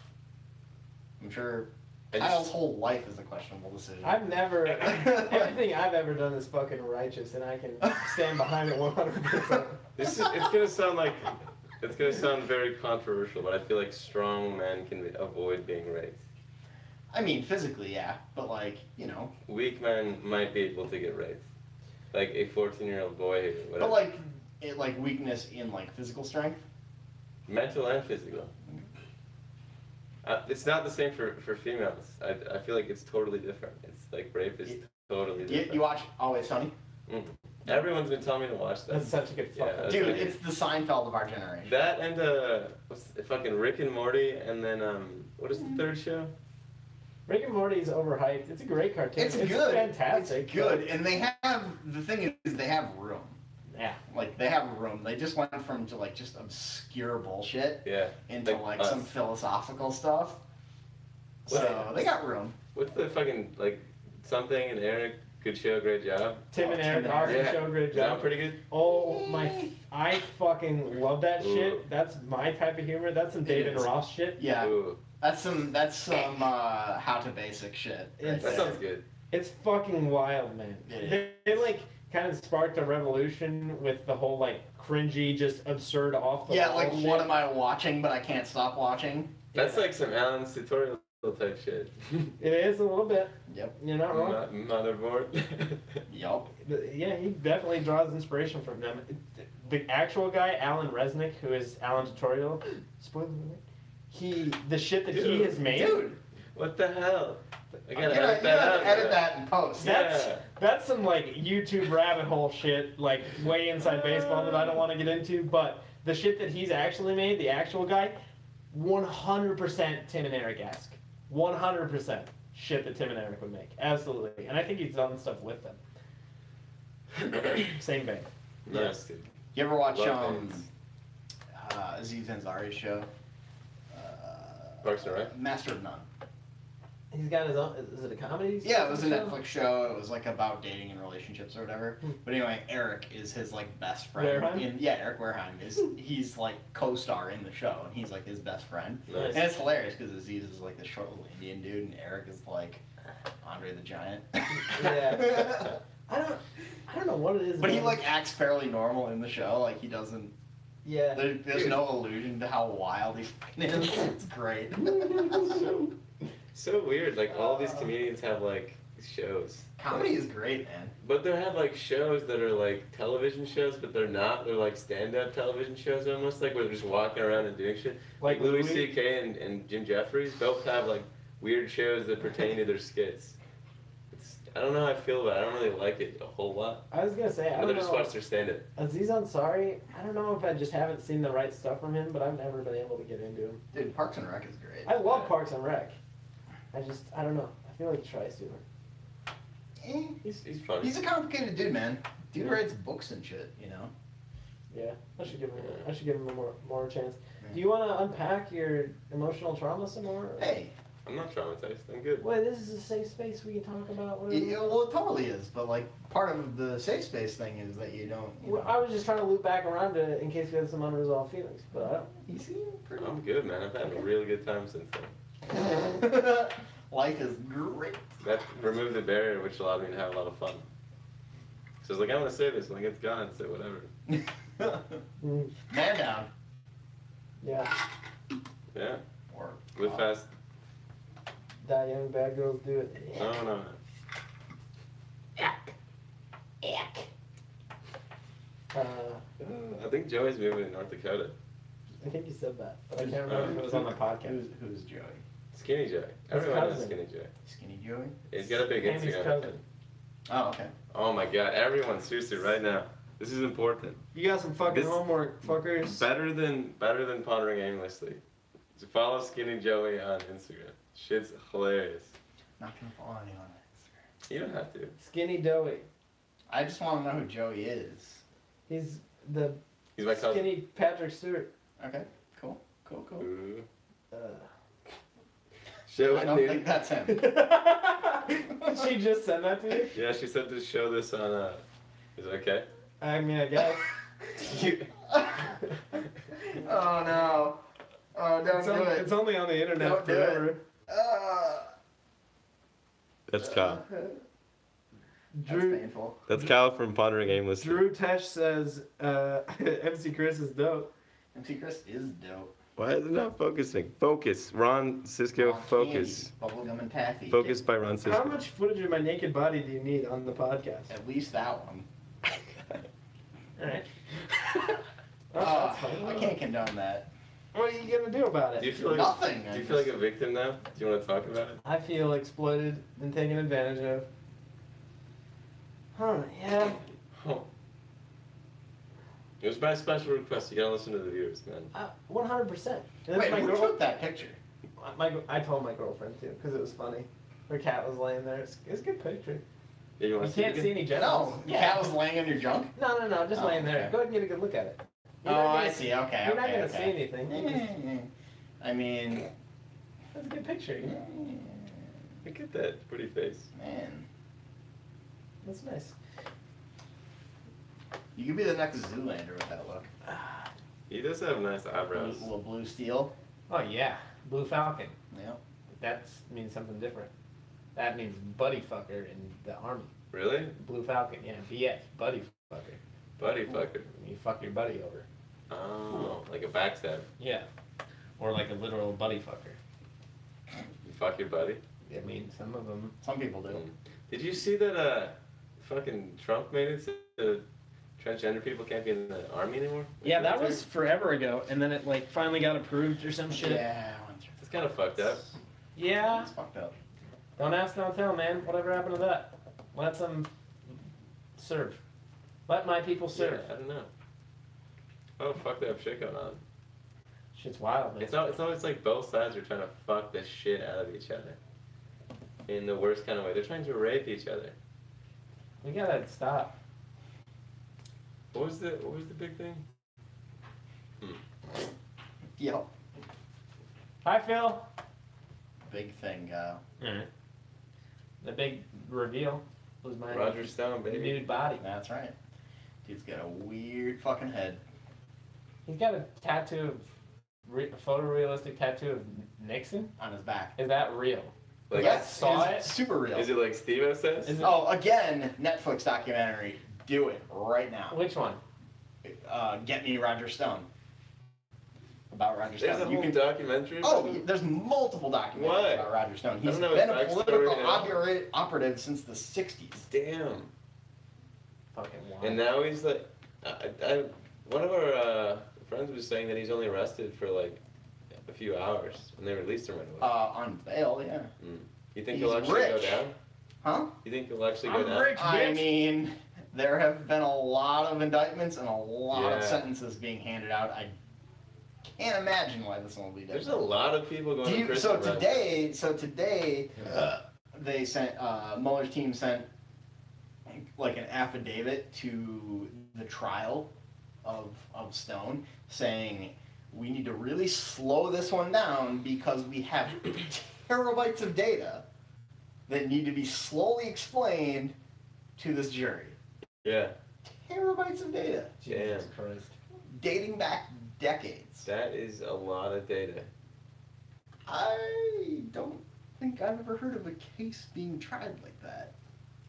I'm sure I Kyle's just- whole life is a questionable decision. I've never, everything I've ever done is fucking righteous, and I can stand behind it 100%. It's gonna sound very controversial, but I feel like strong men can avoid being raped. I mean, physically, yeah, but like, you know, Weak men might be able to get raped, like a 14-year-old boy. Whatever. but like, like weakness in like physical strength. Mental and physical. It's not the same for females. I feel like it's totally different. It's like rape is totally different. You watch Always Sunny? Mhm. Everyone's been telling me to watch that. That's such a good Yeah, fucking. that's Dude, like- it's the Seinfeld of our generation. That and what's the fucking Rick and Morty, and then what is the third show? Rick and Morty is overhyped. It's a great cartoon. It's good. Fantastic. It's good, and they have the thing is they have room. Yeah. Like they have room. They just went from to like just obscure bullshit Yeah. into Like like some us. philosophical stuff. So What- they got room. What's the fucking like something and Eric? Good show, great job. Tim and Eric Tim and awesome Eric. show, great Is that job. pretty good? Oh my! I fucking love that Ooh. shit. That's my type of humor. That's some It David is. Ross shit. Yeah, Ooh, that's some how to basic shit. Right It's- that there. sounds good. It's fucking wild, man. It They like kind of sparked a revolution with the whole like cringy, just absurd off the Yeah, wall like shit. what am I watching but I can't stop watching? That's Yeah. like some Alan's tutorial type shit. It is a little bit. Yep. You're not wrong. Motherboard. Yup. Yeah, he definitely draws inspiration from them. The actual guy, Alan Resnick, who is Alan Tutorial, spoiler alert, the shit that he Dude, has made, Dude, What the hell? I you gotta gotta edit that out. edit that in post. Yeah. that's some like YouTube rabbit hole shit, like way inside baseball that I don't want to get into, but the shit that he's actually made, the actual guy, 100% Tim and Eric-esque. 100% shit that Tim and Eric would make. Absolutely. And I think he's done stuff with them. Same vein. Nice, dude. You ever watch Love Aziz Ansari's show? Parks and Rec? Master of None. He's got his own. Is it a comedy? Yeah, it was a show? Netflix show. It was like about dating and relationships or whatever. But anyway, Eric is his like best friend. Wareheim? Eric Wareheim he's like co-star in the show, and he's like his best friend. Nice. And it's hilarious because Aziz is like the short little Indian dude, and Eric is like Andre the Giant. Yeah. I don't know what it is. But he man. like acts fairly normal in the show. Like he doesn't. Yeah. There's no allusion to how wild he fucking is. It's great. So weird. Like all these comedians have like shows. Comedy is great, man. But they have like shows that are like television shows, but they're not. They're like stand-up television shows almost, like where they're just walking around and doing shit. Like Louis C.K. and Jim Jeffries both have like weird shows that pertain to their skits. I don't know how I feel about it. I don't really like it a whole lot. I was gonna say I I'd don't rather just know. watch their stand-up. Aziz Ansari. I don't know if I just haven't seen the right stuff from him, but I've never been able to get into him. Dude, Parks and Rec is great. I love Parks and Rec. I don't know. I feel like he tries too hard. He's funny. He's a complicated dude, man. Dude writes books and shit, you know. Yeah, I should give him a more chance. Do you want to unpack your emotional trauma some more? Hey. I'm not traumatized. I'm good. Well, this is a safe space we can talk about whatever. Well, it totally is, but like part of the safe space thing is that you don't. You Well, know. I was just trying to loop back around to it in case we had some unresolved feelings, but I don't. You seem pretty. I'm good, man. I've had a really good time since then. Life is great. That removed the barrier, which allowed me to have a lot of fun. So I was like, I'm gonna say this, and like it's gone, so whatever. Man down. Yeah. Yeah. Or Live fast. Die young, bad girls do it. No. I think Joey's moving to North Dakota. I think you said that, but I can't remember if it was on the podcast. Who's Joey? Skinny Joey. His Everyone knows cousin. Skinny Joey. Skinny Joey? He's got a big Andy's Instagram. cousin. Oh, okay. Oh my god, everyone, seriously, right now. This is important. You got some fucking This- homework, fuckers. Better than pondering aimlessly. So follow Skinny Joey on Instagram. Shit's hilarious. Not gonna follow anyone on Instagram. You don't have to. Skinny Doughy. I just want to know who Joey is. He's the He's my cousin. skinny Patrick Stewart. Okay, cool. Ooh. Uh. Show I it, don't dude. think that's him. She just sent that to you? Yeah, she said to show this on. Is it okay? I mean, I guess. Oh no. Oh, don't do it. It's only on the internet Don't do it. forever. That's Kyle. That's Drew, painful. That's Kyle from Pondering Aimlessly. Drew Tesh says MC Chris is dope. MC Chris is dope. Why is it not focusing? Focus. Ron Cisco, Ron focus. Candy, Bubblegum and taffy. Focus by Ron Cisco. How much footage of my naked body do you need on the podcast? At least that one. Alright. I can't condone that. What are you gonna do about it? Do you feel like Nothing. Do you feel like a victim now? Do you want to talk about it? I feel exploited and taken advantage of. Huh, yeah. Oh. It was by special request. You gotta listen to the viewers, man. 100%. And Wait, my who girl, took that picture? I told my girlfriend too, because it was funny. Her cat was laying there. It's a good picture. Yeah, you You want to see it can't again? see any genitals. No, your cat was laying on your junk? No, just Oh, laying there. okay. Go ahead and get a good look at it. You're Oh, not gonna I see. Okay, You're not okay, gonna see okay. anything. I mean, That's a good picture. You know? Look at that pretty face. man, That's nice. you could be the next Zoolander with that look. He does have nice eyebrows. Little blue steel. Oh yeah, Blue Falcon. Yep. That means something different. That means buddy fucker in the army. Really? Blue Falcon, yeah, BF, buddy fucker. Buddy fucker. You fuck your buddy over. Oh, like a backstab. Yeah. Or like a literal buddy fucker. You fuck your buddy? I mean, some of them. Some people do. Did you see that fucking Trump made it so transgender people can't be in the army anymore? Yeah, that was forever ago, and then it like finally got approved or some shit. Yeah, I went through It's kind of fucked up. Yeah. It's fucked up. Don't ask, don't tell, man. Whatever happened to that? Let them serve. Let my people serve. Yeah, I don't know. Oh, fucked up shit going on. Shit's wild, man. It's always like both sides are trying to fuck the shit out of each other. In the worst kind of way. They're trying to rape each other. We gotta stop. What was the big thing? Yep. Hi, Phil. big thing. The big reveal was my Roger Stone, baby. nude body. That's right. Dude's got a weird fucking head. He's got a tattoo of a photorealistic tattoo of Nixon. On his back. Is that real? Like, Yes, saw it is super real. Is it like Steve says? Is it- Oh, again, Netflix documentary. Do it right now. Which one? Get me Roger Stone. About Roger There's a Stone. whole documentary. Oh, about him? there's multiple documentaries What? about Roger Stone. He's don't know been his a backstory political now. operative since the 60s. Damn. Fucking wild. And now he's like, one of our friends was saying that he's only arrested for like a few hours, and they released him right away. On bail, yeah. You think he's he'll actually go rich. down? Huh? You think he'll actually go I'm down? rich, I bitch. mean, there have been a lot of indictments and a lot of Yeah. sentences being handed out. I can't imagine why this one will be different. There's a lot of people going to prison. So right now. today, they sent Mueller's team sent like an affidavit to the trial of Stone saying we need to really slow this one down because we have terabytes of data that need to be slowly explained to this jury. Yeah. Terabytes of data Damn. Jesus Christ. dating back decades. That is a lot of data. I don't think I've ever heard of a case being tried like that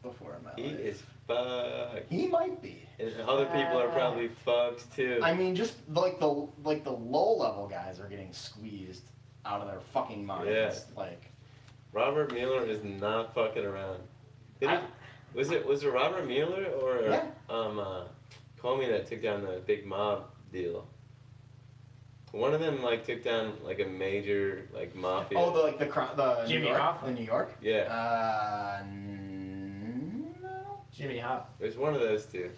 before in my He life. is fucked. He might be. And other people are probably fucked too. I mean, just like the low level guys are getting squeezed out of their fucking minds. Yeah. Like, Robert Mueller is not fucking around. Was it Robert Mueller or Yeah. Comey that took down the big mob deal? One of them like took down like a major like mafia. oh, the Jimmy New York, Hoffa. the New York. Yeah, No. Jimmy Hoffa. there's one of those two.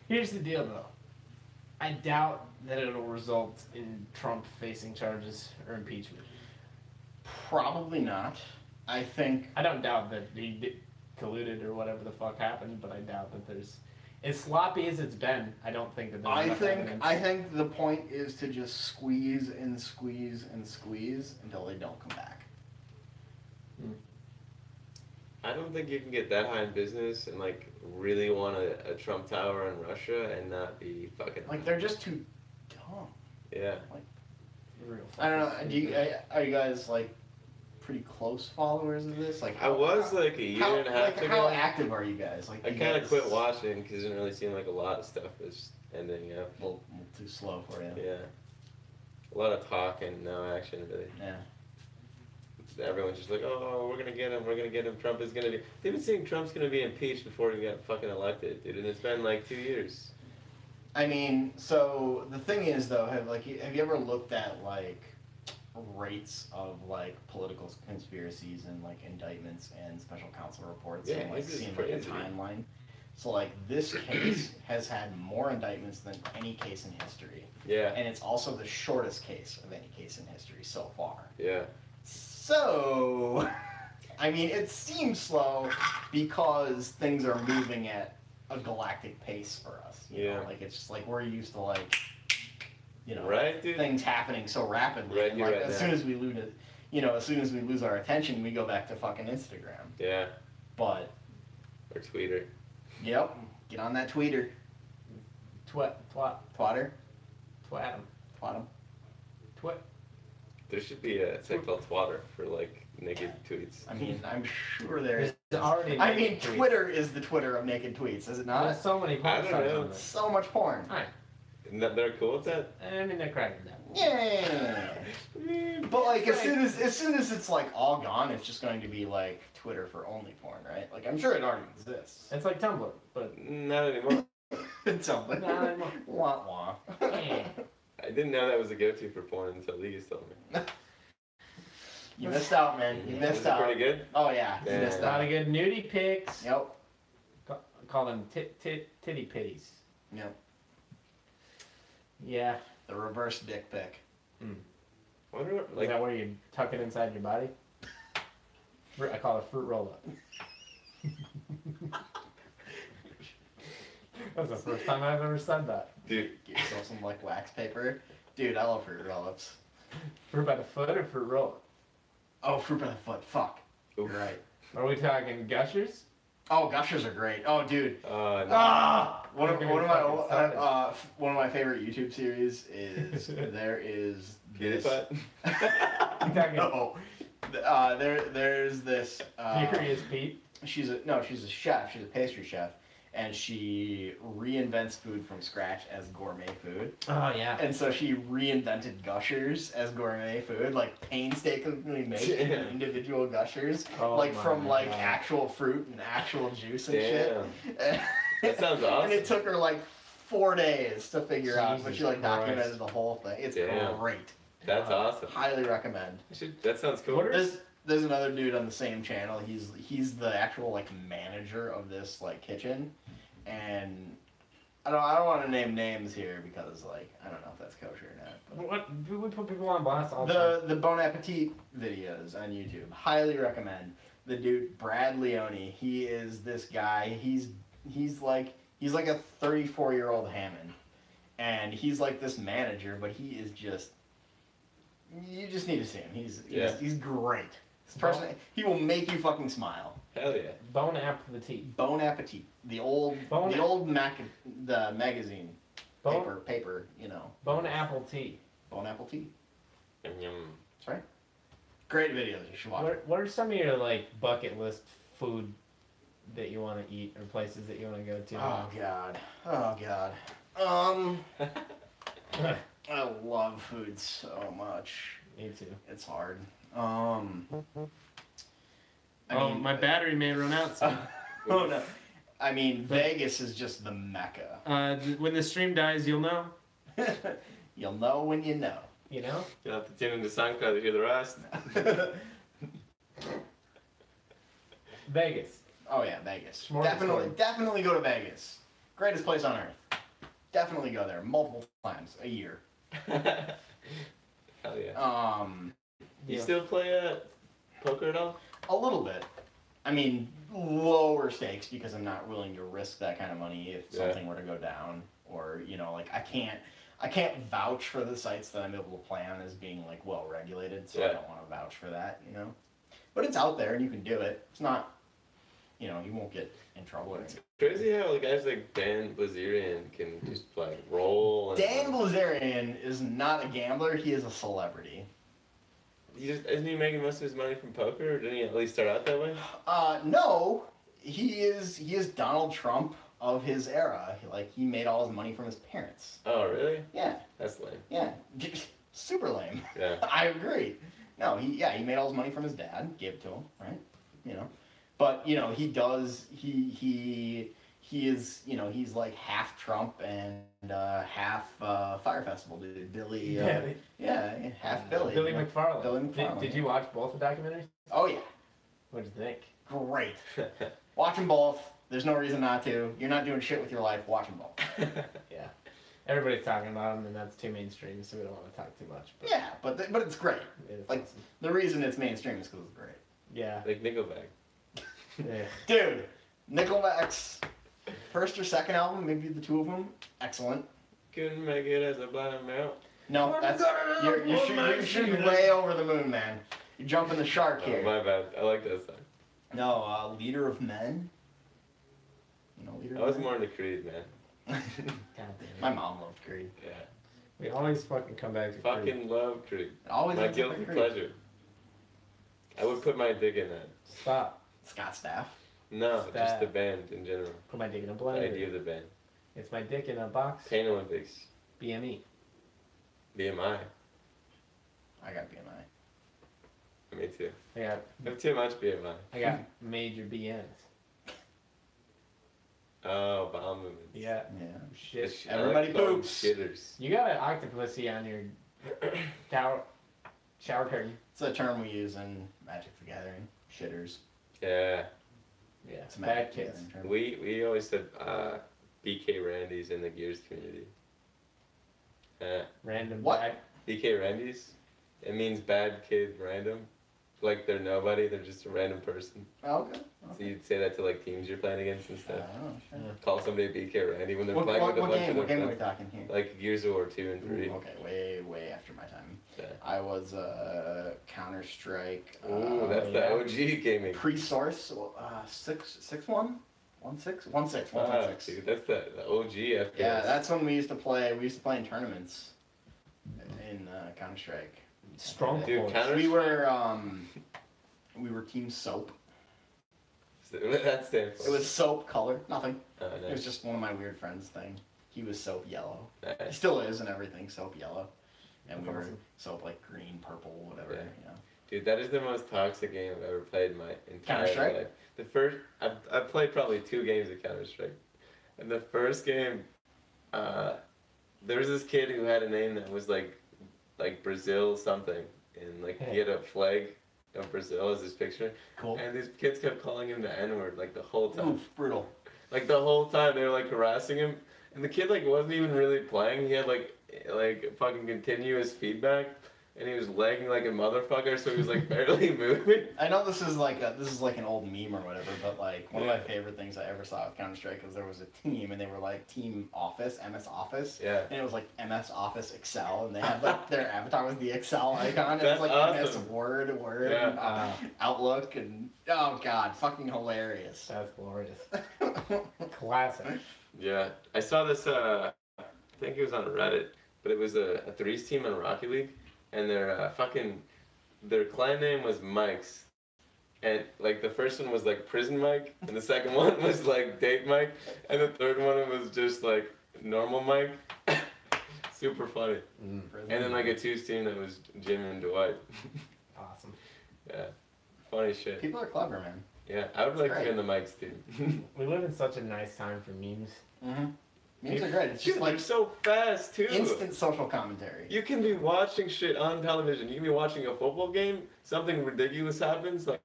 Here's the deal, though. I doubt that it'll result in Trump facing charges or impeachment. Probably not. I think. I don't doubt that he colluded or whatever the fuck happened, but I doubt that there's. As sloppy as it's been, I don't think that there's enough evidence. I think the point is to just squeeze and squeeze and squeeze until they don't come back. I don't think you can get that high in business and like really want a Trump Tower in Russia and not be fucking. Like they're just too dumb. Yeah. Real I don't know. fucking Are you guys like pretty close followers of this? Like I was like a year and a half ago. How active are you guys? Like I you kind of guys- quit watching because it didn't really seem like a lot of stuff was ending up. A little too slow for you. Yeah. A lot of talk and no action really. Yeah. Everyone's just like, oh, we're gonna get him, Trump is gonna be. They've been saying Trump's gonna be impeached before he got fucking elected, dude, and it's been like 2 years. I mean, so the thing is though, have you ever looked at like rates of like political conspiracies and like indictments and special counsel reports Yeah, and like this is seeing like a crazy. timeline? So like this case has had more indictments than any case in history. Yeah, And it's also the shortest case of any case in history so far. yeah. So, I mean, it seems slow because things are moving at a galactic pace for us. You know? Yeah. Like, it's just like we're used to, like, you know, Right, dude? things happening so rapidly. Right and, here, like, right as now. soon as we lose it, as soon as we lose our attention, we go back to fucking Instagram. Yeah, But, or Twitter. yep, get on that tweeter. Twatter. Twatter. Twat 'em. Twat 'em. Twit. There should be a site called Twatter for like naked tweets. I mean, I'm sure there's. There's already I mean, naked tweets. Twitter is the Twitter of naked tweets, is it not? There's so many I porn don't stars know. on there. So much porn. Alright. And they're cool with that? I mean, they're cracking down. Yeah. But like as soon as it's like all gone, it's just going to be like Twitter for only porn, right? Like I'm sure it already exists. It's like Tumblr, but Not anymore. Something. not anymore. Wah wah. I didn't know that was a go-to for porn until Lee's told me. You missed out, man. You Was missed it out. pretty good? Oh yeah, you Damn. missed A lot out. of good nudie pics. Yep. Call them titty pitties. Yep. Yeah. The reverse dick pic. Wonder what, Is like, that where you tuck it inside your body? I call it fruit roll up. That's the first time I've ever said that. dude, Get yourself some like wax paper. Dude, I love fruit roll-ups. Fruit by the foot or fruit roll up? Oh, fruit by the foot. Fuck. Oof. You're right. Are we talking Gushers? Oh, Gushers are great. Oh, dude. No. One of Don't get me fucking started. one of my favorite YouTube series is there is this. You talking No. There's this. Furious Pete? She's a chef. She's a pastry chef, and she reinvents food from scratch as gourmet food. Oh yeah. And so she reinvented Gushers as gourmet food, like painstakingly making individual Gushers, like from like actual fruit and actual juice and shit. That sounds awesome. And it took her like 4 days to figure out, but she like Jesus documented Christ. the whole thing. It's great. That's awesome. Highly recommend. That sounds cool. There's another dude on the same channel. He's the actual like manager of this like kitchen, and I don't want to name names here because like I don't know if that's kosher or not. What? We put people on blast all the time. The Bon Appetit videos on YouTube, highly recommend. The dude Brad Leone, he is this guy. He's like a 34-year-old Hammond, and he's like this manager, but he is just. You just need to see him. He's great. This person, he will make you fucking smile. Hell yeah. Bon Appetit. Bon Appetit, the old magazine paper, you know. Bon Apple Tea. Bon Apple Tea. Yum, yum. That's right. Great videos. You should watch. What are some of your like bucket list food that you want to eat or places that you want to go to? Oh god. I love food so much. Me too. It's hard. I mean, my battery may run out soon. Oh no. I mean, Vegas is just the mecca. When the stream dies, you'll know. You'll know when you know. You know? You'll have to tune into SoundCloud to hear the rest. Vegas. Oh yeah, Vegas. Smorgasbord. Definitely go to Vegas. Greatest place on earth. Definitely go there multiple times a year. Hell yeah. You still play poker at all? A little bit. I mean, lower stakes because I'm not willing to risk that kind of money if something were to go down, or you know, like I can't vouch for the sites that I'm able to play on as being like well regulated, so I don't want to vouch for that, you know. But it's out there and you can do it. It's not, you know, you won't get in trouble. It's crazy how guys like Dan Blazerian can just like roll. Dan Blazerian is not a gambler. He is a celebrity. Isn't he making most of his money from poker, or didn't he at least start out that way? No, he is Donald Trump of his era. He made all his money from his parents. Oh, really? Yeah. That's lame. Yeah. Super lame. Yeah. I agree. No, he made all his money from his dad, gave it to him, right? You know. But, you know, he is, you know, he's like half Trump and half Fire Festival dude. Billy. Half Billy. Billy McFarlane. Billy McFarlane. Did you watch both the documentaries? Oh, yeah. What'd you think? Great. Watch them both. There's no reason not to. You're not doing shit with your life. Watch them both. Yeah. Everybody's talking about them, and that's too mainstream, so we don't want to talk too much. But Yeah, but it's great. Like, awesome. the reason it's mainstream is because it's great. Yeah. Like Nickelback. Yeah. Dude, Nickelback's first or second album, maybe the two of them, excellent. Couldn't make it as a blind mount. No, that's you're shooting way over the moon, man. You're jumping the shark Oh, here. my bad. I like that song. No, Leader of Men. You know, Leader I of was Men? more into Creed, man. God damn it. My mom loved Creed. Yeah. We always fucking come back to Creed. Fucking love Creed. It always My ends up guilty in Creed. pleasure. I would put my dick in that. Stop. Scott Staff. No, just Stab. the band in general. Put my dick in a The blender. idea of the band. It's my dick in a box. Pain Olympics. BME. BMI. I got BMI. Me too. I got I have too much BMI. major BNs. Oh, bowel movements. Yeah. Yeah. Shit. Everybody bone poops. Shitters. You got an octopusy on your shower curtain. It's a term we use in Magic the Gathering. Shitters. Yeah. Yeah. It's a Bad Magic the kids. Gathering term. We always said BK Randy's in the Gears community. Random. What? Bad. BK Randy's? It means bad kid random. Like they're nobody, they're just a random person. Oh, okay. So you'd say that to like teams you're playing against and stuff. Sure. Call somebody BK Randy when they're What playing with a bunch game? of What their game are we friends. talking here? Like Gears of War 2 and 3. Ooh, okay, way after my time. Yeah. I was Counter-Strike. Ooh, that's the OG gaming. Pre-source, 6-1? 1-6? 1-6, Wow, 1.6. dude, that's the OG FPS. Yeah, that's when we used to play. We used to play in tournaments in Counter-Strike. Strong Dude, points. We were Team Soap. That stands for. It was soap color, nothing. Oh, It was nice. just one of my weird friends' thing. He was soap yellow. He Nice. still is and everything, soap yellow. And we That's were awesome. soap like green, purple, whatever. Yeah. You know. Dude, that is the most toxic game I've ever played in my entire Counter-Strike? life. The first, I've played probably 2 games of Counter-Strike. And the first game, there was this kid who had a name that was like Brazil something. And like he had a flag of Brazil as his picture. Cool. And these kids kept calling him the N-word like the whole time. Oof, brutal. Like the whole time they were like harassing him. And the kid like wasn't even really playing. He had like fucking continuous feedback. And he was lagging like a motherfucker, so he was like barely moving. I know this is like an old meme or whatever, but like one of my favorite things I ever saw with Counter-Strike was there was a team and they were like Team Office, MS Office. Yeah. And it was like MS Office Excel, and they had like their avatar was the Excel icon. It was That's like awesome. MS Word, Yeah. and, Outlook, and oh god, fucking hilarious. That's glorious. Classic. Yeah. I saw this, I think it was on Reddit, but it was a threes team in Rocket League. And their clan name was Mike's. And like the first one was like Prison Mike, and the second one was like Date Mike, and the third one was just like normal Mike. Super funny. Mm. And then like a twos team that was Jim and Dwight. Awesome. Yeah. Funny shit. People are clever, man. Yeah, I would like to great. be in the Mike's team. We live in such a nice time for memes. Mm-hmm. Memes are great. It's just Dude, like they're so fast too. instant social commentary. You can be watching shit on television. You can be watching a football game. Something ridiculous happens, like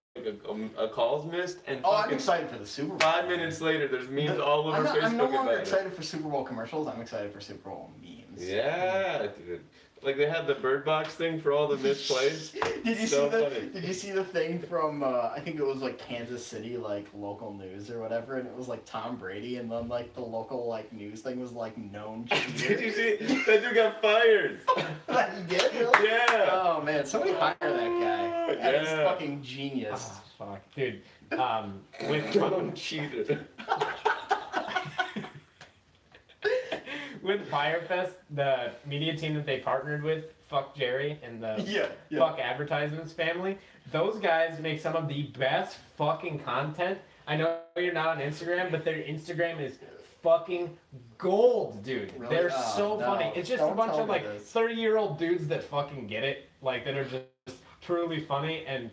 a call's missed, and Oh, I'm fucking excited for the Super Bowl. 5 minutes later, there's memes all over Facebook I'm no longer about it. excited for Super Bowl commercials. I'm excited for Super Bowl memes. Yeah, dude. Like they had the bird box thing for all the missed plays. Did you So see the funny. Did you see the thing from I think it was like Kansas City like local news or whatever, and it was like Tom Brady, and then like the local like news thing was like known cheater. Did you see? That dude got fired. That he did really? Yeah. Oh man, somebody hire that guy. That is Yeah. fucking genius. Oh, fuck. Dude, with Known cheater. with Firefest, the media team that they partnered with, Fuck Jerry and the Yeah. Fuck Advertisements family, those guys make some of the best fucking content. I know you're not on Instagram, but their Instagram is fucking gold, dude. Really? They're Oh, so no. funny. It's just Don't a bunch tell of me like this. 30-year-old dudes that fucking get it, like that are just truly funny and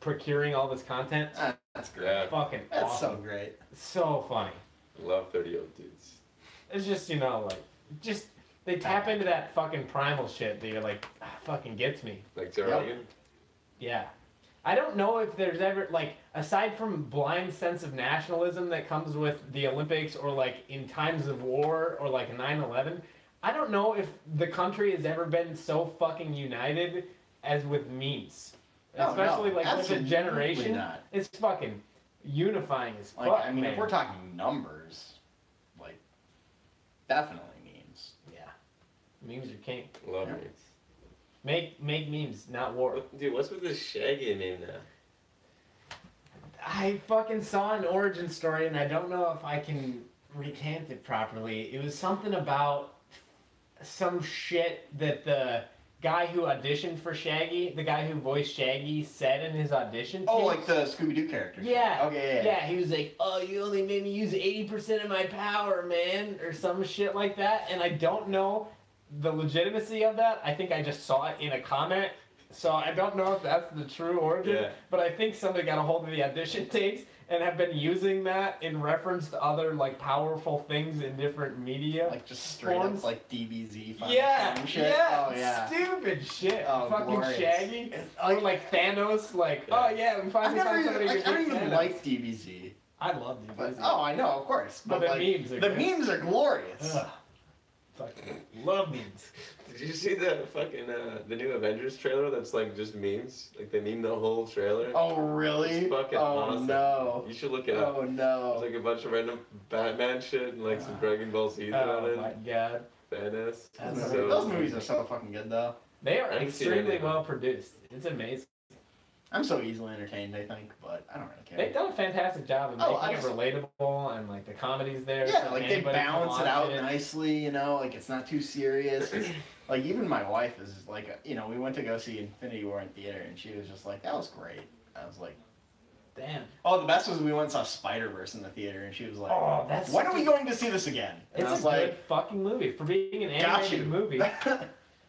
procuring all this content. That's great. Yeah. Fucking That's awesome. so great. So funny. Love 30-year-old dudes. It's just, you know, like, just, they tap into that fucking primal shit that you're like, fucking gets me. Like Joe Yep. Rogan. Yeah. I don't know if there's ever, like, aside from blind sense of nationalism that comes with the Olympics or, like, in times of war or, like, 9/11, I don't know if the country has ever been so fucking united as with memes. No, Especially, no, like, with a absolutely generation. not. It's fucking unifying as fuck, Like I mean, man. if we're talking numbers, like definitely memes. Yeah. Memes are king. Love Yeah. memes. Make memes, not war. Dude, what's with this Shaggy name now? I fucking saw an origin story and I don't know if I can recant it properly. It was something about some shit that the guy who auditioned for Shaggy, the guy who voiced Shaggy, said in his audition tape. Oh, like the Scooby-Doo character. Yeah. Okay. Yeah. He was like, "Oh, you only made me use 80% of my power, man," or some shit like that. And I don't know the legitimacy of that. I think I just saw it in a comment. So I don't know if that's the true origin. Yeah. But I think somebody got a hold of the audition tapes and have been using that in reference to other like powerful things in different media. Like just straight forms. up like DBZ fun shit. Yeah, Oh yeah. stupid shit. Oh, Fucking glorious. Shaggy. Like- Or like Thanos, like, Yeah. oh yeah, we I finally never found even, somebody like, who I don't can even Thanos. like DBZ. I love these. But I know, of course. But But, the like, memes are the good. memes are glorious. Ugh. Fucking love memes. Did you see the fucking the new Avengers trailer? That's like just memes. Like they meme the whole trailer. Oh really? It's fucking oh awesome. no. You should look it up. Oh no. There's like a bunch of random Batman shit and like some Dragon Ball Z thrown Oh in. my god. Badass. That's Those So- movies are so fucking good though. They are I haven't seen extremely any of them. well produced. It's amazing. I'm so easily entertained, I think, but I don't really care. They've done a fantastic job of Oh, making it relatable and like the comedy's there. Yeah, so like they anybody can balance it watch out nicely, you know, like it's not too serious. Like even my wife is like, you know, we went to go see Infinity War in theater and she was just like, that was great. I was like, Damn. oh, the best was we went and saw Spider-Verse in the theater and she was like, Oh, that's when are such we a- going to see this again? And I It's was a like, good fucking movie for being an got you. animated movie.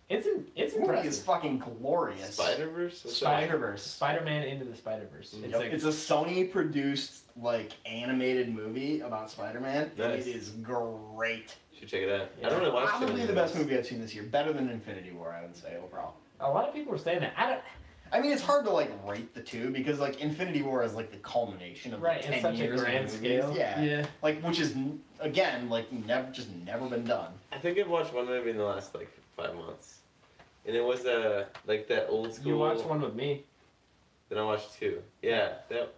It's This movie impressive. is fucking glorious. Spider-Verse? What's that? Spider-Verse. Spider-Man Into the Spider-Verse. It's Yep. like It's a Sony-produced, like, animated movie about Spider-Man. Nice. It is great. Should check it out. Yeah. I don't really watch Probably it. the best movie I've seen this year. Better than Infinity War, I would say, overall. a lot of people are saying that. I mean, it's hard to, like, rate the two, because, like, Infinity War is, like, the culmination of, Right, like, in 10 such a years grand of movies. scale. Yeah. Like, which is, again, like, never been done. I think I've watched one movie in the last like 5 months, and it was like that old school. You watched one with me. Then I watched two. Yeah, that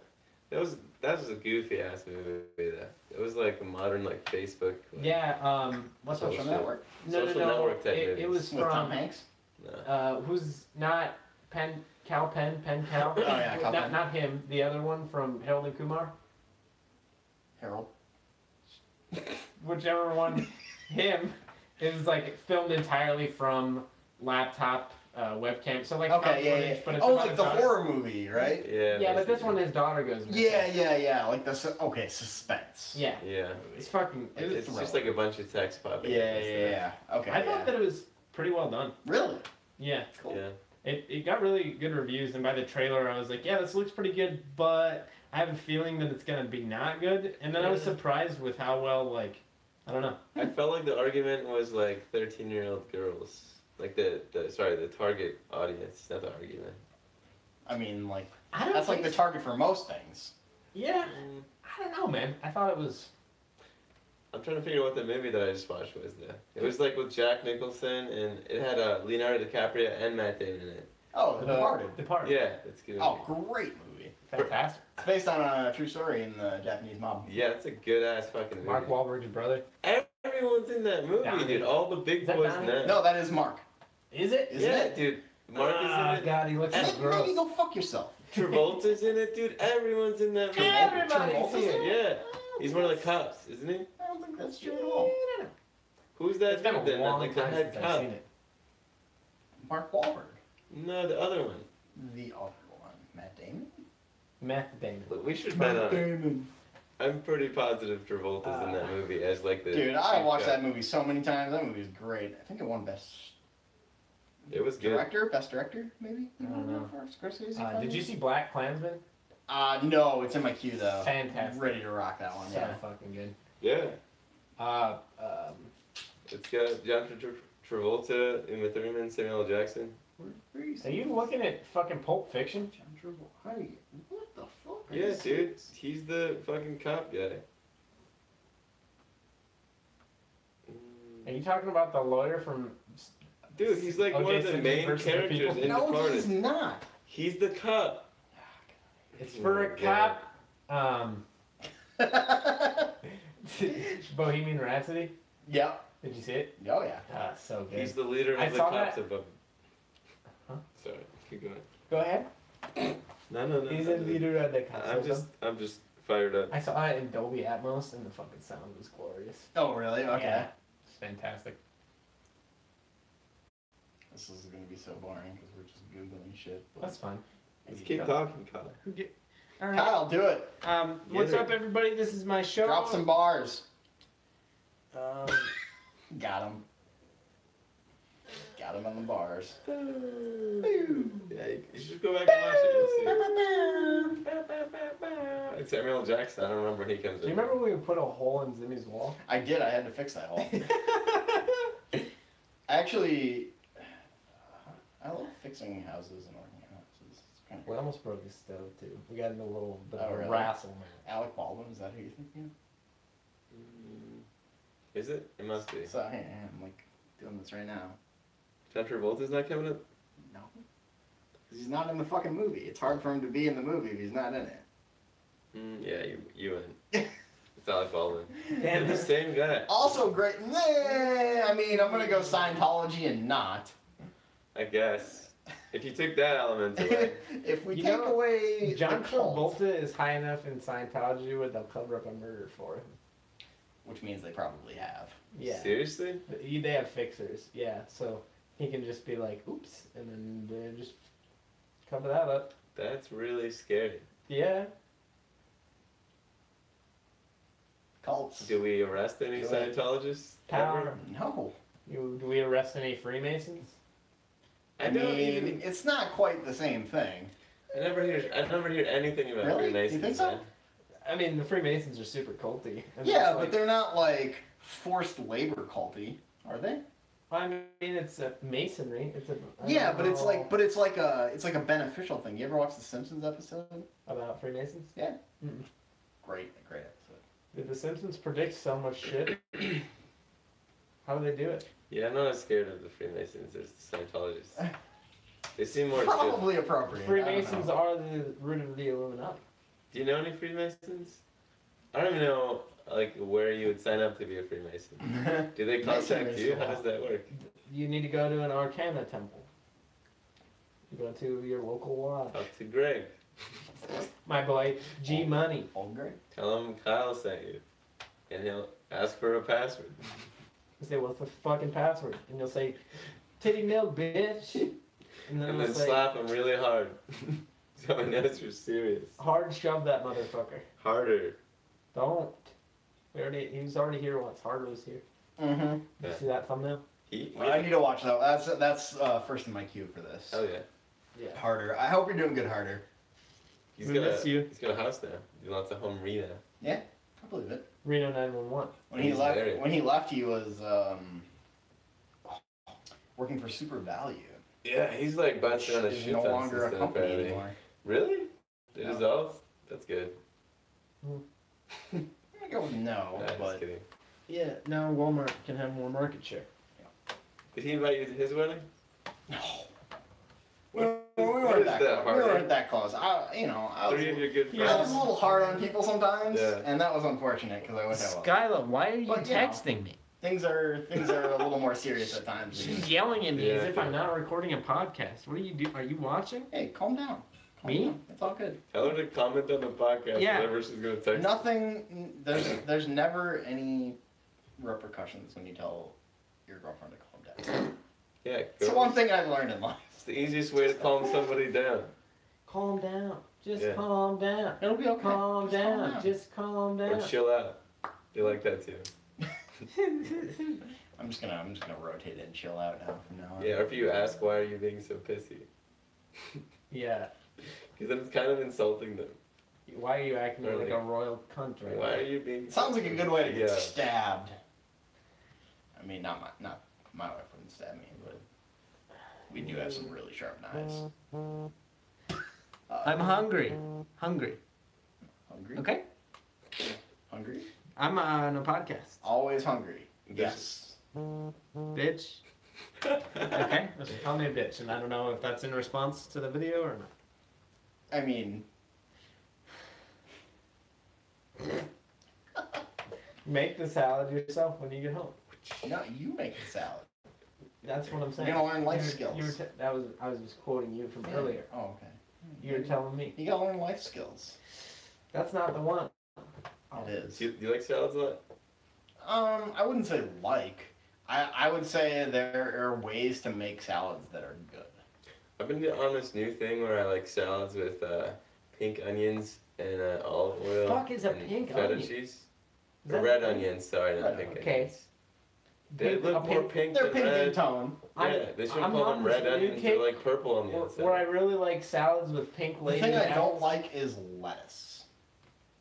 was a goofy ass movie. It was like a modern like Facebook. Like, Yeah. What's that? Social Network. No. Social Network type It movies. was With Tom from Hanks. No. who's not Pen Cal. Oh, yeah, Cal Penn. Not him. The other one from Harold and Kumar. Harold. Whichever one. Him. It was like filmed entirely from laptop webcam. So like Okay, found yeah, footage, yeah. but it's Oh, about like his the daughter. horror movie, right? Yeah. Yeah, but this basically. one his daughter goes missing. Yeah. Like the, okay, suspense. Yeah. Yeah. It's fucking. It was, It's just like a bunch of text popping. Yeah. Okay. I thought that it was pretty well done. Really? Yeah. Cool. Yeah. It got really good reviews, and by the trailer, I was like, yeah, this looks pretty good, but I have a feeling that it's gonna be not good. And then I was Yeah. surprised with how well, like, I don't know. I felt like the argument was like 13-year-old girls. Like the target audience, not the argument. I mean, like, I don't. that's like think the target for most things. Yeah. I don't know, man. I thought it was. I'm trying to figure out what the movie that I just watched was though. It was like with Jack Nicholson, and it had Leonardo DiCaprio and Matt Damon in it. Oh, The Departed. Departed. Yeah, it's good. Oh, great movie. Fantastic. It's based on a true story in the Japanese mob. Yeah, it's a good ass fucking movie. Mark Wahlberg's brother. Everyone's in that movie, Donnie. dude. All the big Is that boys in Donnie? that. No, that is Mark. Is it? Isn't yeah, it? dude. Mark is in it. God, he looks And so then gross. maybe go fuck yourself. Travolta's in it, dude. Everyone's in that movie. Everybody's Travolta's in it. Yeah. He's one of the cops, isn't he? I don't think that's true at all. Who's that It's been dude a then? long Like the time head since I've cop? seen it. Mark Wahlberg. No, the other one. The other one. Matt Damon? Meth Damon. Look, we should find out. Damon. I'm pretty positive Travolta's in that movie as like the. Dude, I chief watched cop. that movie so many times. That movie is great. I think it won best It was good. director, best director, maybe. I don't know. For Scorsese. Did probably? you see Black Klansman? No, it's in my queue though. Fantastic. Ready to rock that one. So Yeah. fucking good. Yeah. It's It's got John Travolta, Uma Thurman, Samuel L. Jackson. Are you looking at fucking Pulp Fiction? John Travolta. Hey, what the fuck? Are Yeah, you dude. serious? He's the fucking cop guy. Are you talking about the lawyer from? Dude, he's like O.J. one of the Simpson main versus the characters People? in No, Departed. he's not. He's the cop. It's for a Yeah. cop. Bohemian Rhapsody. Yep. Did you see it? Oh yeah. Ah, so good. He's the leader I of the saw cops that- above. Huh? Sorry, keep going. Go ahead. No. He's a leader of the cops. I'm just fired up. I saw it in Dolby Atmos, and the fucking sound was glorious. Oh really? Okay. Yeah, it's fantastic. This is gonna be so boring because we're just googling shit. But... That's fine. Let's keep talking, Kyle. All right. Kyle, do it. What's Get it. up, everybody? This is my show. Drop some bars. Um, Got him. Got him on the bars. Yeah, you should go back and watch it. You'll see. It's Samuel L. Jackson. I don't remember when he comes do you in. remember when we put a hole in Zimmy's wall? I did. I had to fix that hole. Actually, I love fixing houses and working on houses. It's kind of We almost broke his stove too. We got in a little bit Oh, of a really? wrestle, man. Alec Baldwin. Is that who you're thinking Is it? It must be. of? So hey, I'm like doing this right now. John Travolta's not coming up? No. 'Cause he's not in the fucking movie. It's hard for him to be in the movie if he's not in it. Yeah, you win. It's Alec Baldwin. Damn, They're the same guy. Also great. I mean, I'm gonna go Scientology and not. I guess. If you took that element away. If we You take know, away John the cult, Travolta is high enough in Scientology where they'll cover up a murder for him. which means they probably have. Yeah. Seriously? They have fixers. Yeah. So he can just be like, oops, and then they just cover that up. That's really scary. Yeah. Cults. Do we arrest any Do it. Scientologists? Power. Ever? No. Do we arrest any Freemasons? I mean, it's not quite the same thing. I never hear anything about Really? Freemasons. You think so? man. I mean, the Freemasons are super culty. And Yeah, it's but like, they're not like forced labor culty, are they? I mean, it's a masonry. It's a. I Yeah, don't but it's like, know it's like a beneficial thing. You ever watch the Simpsons episode? about Freemasons. Yeah. Mm-mm. Great episode. Did the Simpsons predict so much shit? How do they do it? Yeah, I'm not as scared of the Freemasons as the Scientologists. They seem more chill. Probably appropriate. Freemasons are the root of the Illuminati. Do you know any Freemasons? I don't even know like where you would sign up to be a Freemason. Do they contact Masonry's you? a How lot. does that work? You need to go to an Arcana temple. You go to your local lodge. Talk to Greg. My boy, G Money. Old Greg? Tell him Kyle sent you. And he'll ask for a password. You say, what's the fucking password? And you'll say, titty milk, bitch. And then And he'll then say, slap him really hard. So he knows you're serious. hard shove that motherfucker. Harder. Don't. He was already here once. Harder was here. Mm-hmm. You Yeah. see that thumbnail? I need to watch that. That's first in my queue for this. Hell yeah. Yeah. Harder. I hope you're doing good, Harder. He's We got miss you. He's got a house now. He lots of home re now. Yeah, I believe it. Reno 911. When he He's left, married. he was working for Super Value. Yeah, he's like bouncing on a Is shit no ton longer since a then, company apparently. anymore. Really? They No. dissolved? That's good. I'm gonna go with no, Nah, just but kidding. Yeah, now Walmart can have more market share. Did he invite you to his wedding? no. What We is weren't that that, close. We Harder? weren't that close. I was, Three of your good I was friends. a little hard on people sometimes, Yeah. and that was unfortunate because I wish I was. Skyla, why are you But, you know. texting me? Things are a little more serious at times. She's yelling at me as Yeah. if I'm not recording a podcast. What are you doing? Are you watching? Hey, calm down. Calm Me? down. It's all good. Tell her to comment on the podcast Yeah. whenever she's gonna text. Nothing. There's never any repercussions when you tell your girlfriend to calm down. Yeah, It's the go. one thing I've learned in life. It's the easiest way to calm somebody down. Calm down. Just Yeah. calm down. It'll be okay. Calm Just calm down. down. Just calm Or down. chill out. They like that too. I'm just gonna rotate it and chill out now from now on. Yeah, or if you ask why are you being so pissy? Yeah. Because then it's kind of insulting them. Why are you acting Or like like, a royal cunt right Why now? are you being Sounds like a good way to get Yeah. stabbed. I mean, not my wife wouldn't stab me, but we do have some really sharp knives. I'm hungry. Hungry. Hungry? Okay? Hungry? I'm on a podcast. Always hungry. Yes. Bitch. Okay, so call me a bitch, and I don't know if that's in response to the video or not. I mean, Make the salad yourself when you get home. no, you make the salad. That's what I'm You're saying. gonna learn life You were- skills. You were I was just quoting you from earlier. Oh, okay. You were telling me. You gotta learn life skills. That's not the one. It is. Do you like salads a lot? I wouldn't say like. I would say there are ways to make salads that are good. I've been on this new thing where I like salads with pink onions and olive oil. Fuck is a and pink feta onion? cheese. Is Or that- red onions, sorry, not Red pink Okay. onions. They Pink- look a more pink- pink They're than pink in red. tone. Yeah, they should I'm call on them this red new onions. kick They're like purple on the Where, outside. where I really like salads with pink The lady thing I don't apples. like is lettuce.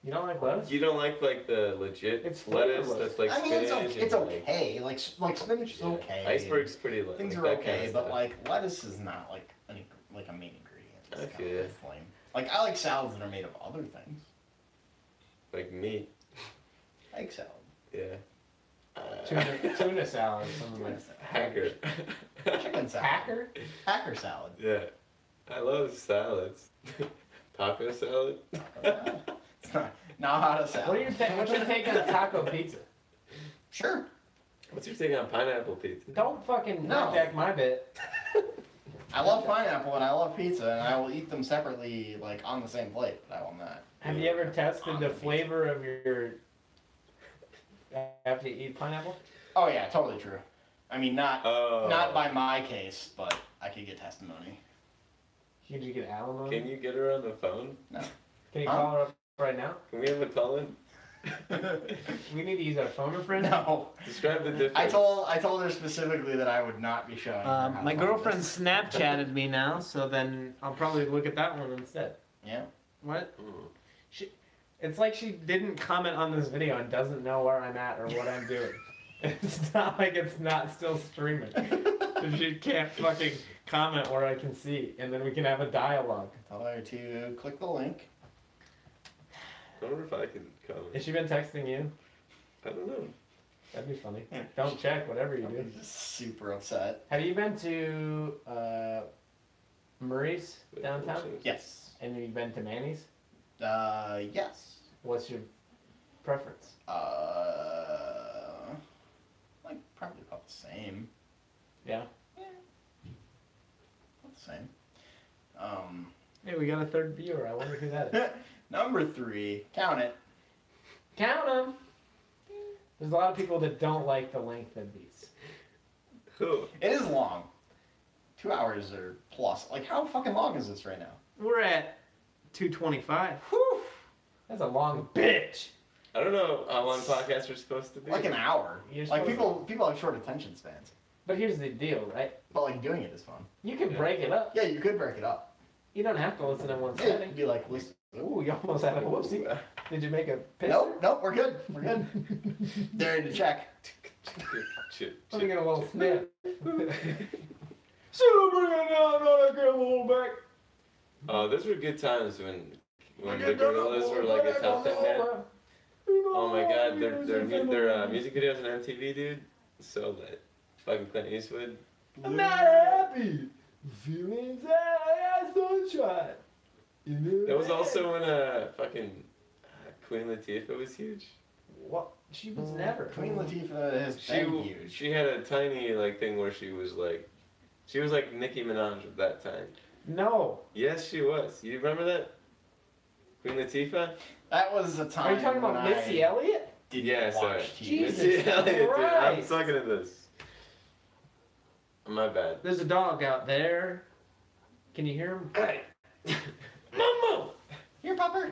You don't like lettuce? You don't like the legit It's lettuce flavorless. that's like I mean, spinach it's and okay. Like spinach is yeah. okay. Iceberg's pretty like Things like are that okay, kind of but stuff. like lettuce is not like a main ingredient. It's I kind feel of ya. flame. Like I like salads that are made of other things. Like meat. Egg salad. Yeah. Tuna salad. Some of my Hacker. Chicken salad. Hacker? Hacker salad. Yeah. I love salads. Taco salad. It's not how to salad. What's your take on taco pizza? Sure. What's your take on pineapple pizza? Don't fucking No. hijack my bit. I love pineapple and I love pizza, and I will eat them separately, like on the same plate. But I will not. Have you ever tested the flavor of your after you eat pineapple? Oh yeah, totally true. I mean, not by my case, but I could get testimony. Could you get alimony? Can you get her on the phone? No. Can you call her up right now? Can we have a call-in? We need to use our phone a friend. No. Describe the difference. I told her specifically that I would not be showing her how My to girlfriend this. Snapchatted me now, so then I'll probably look at that one instead. Yeah. What? Mm. It's like she didn't comment on this video and doesn't know where I'm at or what I'm doing. It's not like it's not still streaming. She can't fucking comment where I can see, and then we can have a dialogue. Tell her to click the link. I wonder if I can comment. Has she been texting you? I don't know. That'd be funny. Don't check, whatever you do. I'm just super upset. Have you been to Murray's downtown? Yes. And you've been to Manny's? Yes. What's your preference? Like probably about the same. Yeah. About the same. Hey, we got a third viewer. I wonder who that is. Number 3. Count it. Count them. There's a lot of people that don't like the length of these. Who? It is long. 2 hours or plus. Like, how fucking long is this right now? We're at 2:25. Whew. That's a long bitch. I don't know how long podcasts are supposed to be. Like an hour. You're Like supposed people have short attention spans. But here's the deal, right? But like doing it is fun. You can break it up. Yeah, you could break it up. You don't have to listen in one Yeah, setting. it'd be like listen. Ooh, you almost had a whoopsie. Did you make a piss? Nope, we're good. We're good. Daring to check. Let me get a little snap. Celebrating now, I get a little back. Oh, those were good times when the Gorillas were like a top 10 band. Oh my god, their music videos on MTV, dude, so lit. Fucking Clint Eastwood. I'm not happy. Feelings like sunshine. That was also when fucking Queen Latifah was huge. What? She was never. Queen Latifah has been huge. She had a tiny like thing where she was like Nicki Minaj at that time. No. Yes, she was. You remember that? Queen Latifah? That was a time. Are you talking about when Missy I Elliott? didn't Yeah, sorry. watch TV. Jesus Missy Elliott, dude. I'm Christ. sucking at this. My bad. There's a dog out there. Can you hear him? Hey. Momo. Here, Pupper.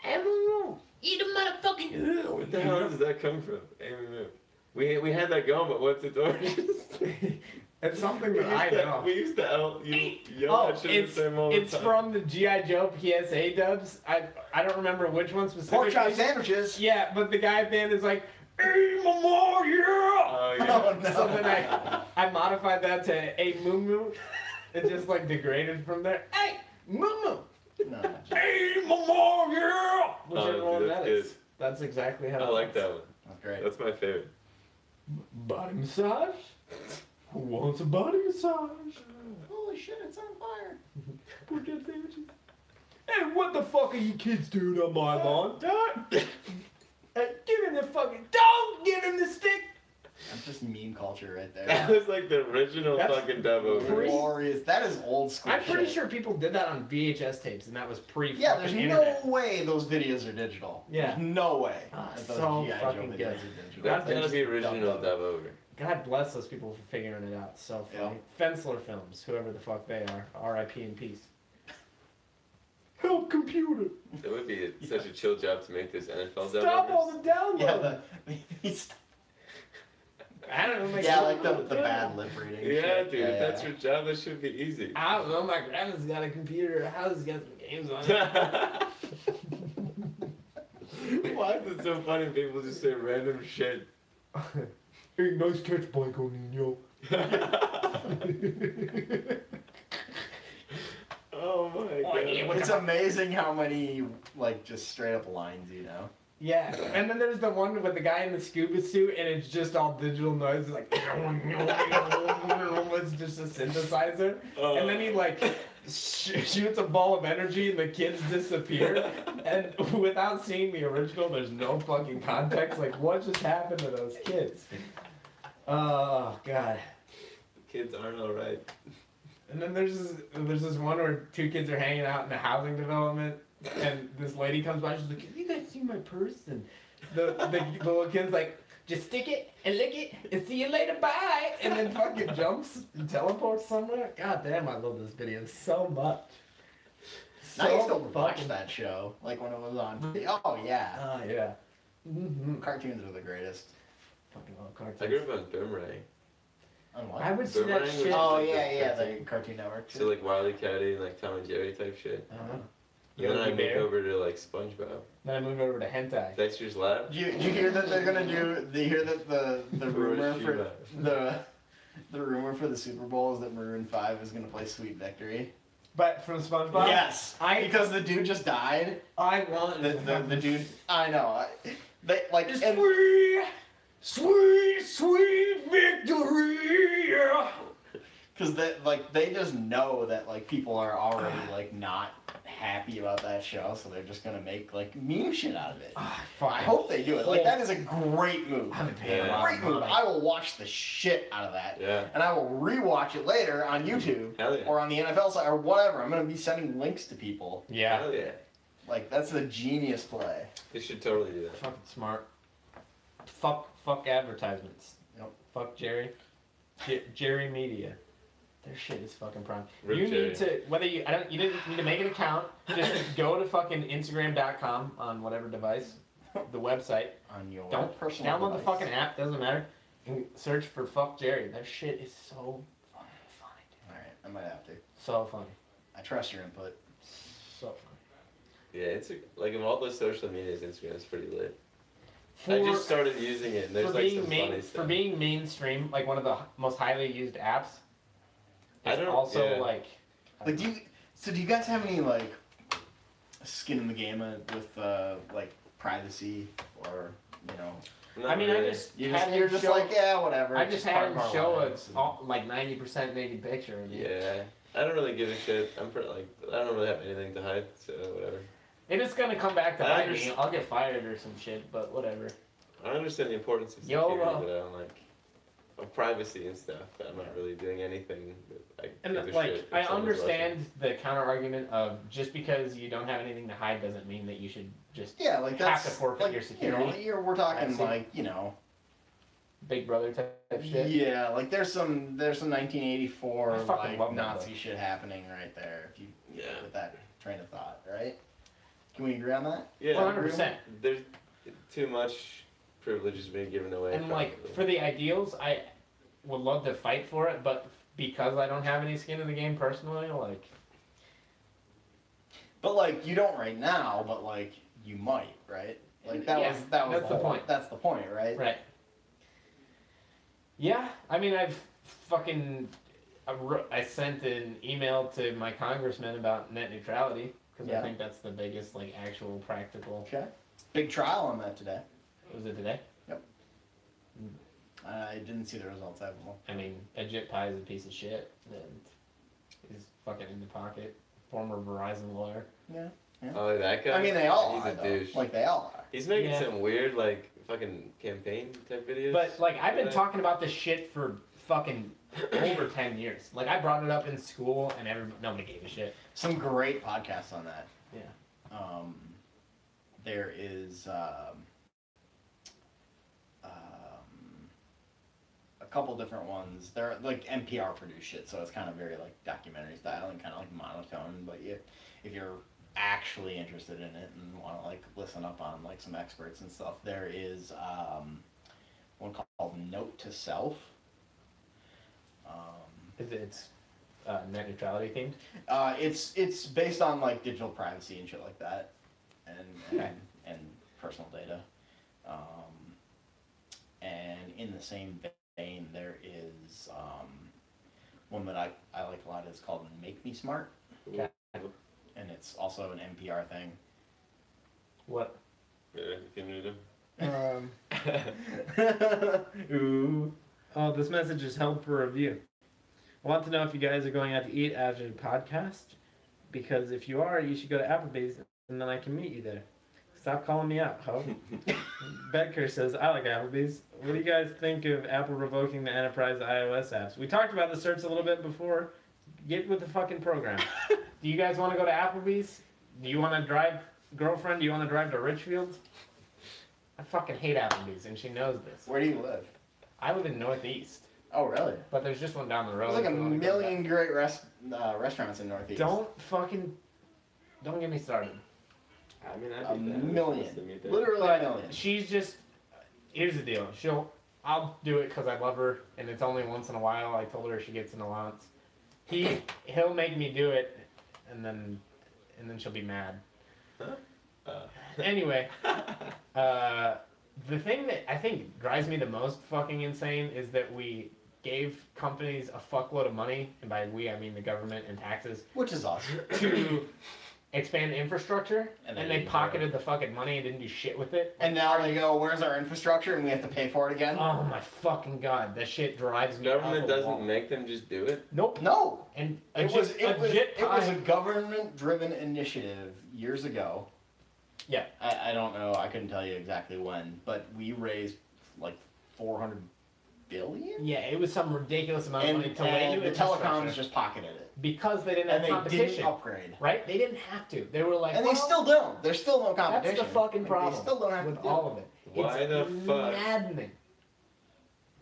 I don't know. Eat a motherfucking. What the hell does that come from? We had that going, but what's it doing? It's something that I know. We used to yell at shit the same all the It's time. from the G.I. Joe PSA dubs. I don't remember which one Pork specifically. chop sandwiches. Yeah, but the guy at the end is like, "Hey, mama, yeah!" Oh, yeah. Oh, no. So then I modified that to "Hey, moo moo." It just like degraded from there. Hey, moo moo. No. Hey, mama, yeah! Whichever Oh, one dude, that that's is. good. That's exactly how. I it like sounds. that one. That's great. That's my favorite. Body massage. Who wants a body massage? Holy shit, it's on fire. Pork chop sandwiches. Hey, what the fuck are you kids doing on my lawn? Don't. Give him the fucking. Don't give him the stick. That's just meme culture right That there. was like the original That's fucking dub over. Glorious. That is old school. I'm pretty shit. sure people did that on VHS tapes, and that was pre. Yeah, there's fucking no internet. way those videos are digital. Yeah. There's no way. Ah, that those so G.I. Joe fucking videos good. are digital. That's They're gotta just be original dubbed dub up. over. God bless those people for figuring it out. So funny. Fensler Films, whoever the fuck they are. R.I.P. in peace. Help computer. It would be such a chill job to make this NFL dub Stop all overs. the downloads. Yeah, I don't know. yeah, like the bad lip reading. Yeah, shit. dude, if that's your job, that should be easy. I don't know. My grandma's got a computer. Her house has got some games on it. Why is it so funny people just say random shit? Hey, nice catch, Blanco Nino. Oh my god. It's amazing how many like just straight up lines you know. Yeah, and then there's the one with the guy in the scuba suit, and it's just all digital noise, like it's just a synthesizer, and then he like shoots a ball of energy, and the kids disappear, and without seeing the original, there's no fucking context. Like, what just happened to those kids? Oh god, Kids aren't alright. And then there's this one where two kids are hanging out in a housing development, and this lady comes by. She's like, "Have you guys seen my purse?" And the little kid's like, "Just stick it and lick it and see you later, bye." And then fucking jumps and teleports somewhere. God damn, I love this video so much. I used to watch that show, like when it was on. Oh yeah. Oh yeah. Mm-hmm. Cartoons are the greatest. Fucking love I cartoons. grew up on Boomerang. On what? I would see that Boomerang was- shit. Oh yeah, the Cartoon Network. So like Wile E. Coyote and like Tom and Jerry type shit. Uh-huh. And then I Yogi moved Bear. over to like SpongeBob. Then I moved over to hentai. Dexter's Lab. Did you hear that they're gonna do? Did you hear that the rumor for the rumor for the Super Bowl is that Maroon 5 is gonna play Sweet Victory? But from SpongeBob. Yes, because the dude just died. I want The dude. I know. They like and, sweet victory. because they just know that like people are already like not happy about that show, so they're just gonna make like meme shit out of it. I hope they do it. Like that is a great move. I would pay a Yeah. lot Great of move. money. I will watch the shit out of that, Yeah. and I will rewatch it later on YouTube Hell yeah. or on the NFL site or whatever. I'm gonna be sending links to people. Yeah. Hell yeah. Like that's a genius play. They should totally do that. Fucking smart. Fuck advertisements. Yep. Fuck Jerry. Jerry Media. Their shit is fucking prime. Rip You Jerry. need to you didn't need to make an account. Just go to fucking Instagram.com on whatever device, the website. On your Don't personal download the device. fucking app. Doesn't matter. And search for fuck Jerry. That shit is so fucking funny. Dude. All right, I might have to. So funny. I trust your input. So funny. Yeah, it's like of all the social medias, Instagram is pretty lit. For, I just started using it, and there's for like being some main, funny for stuff. being mainstream, like one of the most highly used apps. I It's don't- also yeah. like. Like, do you guys have any like skin in the game with like privacy or Not I mean, really. I just you're had just, him you're just show, like yeah whatever. I it's just part had of him our show lives. like 90% naked picture of me. Yeah, I don't really give a shit. I'm pretty like I don't really have anything to hide, so whatever. It is gonna come back to I bite me. understand. I'll get fired or some shit, but whatever. I understand the importance of YOLO. security, but I don't like of privacy and stuff. I'm not really doing anything that I And give a like, shit if I someone's understand the counter argument of just because you don't have anything to hide doesn't mean that you should just Yeah, like have that's to forfeit like, your security. We're talking Privacy. like Big Brother type shit. yeah, like there's some 1984 I fucking like love that, Nazi though. shit happening right there. If you Yeah. with that train of thought, right? Can we agree on that? Yeah, 100%. there's too much privileges being given away. And like probably. for the ideals, I would love to fight for it, but because I don't have any skin in the game personally, like But like you don't right now, but like you might, right? Like that Yeah, was that's the whole- point. That's the point, right? right. Yeah, I mean I've fucking I sent an email to my congressman about net neutrality because Yeah. I think that's the biggest like actual practical. Okay. Big trial on that today. Was it today? I didn't see the results. I haven't looked. I mean, Ajit Pai is a piece of shit, and he's fucking in the pocket. Former Verizon lawyer. Yeah. Oh, that guy. I mean, they all He's are. a Though. douche. Like they all are. He's making Yeah. some weird like fucking campaign type videos. But like I've been Right. talking about this shit for fucking over 10 years. Like I brought it up in school, and nobody gave a shit. Some great podcasts on that. Yeah. There is a couple different ones. They're like NPR produced shit, so it's kind of very like documentary style and kind of like monotone. But if you're actually interested in it and want to like listen up on like some experts and stuff, there is one called Note to Self. It's net neutrality themed. It's based on like digital privacy and shit like that, and Okay. and personal data. And in the same vein, there is one that I like a lot. It's called Make Me Smart, Ooh. and it's also an NPR thing. What? Yeah, can you do? Ooh. Oh, this message is held for review. I want to know if you guys are going out to eat after the podcast, because if you are, you should go to Applebee's, and then I can meet you there. Stop calling me out, ho. Becker says, I like Applebee's. What do you guys think of Apple revoking the enterprise iOS apps? We talked about the certs a little bit before. get with the fucking program. Do you guys want to go to Applebee's? Do you want to drive, girlfriend? Do you want to drive to Richfield? I fucking hate Applebee's, and she knows this. Where do you live? I live in Northeast, Oh, really? but there's just one down the road. There's like a if you wanna go million great restaurants in Northeast. Don't get me started. I mean, A I'd be down. million. Just to meet there. Literally a But million. she's just, here's the deal. I'll do it because I love her, and it's only once in a while. I told her she gets an allowance. He'll make me do it, and then she'll be mad. Anyway, the thing that I think drives me the most fucking insane is that we gave companies a fuckload of money, and by we I mean the government and taxes, Which is awesome. to expand infrastructure, And and they they didn't pocketed the fucking money and didn't do shit with it. And now they go, where's our infrastructure? And we have to pay for it again? Oh my fucking god, that shit drives me. Government up the doesn't wall. make them just do it. Nope. No. And It was a government-driven initiative years ago. Yeah. I don't know. I couldn't tell you exactly when, but we raised like 400 billion. Yeah, it was some ridiculous amount of money And, to lay and into the telecoms infrastructure just pocketed it, because they didn't and have they competition. didn't upgrade. Right? They didn't have to. They were like, And they well, still don't. There's still no competition. That's the fucking Like, problem. They still don't have with to do all it. of it. Why It's the fuck? maddening.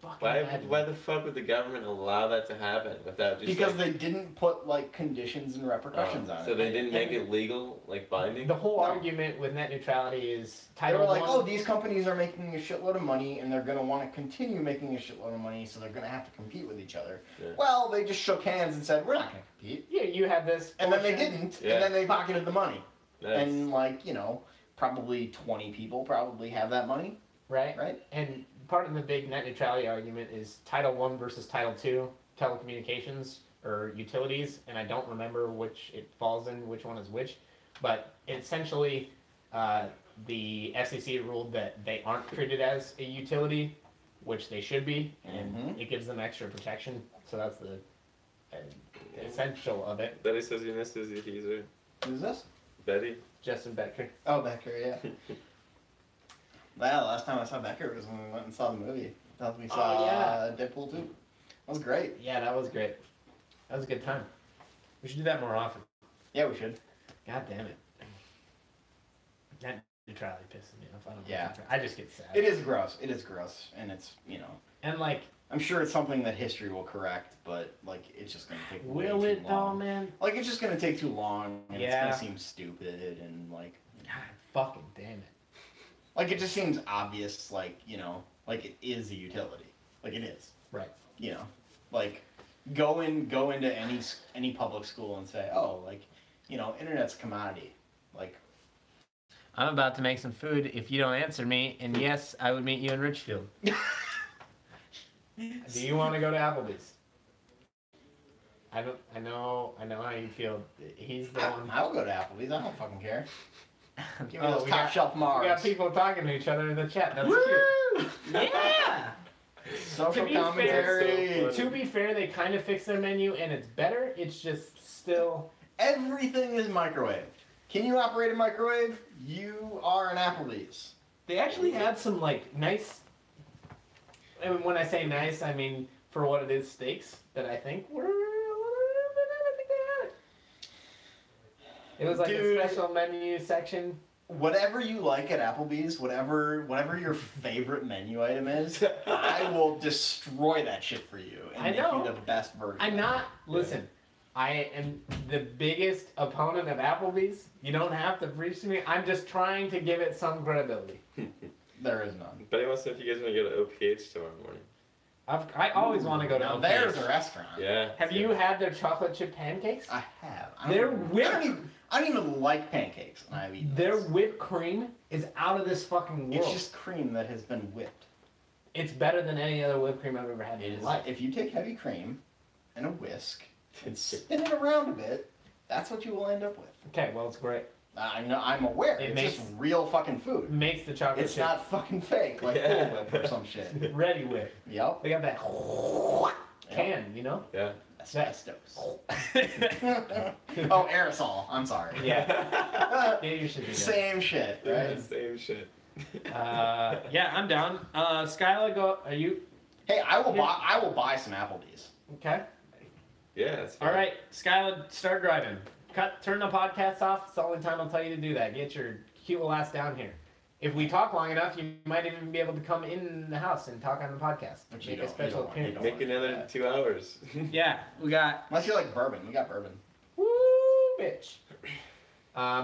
Fucking Why maddening. the fuck would the government allow that to happen without just Because like, they didn't put like conditions and repercussions on it. so they didn't make it legal, like binding? The whole No. argument with net neutrality is They Title were like, I. oh, these companies are making a shitload of money, and they're going to want to continue making a shitload of money, so they're going to have to compete with each other. Yeah. Well, they just shook hands and said, we're not going to compete. Yeah, you have this. And then they bullshit. didn't, Yeah. and then they pocketed the money. Nice. And, like, you know, probably 20 people probably have that money, Right? right? And part of the big net neutrality argument is Title I versus Title II telecommunications or utilities, and I don't remember which it falls in, which one is which, but essentially the FCC ruled that they aren't treated as a utility, which they should be, and Mhm. it gives them extra protection, so that's the essential of it. Betty says he misses the Heaser. Who's this? Betty? Justin Becker. Oh, Becker, yeah. Well, last time I saw Becker was when we went and saw the movie. We saw yeah. Deadpool 2. That was great. Yeah, that was great. That was a good time. We should do that more often. Yeah, we should. God damn it. Net neutrality pisses me off. I don't know. Yeah. I just get sad. It is gross. It is gross. And it's, you know, And like, I'm sure it's something that history will correct, but, like, it's just going to take way will too it though, long. man? Like, it's just going to take too long, and it's Yeah. going to seem stupid, and, like, God fucking damn it. like, it just seems obvious, like, you know, like, it is a utility. Like, it is. Right. You know? Like, go into any public school and say, oh, like, you know, internet's a commodity. Like, I'm about to make some food if you don't answer me, and yes, I would meet you in Richfield. Do you want to go to Applebee's? I know how you feel. He's the one. I'll go to Applebee's. I don't fucking care. Give me Oh, those we top got- shelf Mars. We got people talking to each other in the chat. That's Woo! cute. Yeah. Social To be commentary. fair- To be fair, they kind of fixed their menu, and it's better. It's just still. Everything is microwaved. Can you operate a microwave? You are an Applebee's. They actually had some like nice. I mean, when I say nice, I mean for what it is, steaks that I think were a little bit better. I think they had it. It was like Dude. a special menu section. Whatever you like at Applebee's, whatever your favorite menu item is, I will destroy that shit for you and I make know. you the best version. I'm not. Listen, I am the biggest opponent of Applebee's. You don't have to preach to me. I'm just trying to give it some credibility. There is none. Betty wants to know if you guys want to go to OPH tomorrow morning. I always want to go to Now OPH. there's a restaurant. Yeah. Have you had their chocolate chip pancakes? I have. They're I whipped. don't even like pancakes, and I've eaten Their those. whipped cream is out of this fucking world. It's just cream that has been whipped. It's better than any other whipped cream I've ever had It in is. my life. If you take heavy cream and a whisk and spin it around a bit, that's what you will end up with. Okay, well, it's great. I'm aware. It It's makes- just real fucking It food. makes the chocolate It's chip not fucking fake like Yeah. Cool Whip or some shit. ready whip. Yep. They got that can, you know? Yeah. Asbestos. Oh, aerosol. I'm sorry. Yeah. Yeah, you should do that. Same shit, right? Same shit. Yeah, I'm down. Skylar, are you Hey, I will buy some Applebee's. okay? Yeah, that's All right, Skylar, start driving. Turn the podcast off. It's the only time I'll tell you to do that. Get your cute little ass down here. If we talk long enough, you might even be able to come in the house and talk on the podcast. But Make a special appearance. Make another 2 hours. Yeah, we got. Unless you like bourbon, we got bourbon. Woo, bitch.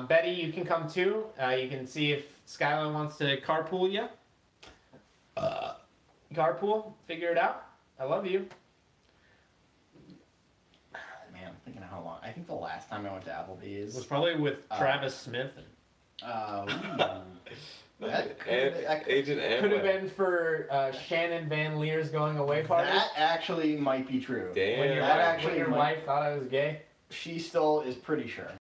Betty, you can come too. You can see if Skylar wants to carpool you. Carpool, figure it out. I love you. Man, I'm thinking how long. I think the last time I went to Applebee's It was probably with Travis Smith. Agent Amway. Could have been for Shannon Van Leer's going away party. That actually might be true. Damn. When your, That wife, actually when your might- wife thought I was gay. She still is pretty sure.